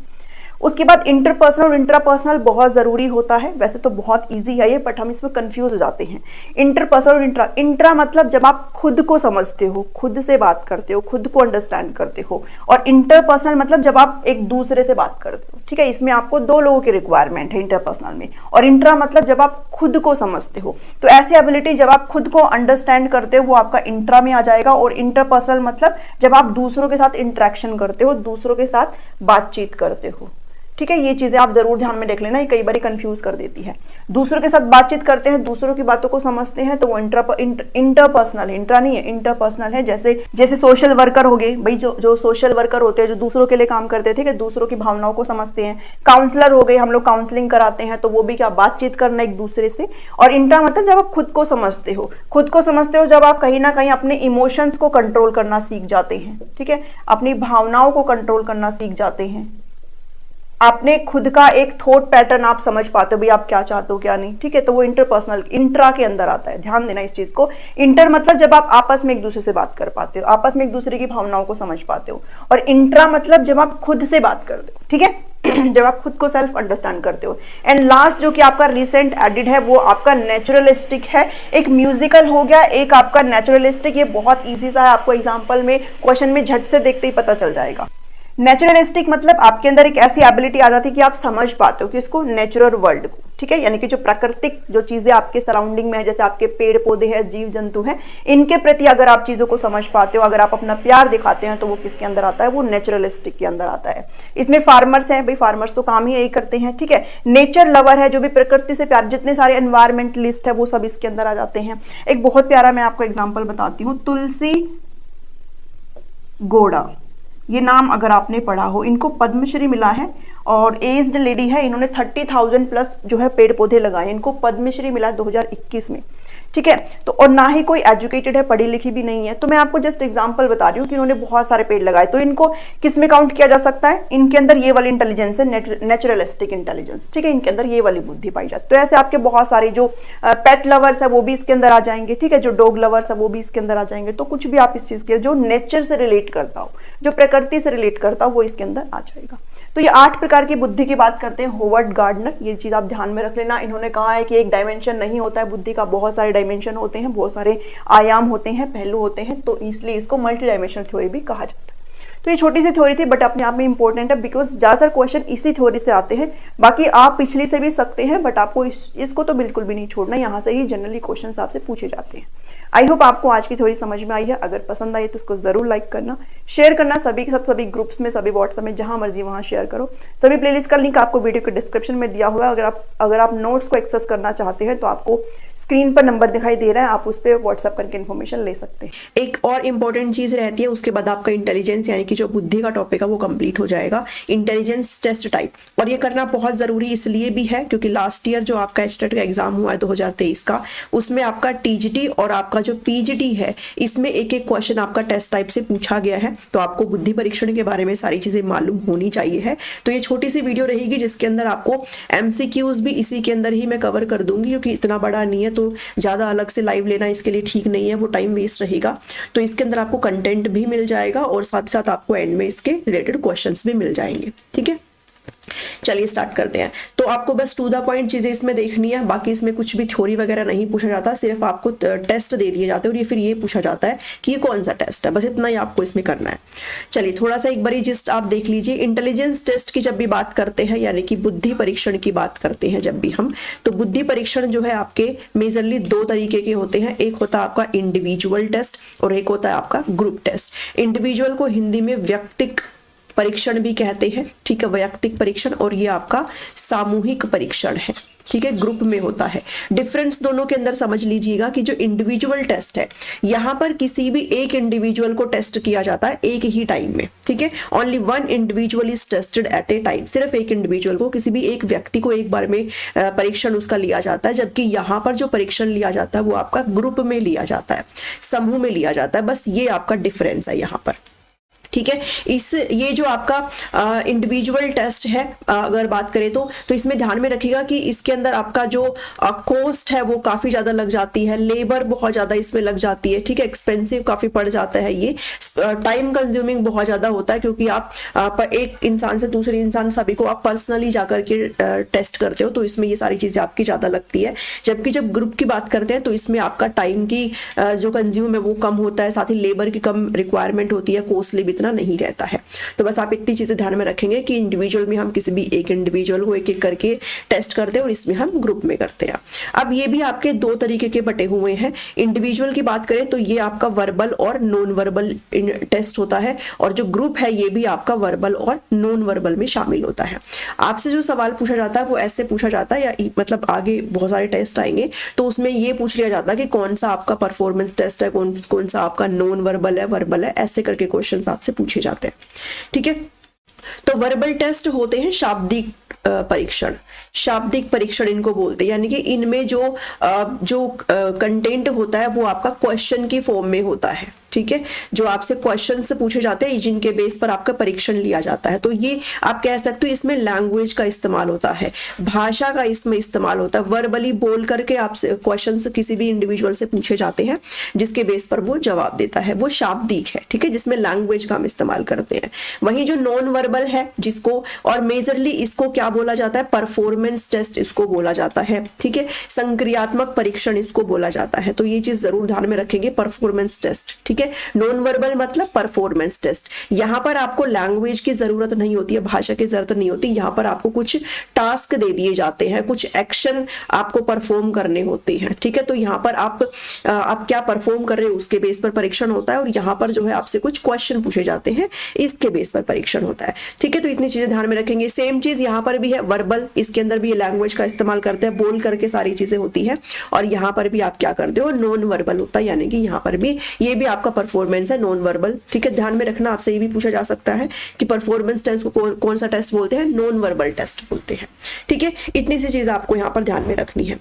उसके बाद इंटरपर्सनल और इंट्रापर्सनल बहुत जरूरी होता है, वैसे तो बहुत इजी है ये, बट हम इसमें कंफ्यूज हो जाते हैं। इंटरपर्सनल और इंट्रा मतलब जब आप खुद को समझते हो, खुद से बात करते हो, खुद को अंडरस्टैंड करते हो, और इंटरपर्सनल मतलब जब आप एक दूसरे से बात करते हो, ठीक है। इसमें आपको 2 लोगों की रिक्वायरमेंट है इंटरपर्सनल में। और इंट्रा मतलब जब आप खुद को समझते हो, तो ऐसी एबिलिटी जब आप खुद को अंडरस्टैंड करते हो वो आपका इंट्रा में आ जाएगा। और इंटरपर्सनल मतलब जब आप दूसरों के साथ इंटरेक्शन करते हो, दूसरों के साथ बातचीत करते हो, ठीक है। ये चीजें आप जरूर ध्यान में रख लेना, ये कई बार कंफ्यूज कर देती है। दूसरों के साथ बातचीत करते हैं, दूसरों की बातों को समझते हैं, तो वो इंटरपर्सनल है, इंट्रा नहीं है, इंटरपर्सनल है। जैसे सोशल वर्कर हो गए भाई, जो सोशल वर्कर होते हैं जो दूसरों के लिए काम करते हैं, ठीक है, दूसरों की भावनाओं को समझते हैं। काउंसलर हो गए, हम लोग काउंसलिंग कराते हैं, तो वो भी क्या बातचीत करना एक दूसरे से। और इंट्रा मतलब जब आप खुद को समझते हो, खुद को समझते हो जब आप कहीं ना कहीं अपने इमोशंस को कंट्रोल करना सीख जाते हैं, ठीक है, अपनी भावनाओं को कंट्रोल करना सीख जाते हैं, आपने खुद का एक थॉट पैटर्न आप समझ पाते हो भाई आप क्या चाहते हो क्या नहीं, ठीक है। तो वो इंटरपर्सनल इंट्रा के अंदर आता है, ध्यान देना इस चीज को। इंटर मतलब जब आप आपस में एक दूसरे से बात कर पाते हो, आपस में एक दूसरे की भावनाओं को समझ पाते हो। और इंट्रा मतलब जब आप खुद से बात करते हो, ठीक है, जब आप खुद को सेल्फ अंडरस्टैंड करते हो। एंड लास्ट जो कि आपका रिसेंट एडिड है वो आपका नेचुरलिस्टिक है। एक म्यूजिकल हो गया, एक आपका नेचुरलिस्टिक। ये बहुत ईजी सा है, आपको एग्जाम्पल में क्वेश्चन में झट से देखते ही पता चल जाएगा। नेचुरलिस्टिक मतलब आपके अंदर एक ऐसी एबिलिटी आ जाती है कि आप समझ पाते हो कि इसको नेचुरल वर्ल्ड को, ठीक है, यानी कि जो प्राकृतिक जो चीजें आपके सराउंडिंग में है, जैसे आपके पेड़ पौधे हैं, जीव जंतु हैं, इनके प्रति अगर आप चीजों को समझ पाते हो, अगर आप अपना प्यार दिखाते हैं, तो वो किसके अंदर आता है, वो नेचुरलिस्टिक के अंदर आता है। इसमें फार्मर्स हैं भाई, फार्मर्स तो काम ही यही करते हैं, ठीक है। नेचर लवर है, जो भी प्रकृति से प्यार, जितने सारे एनवायरमेंटलिस्ट है वो सब इसके अंदर आ जाते हैं। एक बहुत प्यारा मैं आपको एग्जाम्पल बताती हूँ, तुलसी गौड़ा, ये नाम अगर आपने पढ़ा हो, इनको पद्मश्री मिला है और एज्ड लेडी है, इन्होंने 30,000 प्लस जो है पेड़ पौधे लगाए, इनको पद्मश्री मिला 2021 में, ठीक है। तो और ना ही कोई एजुकेटेड है, पढ़ी लिखी भी नहीं है, तो मैं आपको जस्ट एग्जांपल बता रही हूँ कि इन्होंने बहुत सारे पेड़ लगाए। तो इनको किस में काउंट किया जा सकता है, इनके अंदर ये वाली इंटेलिजेंस है, नेचुरलिस्टिक इंटेलिजेंस, ठीक है, इनके अंदर ये वाली बुद्धि पाई जाती है। तो ऐसे आपके बहुत सारे जो पेट लवर्स है वो भी इसके अंदर आ जाएंगे, ठीक है, जो डॉग लवर्स है वो भी इसके अंदर आ जाएंगे। तो कुछ भी आप इस चीज के जो नेचर से रिलेट करता हो, जो प्रकृति से रिलेट करता हो, वो इसके अंदर आ जाएगा। तो ये 8 प्रकार की बुद्धि की बात करते हैं होवर्ड गार्डनर, ये चीज आप ध्यान में रख लेना। इन्होंने कहा है कि एक डायमेंशन नहीं होता है बुद्धि का, बहुत सारे डायमेंशन होते हैं, बहुत सारे आयाम होते हैं, पहलू होते हैं, तो इसलिए इसको मल्टी डायमेंशनल थ्योरी भी कहा जाता है। तो ये छोटी सी थ्योरी थी, बट अपने आप में इंपॉर्टेंट है, बिकॉज ज्यादातर क्वेश्चन इसी थ्योरी से आते हैं। बाकी आप पिछली से भी सकते हैं, बट आपको इसको तो बिल्कुल भी नहीं छोड़ना, यहाँ से ही जनरली क्वेश्चन आपसे पूछे जाते हैं। आई होप आपको आज की थ्योरी समझ में आई है। अगर पसंद आई तो इसको जरूर लाइक करना, शेयर करना सभी के साथ, सभी ग्रुप्स में, सभी व्हाट्सएप में, जहां मर्जी वहां शेयर करो। सभी प्लेलिस्ट का लिंक आपको वीडियो के डिस्क्रिप्शन में दिया हुआ है। अगर आप नोट्स को एक्सेस करना चाहते हैं तो आपको स्क्रीन पर नंबर दिखाई दे रहा है, आप उस पर व्हाट्सअप करके इन्फॉर्मेशन ले सकते हैं। एक और इम्पॉर्टेंट चीज रहती है, उसके बाद आपका इंटेलिजेंस यानी कि जो बुद्धि का टॉपिक है वो कंप्लीट हो जाएगा, इंटेलिजेंस टेस्ट टाइप। और ये करना बहुत जरूरी इसलिए भी है क्योंकि लास्ट ईयर जो आपका एचटेट का एग्जाम हुआ है 2023 का, उसमें आपका टीजीटी और आपका जो पीजीटी है इसमें एक एक क्वेश्चन आपका टेस्ट टाइप से पूछा गया है। तो आपको बुद्धि परीक्षण के बारे में सारी चीजें मालूम होनी चाहिए है। तो ये छोटी सी वीडियो रहेगी जिसके अंदर आपको एमसीक्यूज भी इसी के अंदर ही मैं कवर कर दूंगी, क्योंकि इतना बड़ा नहीं है तो ज्यादा अलग से लाइव लेना इसके लिए ठीक नहीं है, वो टाइम वेस्ट रहेगा। तो इसके अंदर आपको कंटेंट भी मिल जाएगा और साथ ही साथ आपको एंड में इसके रिलेटेड क्वेश्चंस भी मिल जाएंगे। ठीक है, चलिए स्टार्ट करते हैं। तो आपको बस टू द पॉइंट चीजें इसमें देखनी है, बाकी इसमें कुछ भी थ्योरी वगैरह नहीं पूछा जाता, सिर्फ आपको टेस्ट दे दिए जाते हैं और ये फिर ये पूछा जाता है कि ये कौन सा टेस्ट है, बस इतना ही आपको इसमें करना है। चलिए थोड़ा सा एक बारी जिस्ट आप देख लीजिए। इंटेलिजेंस टेस्ट की जब भी बात करते हैं यानी कि बुद्धि परीक्षण की बात करते हैं जब भी हम, तो बुद्धि परीक्षण जो है आपके मेजरली दो तरीके के होते हैं। एक होता है आपका इंडिविजुअल टेस्ट और एक होता है आपका ग्रुप टेस्ट। इंडिविजुअल को हिंदी में व्यक्तिक परीक्षण भी कहते हैं, ठीक है, वैयक्तिक परीक्षण, और ये आपका सामूहिक परीक्षण है, ठीक है, ग्रुप में होता है। डिफरेंस दोनों के अंदर समझ लीजिएगा कि जो इंडिविजुअल टेस्ट है यहाँ पर किसी भी एक इंडिविजुअल को टेस्ट किया जाता है एक ही टाइम में, ठीक है, only one individual is tested eight A time. सिर्फ एक इंडिविजुअल को, किसी भी एक व्यक्ति को एक बार में परीक्षण उसका लिया जाता है, जबकि यहाँ पर जो परीक्षण लिया जाता है वो आपका ग्रुप में लिया जाता है, समूह में लिया जाता है। बस ये आपका डिफरेंस है यहाँ पर, ठीक है। ये जो आपका इंडिविजुअल टेस्ट है अगर बात करें तो इसमें ध्यान में रखिएगा कि इसके अंदर आपका जो कॉस्ट है वो काफी ज्यादा लग जाती है, लेबर बहुत ज्यादा इसमें लग जाती है, ठीक है, एक्सपेंसिव काफी पड़ जाता है, ये टाइम कंज्यूमिंग बहुत ज्यादा होता है क्योंकि आप एक इंसान से दूसरे इंसान सभी को आप पर्सनली जाकर के टेस्ट करते हो, तो इसमें ये सारी चीजें आपकी ज्यादा लगती है। जबकि जब ग्रुप की बात करते हैं तो इसमें आपका टाइम की जो कंज्यूम है वो कम होता है, साथ ही लेबर की कम रिक्वायरमेंट होती है, कॉस्टली भी नहीं रहता है। तो बस आप इतनी चीजें ध्यान में रखेंगे कि इंडिविजुअल में हम किसी भी एक इंडिविजुअल को एक एक करके टेस्ट करते हैं और इसमें हम ग्रुप में करते हैं। अब ये भी आपके दो तरीके के बटे हुए हैं। इंडिविजुअल की बात करें तो ये आपका वर्बल और नॉन वर्बल टेस्ट होता है, और जो ग्रुप है ये भी आपका वर्बल और नॉन वर्बल में शामिल होता है। आपसे जो सवाल पूछा जाता है वो ऐसे पूछा जाता है, या मतलब आगे बहुत सारे टेस्ट आएंगे तो उसमें ये पूछ लिया जाता है कि कौन सा आपका परफॉर्मेंस टेस्ट है, कौन सा आपका नॉन वर्बल है, वर्बल है, ऐसे करके क्वेश्चन आपसे पूछे जाते हैं, ठीक है। तो वर्बल टेस्ट होते हैं शाब्दिक परीक्षण, शाब्दिक परीक्षण इनको बोलते हैं, यानी कि इनमें जो कंटेंट होता है वो आपका क्वेश्चन की फॉर्म में होता है, ठीक है, जो आपसे क्वेश्चन से पूछे जाते हैं जिनके बेस पर आपका परीक्षण लिया जाता है। तो ये आप कह सकते हो इसमें लैंग्वेज का इस्तेमाल होता है, भाषा का इसमें इस्तेमाल होता है, वर्बली बोल करके आपसे क्वेश्चन किसी भी इंडिविजुअल से पूछे जाते हैं जिसके बेस पर वो जवाब देता है, वो शाब्दिक है, ठीक है, जिसमें लैंग्वेज का हम इस्तेमाल करते हैं। वहीं जो नॉन वर्बल है जिसको, और मेजरली इसको क्या बोला जाता है, परफॉर्मेंस टेस्ट इसको बोला जाता है, ठीक है, संक्रियात्मक परीक्षण इसको बोला जाता है। तो ये चीज जरूर ध्यान में रखेंगे, परफॉर्मेंस टेस्ट, ठीक है। नॉन वर्बल मतलब परफॉर्मेंस टेस्ट, यहां पर आपको लैंग्वेज की जरूरत नहीं होती है, भाषा की जरूरत नहीं होती, यहां पर आपको कुछ टास्क दे दिए जाते हैं, कुछ एक्शन आपको परफॉर्म करने होते हैं, ठीक है। तो यहां पर आप क्या परफॉर्म कर रहे हो उसके बेस पर परीक्षण होता है, और यहां पर जो है आपसे कुछ क्वेश्चन पूछे जाते हैं, इसके बेस पर परीक्षण होता है, ठीक है। तो इतनी चीजें ध्यान में रखेंगे। सेम चीज यहां पर भी है, वर्बल, इसके अंदर भी लैंग्वेज का इस्तेमाल करते हैं, बोल करके सारी चीजें होती है, और यहां पर भी आप क्या करते हो, नॉन वर्बल होता है, यानी कि यहां पर भी ये भी आपका परफॉर्मेंस है, नॉन वर्बल, ठीक है। ध्यान में रखना, आपसे ये भी पूछा जा सकता है कि परफॉर्मेंस टेस्ट को कौन सा टेस्ट बोलते हैं, नॉन वर्बल टेस्ट बोलते हैं, ठीक है। इतनी सी चीज आपको यहाँ पर ध्यान में रखनी है।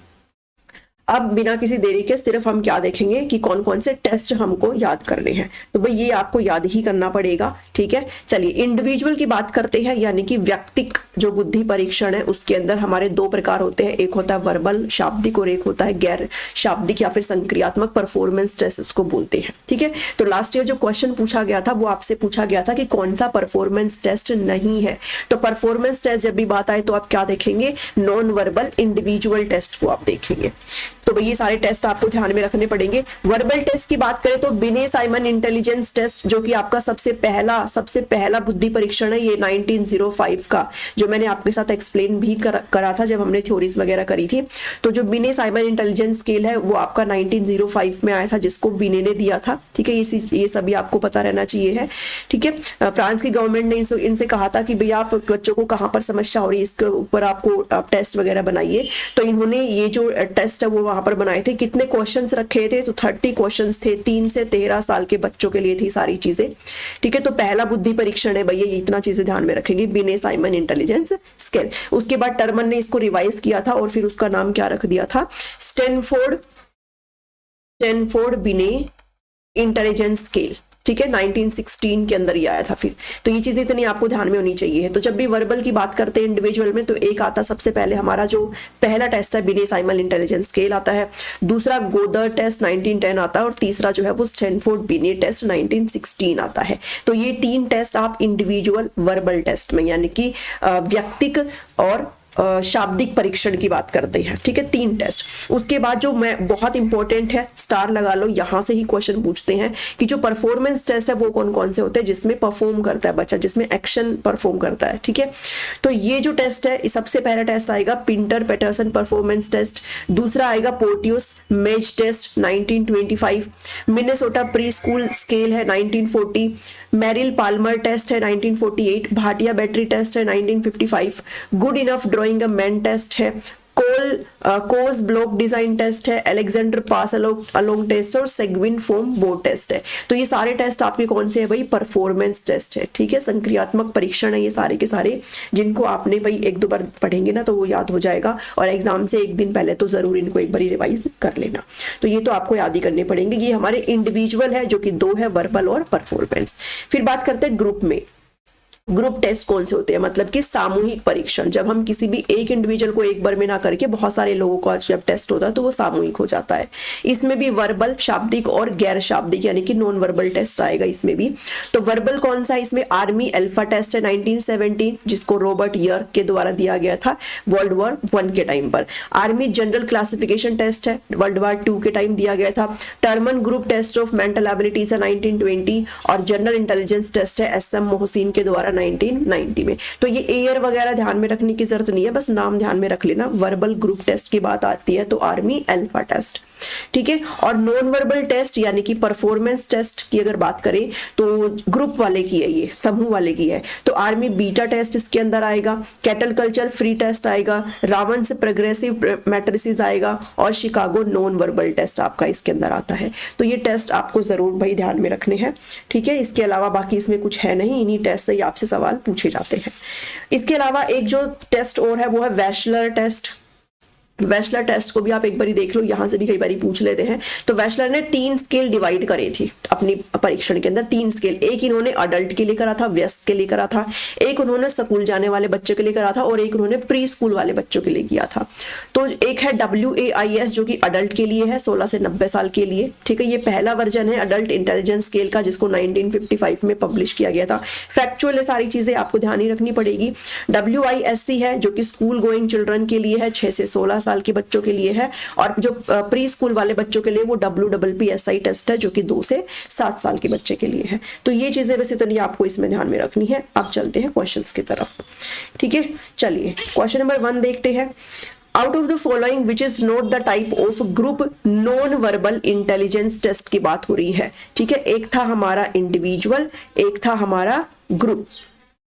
अब बिना किसी देरी के सिर्फ हम क्या देखेंगे कि कौन कौन से टेस्ट हमको याद करने हैं, तो भाई ये आपको याद ही करना पड़ेगा, ठीक है। चलिए इंडिविजुअल की बात करते हैं, यानी कि व्यक्तिक जो बुद्धि परीक्षण है उसके अंदर हमारे दो प्रकार होते हैं, एक होता है वर्बल शाब्दिक और एक होता है गैर शाब्दिक या फिर संक्रियात्मक परफॉर्मेंस टेस्ट इसको बोलते हैं, ठीक है। तो लास्ट ईयर जो क्वेश्चन पूछा गया था वो आपसे पूछा गया था कि कौन सा परफॉर्मेंस टेस्ट नहीं है, तो परफॉर्मेंस टेस्ट जब भी बात आए तो आप क्या देखेंगे, नॉन वर्बल इंडिविजुअल टेस्ट को आप देखेंगे। तो भाई ये सारे टेस्ट आपको ध्यान में रखने पड़ेंगे। वर्बल टेस्ट की बात करें तो बिने साइमन इंटेलिजेंस टेस्ट, जो कि आपका सबसे पहला बुद्धि परीक्षण है, ये 1905 का, जो मैंने आपके साथ एक्सप्लेन भी करा था जब हमने थ्योरीज वगैरह करी थी। तो जो बिने साइमन इंटेलिजेंस स्केल है वो आपका 1905 में आया था, जिसको बिने ने दिया था, ठीक है। ये सभी आपको पता रहना चाहिए है, ठीक है। फ्रांस की गवर्नमेंट ने इनसे कहा था कि भैया आप बच्चों को कहाँ पर समस्या हो रही है, इसके ऊपर आपको टेस्ट वगैरह बनाइए। तो इन्होंने ये जो टेस्ट है वो वहां पर बनाए थे। कितने क्वेश्चंस रखे थे? तो 30 क्वेश्चंस थे, 3 से 13 साल के बच्चों के लिए थी सारी चीजें, ठीक है। तो पहला बुद्धि परीक्षण है भैया, ये इतना चीजें ध्यान में रखेंगे, बिने साइमन इंटेलिजेंस स्केल। उसके बाद टर्मन ने इसको रिवाइज किया था और फिर उसका नाम क्या रख दिया था? स्टैनफोर्ड बिने इंटेलिजेंस स्केल, ठीक है। 1916 के अंदर ये आया था फिर। तो ये चीजें इतनी आपको ध्यान में होनी चाहिए। तो जब भी वर्बल की बात करते हैं इंडिविजुअल में, तो एक आता सबसे पहले हमारा जो पहला टेस्ट है बिने साइमन इंटेलिजेंस स्केल आता है, दूसरा गोदर टेस्ट 1910 आता है और तीसरा जो है वो स्टैनफोर्ड बिने टेस्ट 1916 आता है। तो ये 3 टेस्ट आप इंडिविजुअल वर्बल टेस्ट में यानी कि व्यक्तिक और शाब्दिक परीक्षण की बात करते हैं, ठीक है। 3 टेस्ट। उसके बाद जो मैं बहुत इंपॉर्टेंट है, स्टार लगा लो, यहां से ही क्वेश्चन पूछते हैं कि जो परफॉर्मेंस टेस्ट है वो कौन कौन से होते हैं, जिसमें परफॉर्म करता है बच्चा, जिसमें एक्शन परफॉर्म करता है, ठीक है। तो ये जो टेस्ट है, सबसे पहला टेस्ट आएगा पिंटर पैटरसन परफॉर्मेंस टेस्ट, दूसरा आएगा Porteus maze test 1925, Minnesota preschool scale है 1940, मेरिल पाल्मर टेस्ट है 1948, भाटिया बैटरी टेस्ट है 1955, Goodenough drawing a man test है, कोस ब्लॉक डिजाइन टेस्ट है, अलेक्जेंडर पास अलोंग टेस्ट और Seguin foam board test है। तो ये सारे टेस्ट आपके कौन से हैं भाई? परफॉर्मेंस टेस्ट है, ठीक है। संक्रियात्मक परीक्षण है ये सारे के सारे, जिनको आपने भाई 1-2 बार पढ़ेंगे ना तो वो याद हो जाएगा, और एग्जाम से एक दिन पहले तो जरूर इनको एक बार रिवाइज कर लेना। तो ये तो आपको याद ही करने पड़ेंगे। ये हमारे इंडिविजुअल है, जो कि 2 है, वर्बल और परफॉर्मेंस। फिर बात करते हैं ग्रुप में। ग्रुप टेस्ट कौन से होते हैं? मतलब कि सामूहिक परीक्षण। जब हम किसी भी एक इंडिविजुअल को एक बार में ना करके बहुत सारे लोगों का जब टेस्ट होता है तो वो सामूहिक हो जाता है। इसमें भी वर्बल, शाब्दिक और गैर शाब्दिक यानी कि नॉन वर्बल टेस्ट आएगा इसमें भी। तो वर्बल कौन सा है? इसमें आर्मी अल्फा टेस्ट है 1917, जिसको रॉबर्ट यर्क के द्वारा दिया गया था वर्ल्ड वॉर 1 के टाइम पर। आर्मी जनरल क्लासिफिकेशन टेस्ट है, वर्ल्ड वॉर 2 के टाइम दिया गया था। Terman group test of mental abilities है 1920, और जनरल इंटेलिजेंस टेस्ट है SM मोहसिन के द्वारा 1990 में। तो ये एयर वगैरह ध्यान में रखने की जरूरत नहीं है, बस नाम ध्यान में रख लेना। वर्बल ग्रुप टेस्ट की बात आती है तो आर्मी अल्फा टेस्ट, ठीक है। और नॉन वर्बल टेस्ट यानी कि परफॉर्मेंस टेस्ट की अगर बात करें तो ग्रुप वाले की है, ये समूह वाले की है। तो आर्मी बीटा टेस्ट इसके अंदर आएगा, कैटल कल्चर फ्री टेस्ट आएगा, रावण से प्रोग्रेसिव मैट्रिसेस आएगा, और शिकागो नॉन वर्बल टेस्ट आपका इसके अंदर आता है। तो ये टेस्ट आपको जरूर भाई ध्यान में रखने हैं, ठीक है। इसके अलावा बाकी इसमें कुछ है नहीं, इन्हीं टेस्ट से आपसे सवाल पूछे जाते हैं। इसके अलावा एक जो टेस्ट और है वो है वेशलर टेस्ट। वेशलर टेस्ट को भी आप एक बारी देख लो, यहां से भी कई बारी पूछ लेते हैं। तो वेशलर ने 3 स्केल डिवाइड करे थी अपनी परीक्षण के अंदर, 3 स्केल। एक इन्होंने अडल्ट के लिए करा था, वयस्क के लिए करा था, एक उन्होंने स्कूल जाने वाले बच्चे के लिए करा था, और एक उन्होंने प्री स्कूल वाले बच्चों के लिए किया था। तो एक है WAIS जो कि अडल्ट के लिए है, 16 से 90 साल के लिए, ठीक है। ये पहला वर्जन है अडल्ट इंटेलिजेंस स्केल का, जिसको 1955 में पब्लिश किया गया था। फैक्चुअल है, सारी चीजें आपको ध्यान ही रखनी पड़ेगी। WISC है जो कि स्कूल गोइंग चिल्ड्रन के लिए है, 6 से 16 साल के बच्चों के लिए है, और जो प्री स्कूल वाले बच्चों के लिए वो WPPSI टेस्ट है जो कि 2 से 7 साल के बच्चे के लिए है। तो ये चीजें वैसे तो नहीं आपको इसमें ध्यान में रखनी है। अब चलते हैं क्वेश्चंस की तरफ, ठीक है। चलिए क्वेश्चन नंबर 1 देखते हैं। Out of the following which is not the type of group non verbal intelligence test की बात हो रही है, ठीक है। एक था हमारा इंडिविजुअल, एक था हमारा ग्रुप,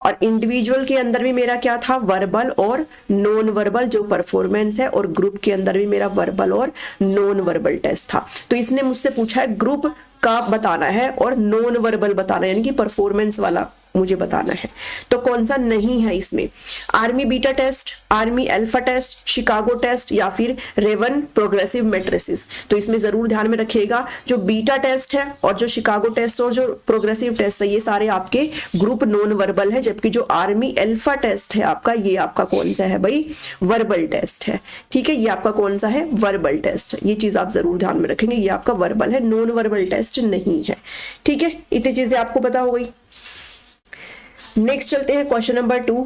और इंडिविजुअल के अंदर भी मेरा क्या था? वर्बल और नॉन वर्बल जो परफॉर्मेंस है, और ग्रुप के अंदर भी मेरा वर्बल और नॉन वर्बल टेस्ट था। तो इसने मुझसे पूछा है ग्रुप का बताना है और नॉन वर्बल बताना है, यानी कि परफॉर्मेंस वाला मुझे बताना है। तो कौन सा नहीं है इसमें? Army beta test, army alpha test, Chicago test, या फिर रेवन प्रोग्रेसिव मैट्रिसेस। तो इसमें जरूर ध्यान में रखिएगा, जो बीटा टेस्ट है और जो शिकागो टेस्ट और जो प्रोग्रेसिव टेस्ट है, ये सारे आपके ग्रुप नॉन वर्बल है, जबकि जो आर्मी अल्फा टेस्ट है आपका, ये आपका कौन सा है भाई? वर्बल टेस्ट है, ठीक है। ये आपका कौन सा है? Verbal test. ये चीज आप जरूर ध्यान में रखेंगे, ये आपका वर्बल है, नॉन वर्बल टेस्ट नहीं है, ठीक है। इतनी चीजें आपको पता हो गई। नेक्स्ट चलते हैं question number 2।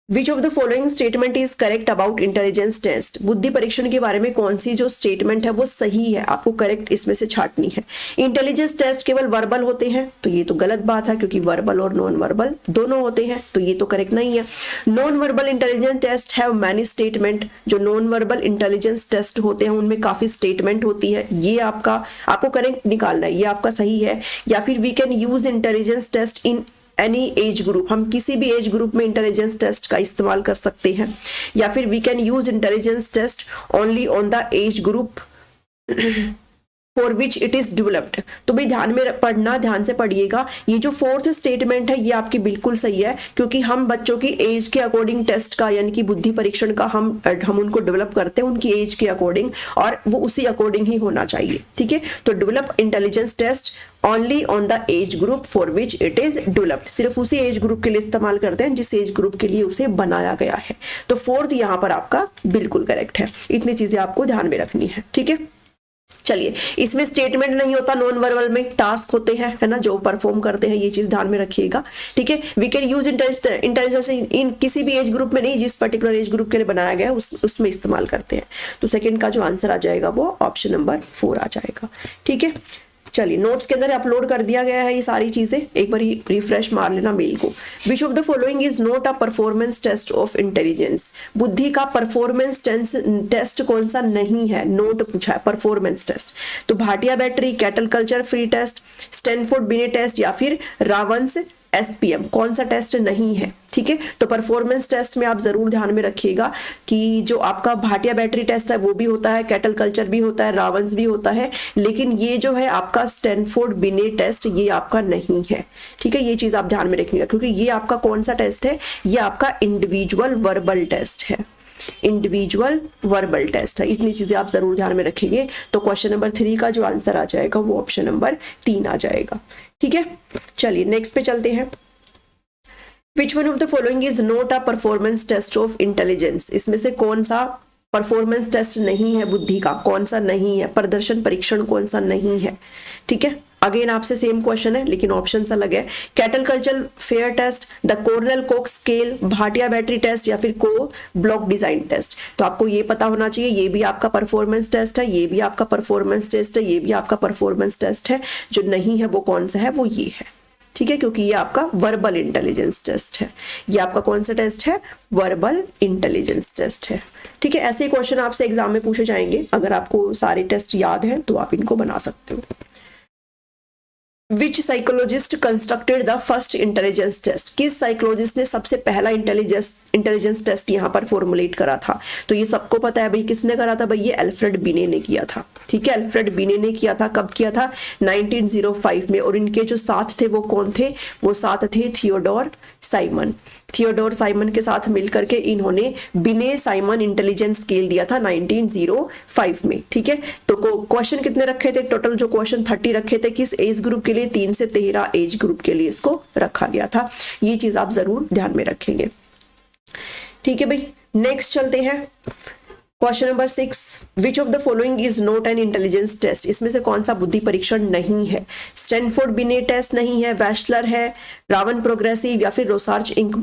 Which of the following statement is correct about intelligence test? बुद्धि परीक्षण के बारे में कौन सी जो स्टेटमेंट है वो सही है, आपको करेक्ट इसमें से छांटनी है। इंटेलिजेंस टेस्ट केवल वर्बल होते हैं, तो ये तो गलत बात है, क्योंकि वर्बल और नॉन वर्बल दोनों होते हैं, तो ये तो करेक्ट नहीं है। Non verbal intelligence test have many statement. जो नॉन वर्बल इंटेलिजेंस टेस्ट होते हैं उनमें काफी स्टेटमेंट होती है, ये आपको करेक्ट निकालना है, ये आपका सही है। या फिर we can use intelligence test in any age group, हम किसी भी एज ग्रुप में इंटेलिजेंस टेस्ट का इस्तेमाल कर सकते हैं, या फिर we can use intelligence test only on the age group for which it is developed. तो भाई ध्यान में पढ़ना, ध्यान से पढ़िएगा। ये जो फोर्थ स्टेटमेंट है ये आपकी बिल्कुल सही है, क्योंकि हम बच्चों की एज के अकॉर्डिंग टेस्ट का यानी कि बुद्धि परीक्षण का हम उनको डेवलप करते हैं उनकी एज के अकॉर्डिंग, और वो उसी अकॉर्डिंग ही होना चाहिए, ठीक है। तो develop intelligence test only on the age group for which it is developed, सिर्फ उसी एज ग्रुप के लिए इस्तेमाल करते हैं जिस एज ग्रुप के लिए उसे बनाया गया है। तो फोर्थ यहाँ पर आपका बिल्कुल करेक्ट है। इतनी चीजें आपको ध्यान में रखनी है, ठीक है। चलिए, इसमें स्टेटमेंट नहीं होता, नॉन वर्बल में टास्क होते हैं, है ना, जो परफॉर्म करते हैं, ये चीज ध्यान में रखिएगा, ठीक है। वी कैन यूज इंटेलिजेंस इन किसी भी एज ग्रुप में नहीं, जिस पर्टिकुलर एज ग्रुप के लिए बनाया गया है उसमें इस्तेमाल करते हैं। तो सेकंड का जो आंसर आ जाएगा वो ऑप्शन नंबर 4 आ जाएगा, ठीक है। चलिए, नोट्स के अंदर अपलोड कर दिया गया है ये सारी चीजें, एक बार रिफ्रेश मार लेना मेल को। Which of the following is not a performance test of intelligence, बुद्धि का परफॉर्मेंस टेस्ट कौन सा नहीं है, नोट पूछा है परफॉर्मेंस टेस्ट। तो Bhatia battery, Cattell culture free test, Stanford Binet test, या फिर रावंस SPM, कौन सा टेस्ट नहीं है, ठीक है। तो परफॉर्मेंस टेस्ट में आप जरूर ध्यान में रखिएगा कि जो आपका भाटिया बैटरी टेस्ट है वो भी होता है, कैटल कल्चर भी होता है, रावंस भी होता है, लेकिन ये जो है आपका स्टैनफोर्ड बिने टेस्ट ये आपका नहीं है, ठीक है। ये चीज आप ध्यान में रखिएगा, क्योंकि ये आपका कौन सा टेस्ट है, ये आपका इंडिविजुअल वर्बल टेस्ट है, इंडिविजुअल वर्बल टेस्ट है। इतनी चीजें आप जरूर ध्यान में रखेंगे। तो क्वेश्चन नंबर 3 का जो आंसर आ जाएगा वो ऑप्शन नंबर 3 आ जाएगा, ठीक है। चलिए नेक्स्ट पे चलते हैं। Which one of the following is not a performance test of intelligence, इसमें से कौन सा परफॉर्मेंस टेस्ट नहीं है बुद्धि का, कौन सा नहीं है, प्रदर्शन परीक्षण कौन सा नहीं है, ठीक है। अगेन आपसे सेम क्वेश्चन है लेकिन ऑप्शन अलग है। Cattell culture fair test, the Cornell Cox scale, Bhatia battery test, या फिर को ब्लॉक डिजाइन टेस्ट। तो आपको ये पता होना चाहिए, ये भी आपका परफॉर्मेंस टेस्ट है, ये भी आपका परफॉर्मेंस टेस्ट है, ये भी आपका परफॉर्मेंस टेस्ट है। जो नहीं है वो कौन सा है, वो ये है, ठीक है, क्योंकि ये आपका वर्बल इंटेलिजेंस टेस्ट है। ये आपका कौन सा टेस्ट है, वर्बल इंटेलिजेंस टेस्ट है, ठीक है। ऐसे क्वेश्चन आपसे एग्जाम में पूछे जाएंगे, अगर आपको सारे टेस्ट याद हैं तो आप इनको बना सकते हो। Which psychologist constructed the first intelligence test, किस साइकोलॉजिस्ट ने सबसे पहला इंटेलिजेंस टेस्ट यहाँ पर फॉर्मुलेट करा था। तो ये सबको पता है भाई, किसने करा था भाई, ये अल्फ्रेड बिने ने किया था, ठीक है। अल्फ्रेड बिने ने किया था, कब किया था, 1905 में। और इनके जो साथ थे वो कौन थे, वो साथ थे थियोडोर साइमन। थियोडोर साइमन के साथ मिलकर के इन्होंने बिने साइमन इंटेलिजेंस स्केल दिया था 1905 में, ठीक है। तो क्वेश्चन कितने रखे थे टोटल, जो क्वेश्चन 30 रखे थे, किस एज ग्रुप के लिए, 3 से 13 एज ग्रुप के लिए इसको रखा गया था। ये चीज आप जरूर ध्यान में रखेंगे, ठीक है भाई। नेक्स्ट चलते हैं, question number 6। Which of the following is not an intelligence test, इसमें से कौन सा बुद्धि परीक्षण नहीं है। स्टैनफोर्ड बिने टेस्ट नहीं है, वेस्लर है, रावन प्रोग्रेसिव, या फिर रोसार्च इंक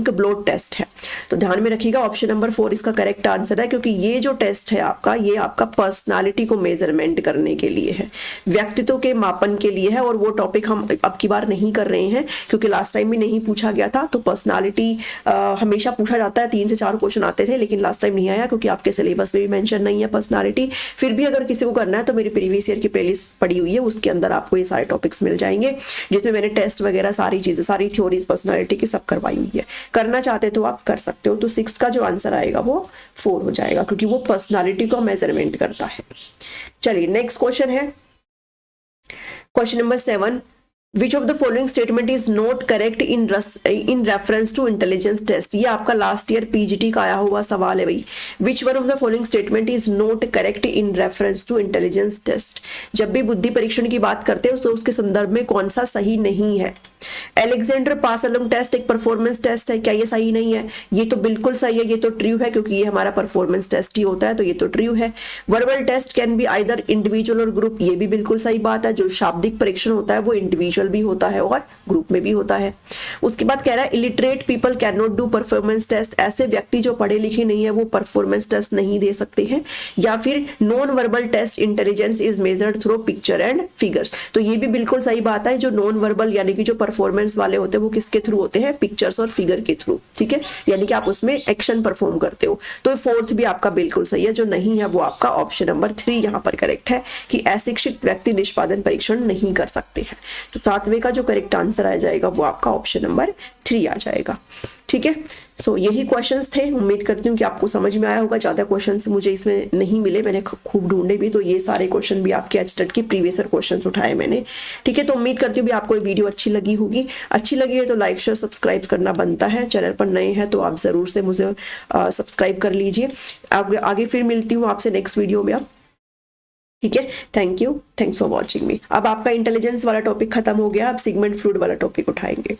ब्लॉट टेस्ट है। तो ध्यान में रखिएगा ऑप्शन नंबर 4 इसका करेक्ट आंसर है, क्योंकि ये जो टेस्ट है आपका, ये आपका पर्सनालिटी को मेजरमेंट करने के लिए है, व्यक्तित्व के मापन के लिए है। और वो टॉपिक हम अब की बार नहीं कर रहे हैं, क्योंकि लास्ट टाइम भी नहीं पूछा गया था। तो पर्सनालिटी हमेशा पूछा जाता है, 3 से 4 क्वेश्चन आते थे, लेकिन लास्ट टाइम नहीं आया क्योंकि आपके सिलेबस में भी मेंशन नहीं है पर्सनालिटी। फिर भी अगर किसी को करना है तो मेरी प्रीवियस ईयर की प्लेलिस्ट पड़ी हुई है, उसके अंदर आपको ये सारे टॉपिक्स मिल जाएंगे, जिसमें मैंने टेस्ट वगैरह सारी चीजें, सारी थ्योरीज पर्सनालिटी की सब करवाई हुई है। करना चाहते तो आप कर सकते हो। तो 6 का जो आंसर आएगा वो 4 हो जाएगा, क्योंकि वो पर्सनालिटी को मेजरमेंट करता है। चलिए नेक्स्ट क्वेश्चन है, question number 7। Which of the following statement is not correct in reference to intelligence test. ये आपका लास्ट ईयर पीजीटी का आया हुआ सवाल है भाई। Which one of the following statement is not correct in reference to intelligence test. जब भी बुद्धि परीक्षण की बात करते हैं तो उसके संदर्भ में कौन सा सही नहीं है। एलेक्जेंडर पासलम टेस्ट एक परफॉर्मेंस टेस्ट है, क्या ये सही नहीं है? ये तो बिल्कुल सही है, ये तो ट्रू है, क्योंकि ये हमारा परफॉर्मेंस टेस्ट ही होता है, तो ये तो ट्रू है। Verbal test can be either individual और ग्रुप, ये भी बिल्कुल सही बात है। जो शाब्दिक परीक्षण होता है वो इंडिविजुअल भी होता है और ग्रुप में भी होता है। उसके बाद कह रहा है illiterate people can not do performance test, ऐसे व्यक्ति जो पढ़े लिखे नहीं है वो परफॉर्मेंस टेस्ट नहीं दे सकते हैं। या फिर non verbal test intelligence is measured through picture and figures, तो ये भी बिल्कुल सही बात है। जो नॉन वर्बल यानी कि जो परफॉर्मेंस एक्शंस वाले होते हैं वो किसके थ्रू होते हैं, पिक्चर्स और फिगर के थ्रू, ठीक है, यानी कि आप उसमें एक्शन परफॉर्म करते हो। तो फोर्थ भी आपका बिल्कुल सही है, जो नहीं है वो आपका ऑप्शन नंबर 3 यहाँ पर करेक्ट है कि अशिक्षित व्यक्ति निष्पादन परीक्षण नहीं कर सकते हैं। तो 7वें का जो करेक्ट आंसर आ जाएगा वो आपका ऑप्शन नंबर 3 आ जाएगा, ठीक है। सो यही क्वेश्चंस थे, उम्मीद करती हूँ कि आपको समझ में आया होगा। ज़्यादा क्वेश्चंस मुझे इसमें नहीं मिले, मैंने खूब ढूंढे भी, तो ये सारे क्वेश्चन भी आपके एचटेट के प्रीवियस क्वेश्चंस उठाए मैंने, ठीक है। तो उम्मीद करती हूँ भी आपको ये वीडियो अच्छी लगी होगी। अच्छी लगी है तो लाइक शेयर सब्सक्राइब करना बनता है, चैनल पर नए हैं तो आप ज़रूर से मुझे सब्सक्राइब कर लीजिए। आगे फिर मिलती हूँ आपसे नेक्स्ट वीडियो में अब, ठीक है। Thank you, thanks for watching मी। अब आपका इंटेलिजेंस वाला टॉपिक खत्म हो गया, अब सिगमंड फ्रूड वाला टॉपिक उठाएंगे।